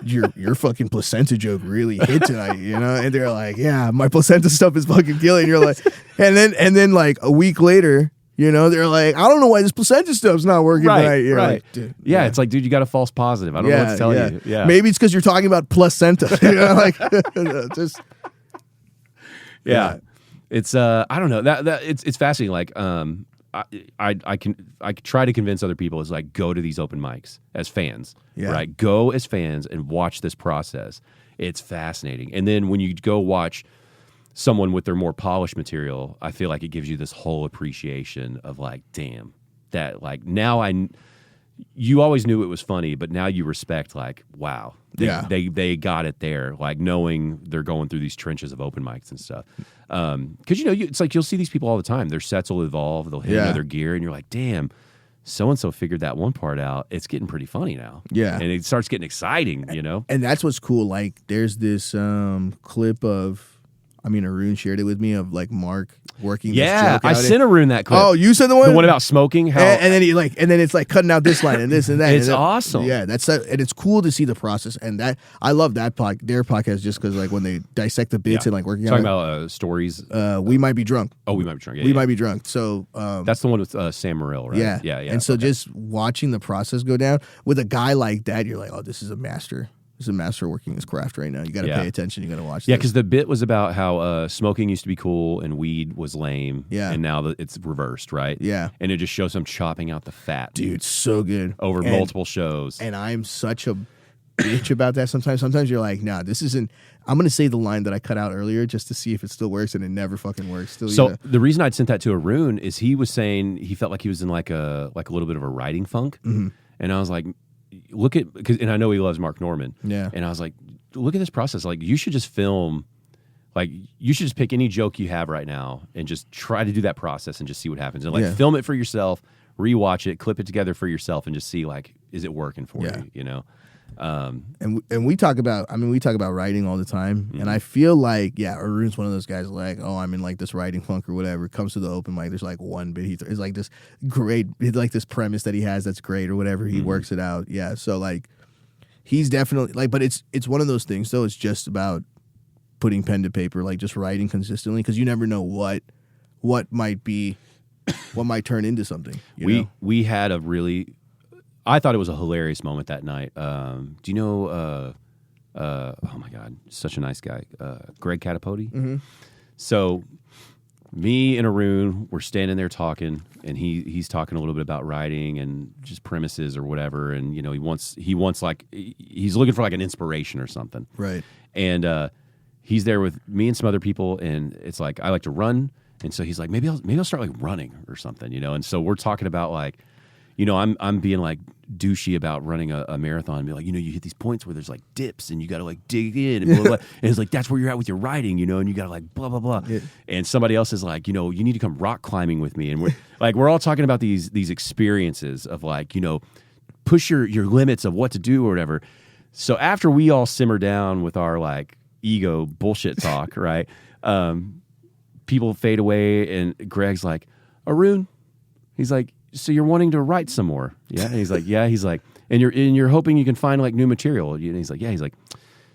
your fucking placenta joke really hit tonight, And they're like, yeah, my placenta stuff is fucking killing. And you're like, and then like a week later, they're like, I don't know why this placenta stuff's not working tonight. You're like, dude, it's like, dude, you got a false positive. I don't know what to tell you. Yeah, maybe it's because you're talking about placenta. Like just It's I don't know that it's fascinating. Like I try to convince other people is like go to these open mics as fans, right? Go as fans and watch this process. It's fascinating. And then when you go watch someone with their more polished material, I feel like it gives you this whole appreciation of like, damn, that like now you always knew it was funny, but now you respect like, wow, they got it there, like knowing they're going through these trenches of open mics and stuff. Because it's like you'll see these people all the time. Their sets will evolve, they'll hit another gear, and you're like, damn, so and so figured that one part out. It's getting pretty funny now. Yeah, and it starts getting exciting, And that's what's cool. Like, there's this clip of. Arun shared it with me of like Mark working. Yeah, this joke I sent Arun that clip. Oh, you sent the one about smoking. How and then it's like cutting out this line and this and that. It's awesome. Yeah, and it's cool to see the process, and that I love that their podcast just because like when they dissect the bits and like working talking about stories. We might be drunk. Oh, we might be drunk. Yeah, we might be drunk. So that's the one with Sam Morril, right? Yeah. And so just watching the process go down with a guy like that, you're like, oh, this is a master. is a master working his craft right now. You got to pay attention. You got to watch. Yeah, because the bit was about how smoking used to be cool and weed was lame. Yeah, and now it's reversed, right? Yeah, and it just shows him chopping out the fat, dude. So good over multiple shows. And I'm such a bitch about that. Sometimes you're like, nah, this isn't. I'm gonna say the line that I cut out earlier just to see if it still works, and it never fucking works. Still, so the reason I'd sent that to Arun is he was saying he felt like he was in like a little bit of a writing funk, and I was like, look at, and I know he loves Mark Norman, and I was like, look at this process. Like, you should just film, like, you should just pick any joke you have right now and just try to do that process and just see what happens, and like film it for yourself, rewatch it, clip it together for yourself, and just see, like, is it working for you? You know. And we talk about, we talk about writing all the time, and I feel like, Arun's one of those guys like, oh, I'm in like this writing funk or whatever. Comes to the open mic, there's like one bit it's like this great, like this premise that he has that's great or whatever. He works it out, so like he's definitely like, but it's one of those things though. It's just about putting pen to paper, like just writing consistently, because you never know what might turn into something. We had a really. I thought it was a hilarious moment that night. Do you know? Oh my God, such a nice guy, Greg Catapoti. So, me and Arun were standing there talking, and he's talking a little bit about writing and just premises or whatever. And he wants like he's looking for like an inspiration or something, right? And he's there with me and some other people, and it's like I like to run, and so he's like maybe I'll start like running or something, And so we're talking about like. I'm being like douchey about running a marathon and be like, you hit these points where there's like dips and you got to like dig in and blah, blah, blah. And it's like, that's where you're at with your riding, and you got to like blah, blah, blah. Yeah. And somebody else is like, you need to come rock climbing with me. And we're all talking about these experiences of like, push your limits of what to do or whatever. So after we all simmer down with our like ego bullshit talk, right? People fade away and Greg's like, Arun, he's like, so you're wanting to write some more? Yeah. And he's like, yeah. He's like, and you're hoping you can find like new material. And he's like, yeah. He's like,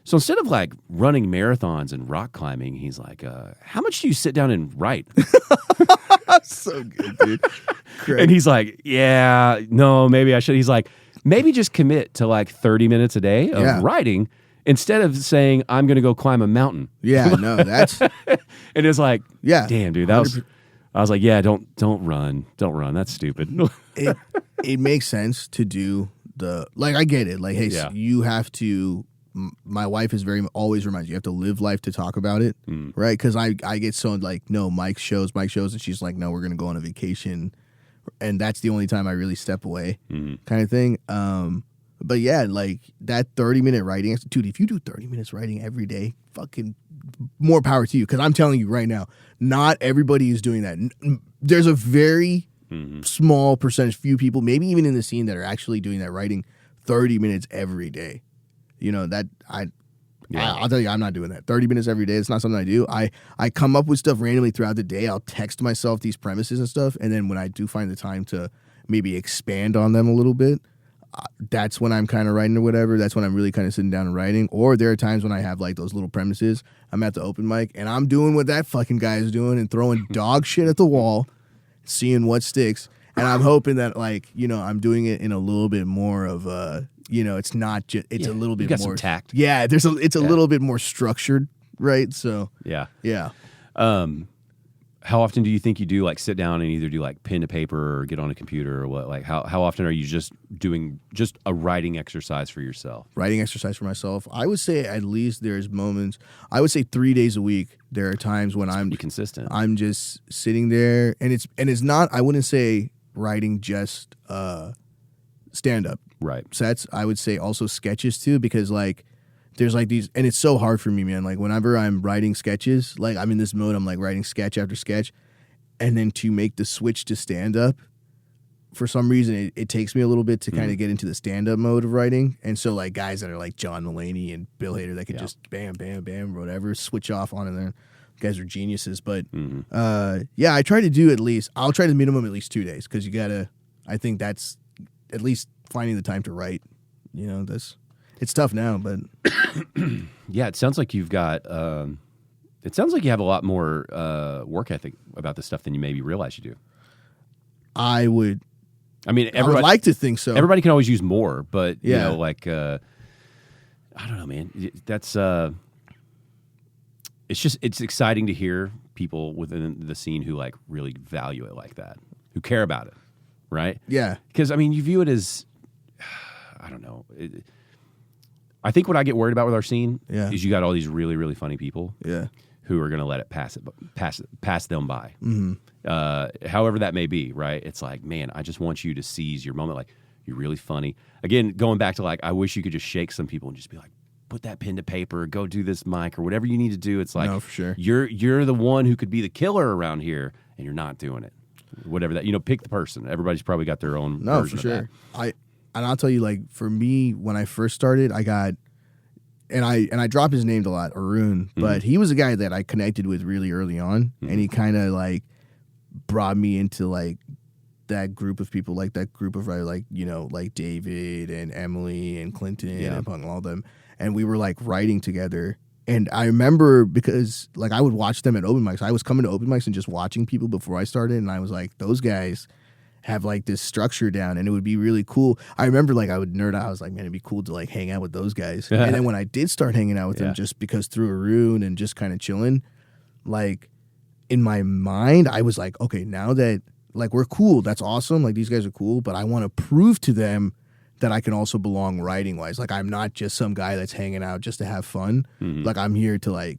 so instead of like running marathons and rock climbing, he's like, how much do you sit down and write? So good, dude. Great. And he's like, yeah, no, maybe I should. He's like, maybe just commit to like 30 minutes a day of writing instead of saying I'm going to go climb a mountain. Yeah, no, that's. And it's like, damn, dude, that 100%. Was. I was like, yeah, don't run. That's stupid. It makes sense to do I get it. Like, hey, so you have to, my wife is always reminds you have to live life to talk about it, right? Because I get so like, no, Mike shows, and she's like, no, we're going to go on a vacation. And that's the only time I really step away kind of thing. But yeah, like that 30-minute writing, dude, if you do 30 minutes writing every day, fucking more power to you. Because I'm telling you right now, not everybody is doing that. There's a very small percentage, few people, maybe even in the scene, that are actually doing that, writing 30 minutes every day. I'll tell you, I'm not doing that. 30 minutes every day, it's not something I do. I come up with stuff randomly throughout the day. I'll text myself these premises and stuff, and then when I do find the time to maybe expand on them a little bit, that's when I'm kind of writing or whatever. That's when I'm really kind of sitting down and writing. Or there are times when I have like those little premises. I'm at the open mic and I'm doing what that fucking guy is doing and throwing dog shit at the wall, seeing what sticks. And I'm hoping that I'm doing it in a little bit more of it's not just, it's a little bit got more some tact. Yeah, it's a little bit more structured, right? So yeah. How often do you think you do like sit down and either do like pen to paper or get on a computer or what? Like how often are you just doing just a writing exercise for yourself? Writing exercise for myself. I would say at least there's moments. I would say 3 days a week. There are times when I'm consistent. I'm just sitting there, and it's not. I wouldn't say writing just stand up sets. I would say also sketches too, because like. There's like these, and it's so hard for me, man. Like whenever I'm writing sketches, like I'm in this mode, I'm like writing sketch after sketch, and then to make the switch to stand up, for some reason, it takes me a little bit to kind of get into the stand up mode of writing. And so like guys that are like John Mulaney and Bill Hader that can just bam, bam, bam, whatever, switch off on and there. Guys are geniuses, but I try to do I'll try to minimum at least 2 days, because you gotta. I think that's at least finding the time to write. It's tough now, but yeah, it sounds like you've got. It sounds like you have a lot more work ethic about this stuff than you maybe realize you do. I would like to think so. Everybody can always use more, but I don't know, man. That's it's exciting to hear people within the scene who like really value it like that, who care about it, right? Yeah. Because I mean, you view it as, I don't know. I think what I get worried about with our scene is you got all these really, really funny people who are going to let it pass them by. However that may be, right? It's like, man, I just want you to seize your moment. Like, you're really funny. Again, going back to like, I wish you could just shake some people and just be like, put that pen to paper, go do this mic or whatever you need to do. It's like, no, for sure. You're the one who could be the killer around here and you're not doing it. Whatever that, pick the person. Everybody's probably got their own version for sure. of that. And I'll tell you, like, for me, when I first started, I got, and I drop his name a lot, Arun, but he was a guy that I connected with really early on, and he kind of like brought me into like that group of people, like that group of like like David and Emily and Clinton and Punk and all them, and we were like writing together. And I remember because like I would watch them at open mics. I was coming to open mics and just watching people before I started, and I was like, those guys have like this structure down, and it would be really cool. I remember like I would nerd out. I was like, man, it'd be cool to like hang out with those guys. And then when I did start hanging out with them, just because through Arun and just kind of chilling, like in my mind, I was like, okay, now that like we're cool, that's awesome. Like these guys are cool, but I want to prove to them that I can also belong writing wise. Like I'm not just some guy that's hanging out just to have fun. Like I'm here to I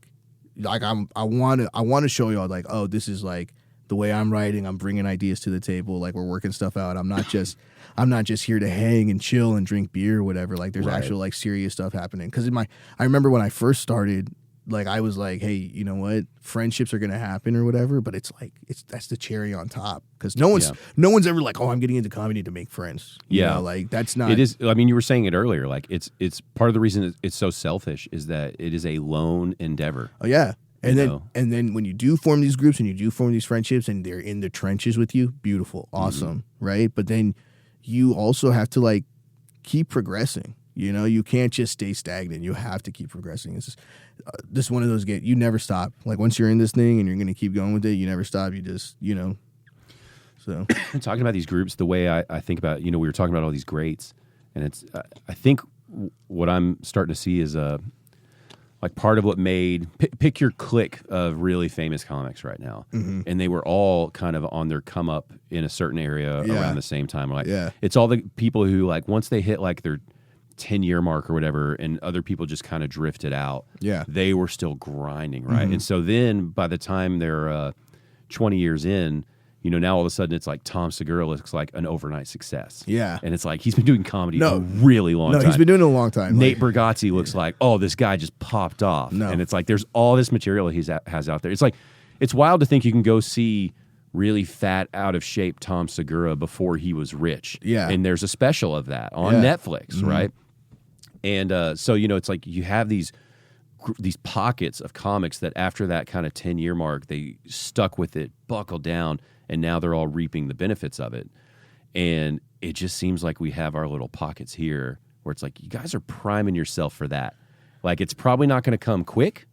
want to show y'all like, oh, this is like the way I'm writing. I'm bringing ideas to the table. Like we're working stuff out. I'm not just here to hang and chill and drink beer or whatever. Like there's actual like serious stuff happening. Because I remember when I first started, like I was like, hey, you know what? Friendships are gonna happen or whatever. But it's like that's the cherry on top. Because no one's ever like, oh, I'm getting into comedy to make friends. You know, like that's not. It is. I mean, you were saying it earlier. Like it's part of the reason it's so selfish is that it is a lone endeavor. Oh yeah. And then when you do form these groups and you do form these friendships and they're in the trenches with you, beautiful, awesome, right? But then you also have to like keep progressing. You can't just stay stagnant. You have to keep progressing. This is one of those games. You never stop. Like once you're in this thing and you're going to keep going with it, you never stop. You just, So talking about these groups, the way I think about, we were talking about all these greats, and it's I think what I'm starting to see is like part of what made pick your clique of really famous comics right now, and they were all kind of on their come up in a certain area around the same time. Like it's all the people who like once they hit like their 10-year mark or whatever, and other people just kind of drifted out. Yeah, they were still grinding, right? And so then by the time they're 20 years in, now all of a sudden it's like Tom Segura looks like an overnight success. Yeah. And it's like he's been doing comedy a really long time. No, he's been doing it a long time. Nate Bargatze looks like, oh, this guy just popped off. And it's like there's all this material has out there. It's like it's wild to think you can go see really fat, out of shape Tom Segura before he was rich. Yeah. And there's a special of that on Netflix, right? And so, it's like you have these pockets of comics that after that kind of 10-year mark, they stuck with it, buckled down, and now they're all reaping the benefits of it. And it just seems like we have our little pockets here where it's like, you guys are priming yourself for that. Like, it's probably not going to come quick,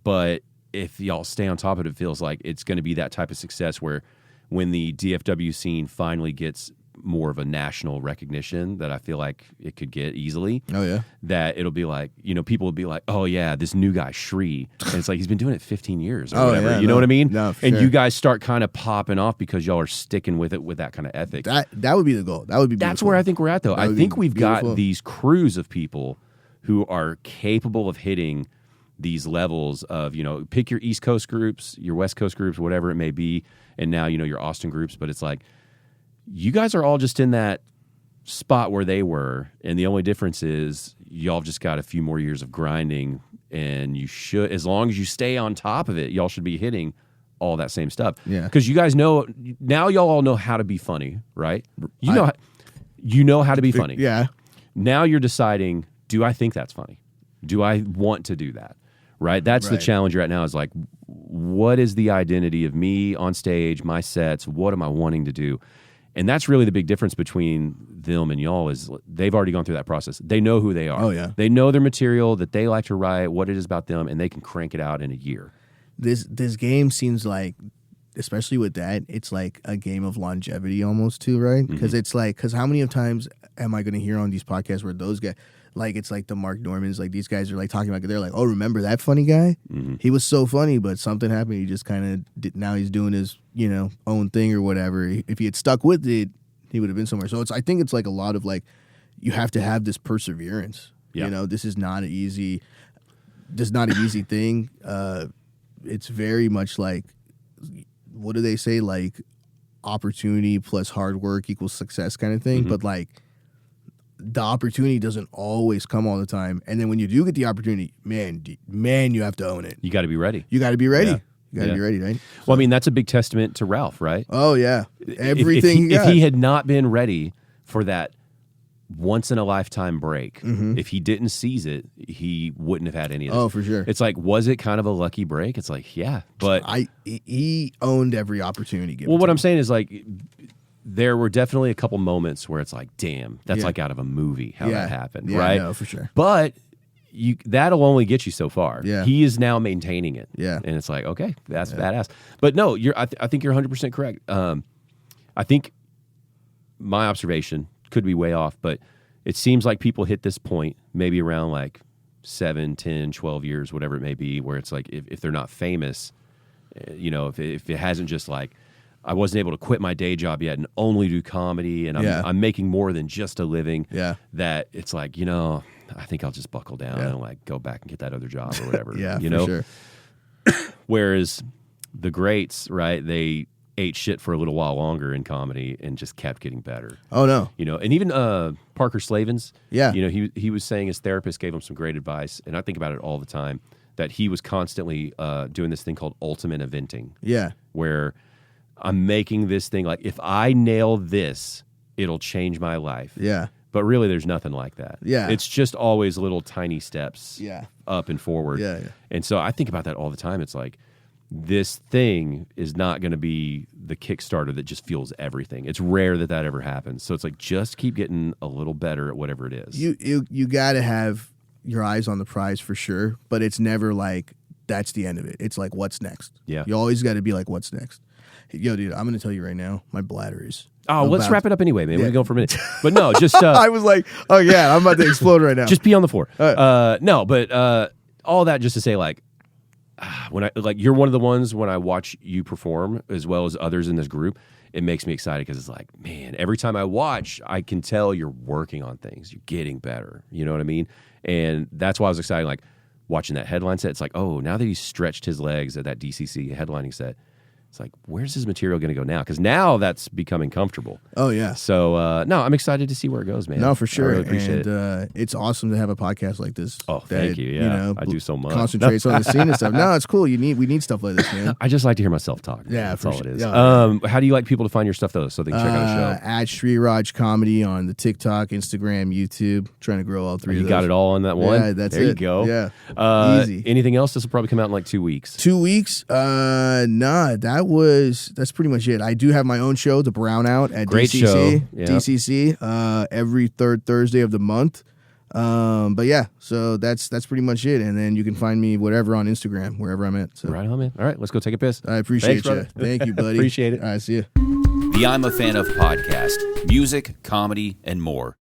but if y'all stay on top of it, it feels like it's going to be that type of success where when the DFW scene finally gets more of a national recognition that I feel like it could get easily. Oh, yeah. That it'll be like, people will be like, oh, yeah, this new guy, Shri. And it's like, he's been doing it 15 years or whatever. Yeah, you know what I mean? No, and you guys start kind of popping off because y'all are sticking with it with that kind of ethic. That would be the goal. That would be beautiful. That's where I think we're at, though. I think we've got these crews of people who are capable of hitting these levels of, pick your East Coast groups, your West Coast groups, whatever it may be, and now, your Austin groups. But it's like, you guys are all just in that spot where they were, and the only difference is y'all just got a few more years of grinding, and you should, as long as you stay on top of it, y'all should be hitting all that same stuff. Yeah. Because you guys know, now y'all all know how to be funny, right? You know how to be funny. Yeah. Now you're deciding, do I think that's funny? Do I want to do that? Right? That's the challenge right now is like, what is the identity of me on stage, my sets? What am I wanting to do? And that's really the big difference between them and y'all is they've already gone through that process. They know who they are. Oh, yeah. They know their material, that they like to write, what it is about them, and they can crank it out in a year. This game seems like, especially with that, it's like a game of longevity almost too, right? Because it's like, because how many times am I going to hear on these podcasts where those guys, like it's like the Mark Normans, like these guys are like talking about, they're like, oh, remember that funny guy? Mm-hmm. He was so funny, but something happened. He just kind of now he's doing his own thing or whatever. If he had stuck with it, he would have been somewhere. So I think it's like a lot of like, you have to have this perseverance. Yeah. This is not an easy thing. It's very much like, what do they say? Like opportunity plus hard work equals success kind of thing. Mm-hmm. But like the opportunity doesn't always come all the time. And then when you do get the opportunity, man, you have to own it. You got to be ready. You got to be ready. Yeah. You got to be ready, right? Well, I mean, that's a big testament to Ralph, right? Oh, yeah. Everything if he had not been ready for that once-in-a-lifetime break, if he didn't seize it, he wouldn't have had any of this. Oh, for sure. It's like, was it kind of a lucky break? It's like, yeah. But he owned every opportunity given. Well, what to I'm him. saying is like, there were definitely a couple moments where it's like, damn, that's like out of a movie how that happened, right? No, for sure. But that'll only get you so far. Yeah. He is now maintaining it. Yeah. And it's like, okay, that's badass. But no, I think you're 100% correct. I think my observation could be way off, but it seems like people hit this point maybe around like 7, 10, 12 years, whatever it may be, where it's like if they're not famous, if it hasn't just like, I wasn't able to quit my day job yet and only do comedy, and I'm making more than just a living. Yeah. That it's like, I think I'll just buckle down and like go back and get that other job or whatever. For sure. Whereas the greats, right? They ate shit for a little while longer in comedy and just kept getting better. Oh no. And even Parker Slavens. Yeah. He was saying his therapist gave him some great advice, and I think about it all the time, that he was constantly doing this thing called ultimate eventing. Yeah. Where I'm making this thing like, if I nail this, it'll change my life. Yeah. But really, there's nothing like that. Yeah. It's just always little tiny steps up and forward. Yeah. And so I think about that all the time. It's like, this thing is not going to be the Kickstarter that just fuels everything. It's rare that ever happens. So it's like, just keep getting a little better at whatever it is. You got to have your eyes on the prize for sure, but it's never like, that's the end of it. It's like, what's next? Yeah. You always got to be like, what's next? Yo, dude, I'm going to tell you right now, my bladder is... Oh, let's wrap it up anyway, man. We're going for a minute. But no, just... I was like, oh yeah, I'm about to explode right now. Just pee on the floor. No, but all that just to say, like, you're one of the ones when I watch you perform, as well as others in this group, it makes me excited because it's like, man, every time I watch, I can tell you're working on things. You're getting better. You know what I mean? And that's why I was excited, like, watching that headline set. It's like, oh, now that he's stretched his legs at that DCC headlining set, it's like, where's his material going to go now? Because now that's becoming comfortable. Oh, yeah. So, no, I'm excited to see where it goes, man. No, for sure. I really appreciate it. It's awesome to have a podcast like this. Oh, thank you. Yeah, I do so much. Concentrates on the scene and stuff. No, it's cool. We need stuff like this, man. I just like to hear myself talk. Yeah, that's for all sure. it is. Yeah. How do you like people to find your stuff, though, so they can check out the show? At Street Raj Comedy on the TikTok, Instagram, YouTube. Trying to grow all three of those. You got it all on that one? Yeah, that's there it. You go. Yeah. Easy. Anything else? This will probably come out in like 2 weeks. 2 weeks? Nah, that's pretty much it. I do have my own show, The Brownout, at Great DCC. show. Yep. DCC, every third Thursday of the month. But yeah, so that's pretty much it. And then you can find me whatever on Instagram, wherever I'm at. So. Right on, man. All right, let's go take a piss. I appreciate Thanks, you. brother. Thank you, buddy. Appreciate it. All right, see you. The I'm a Fan of podcast, music, comedy, and more.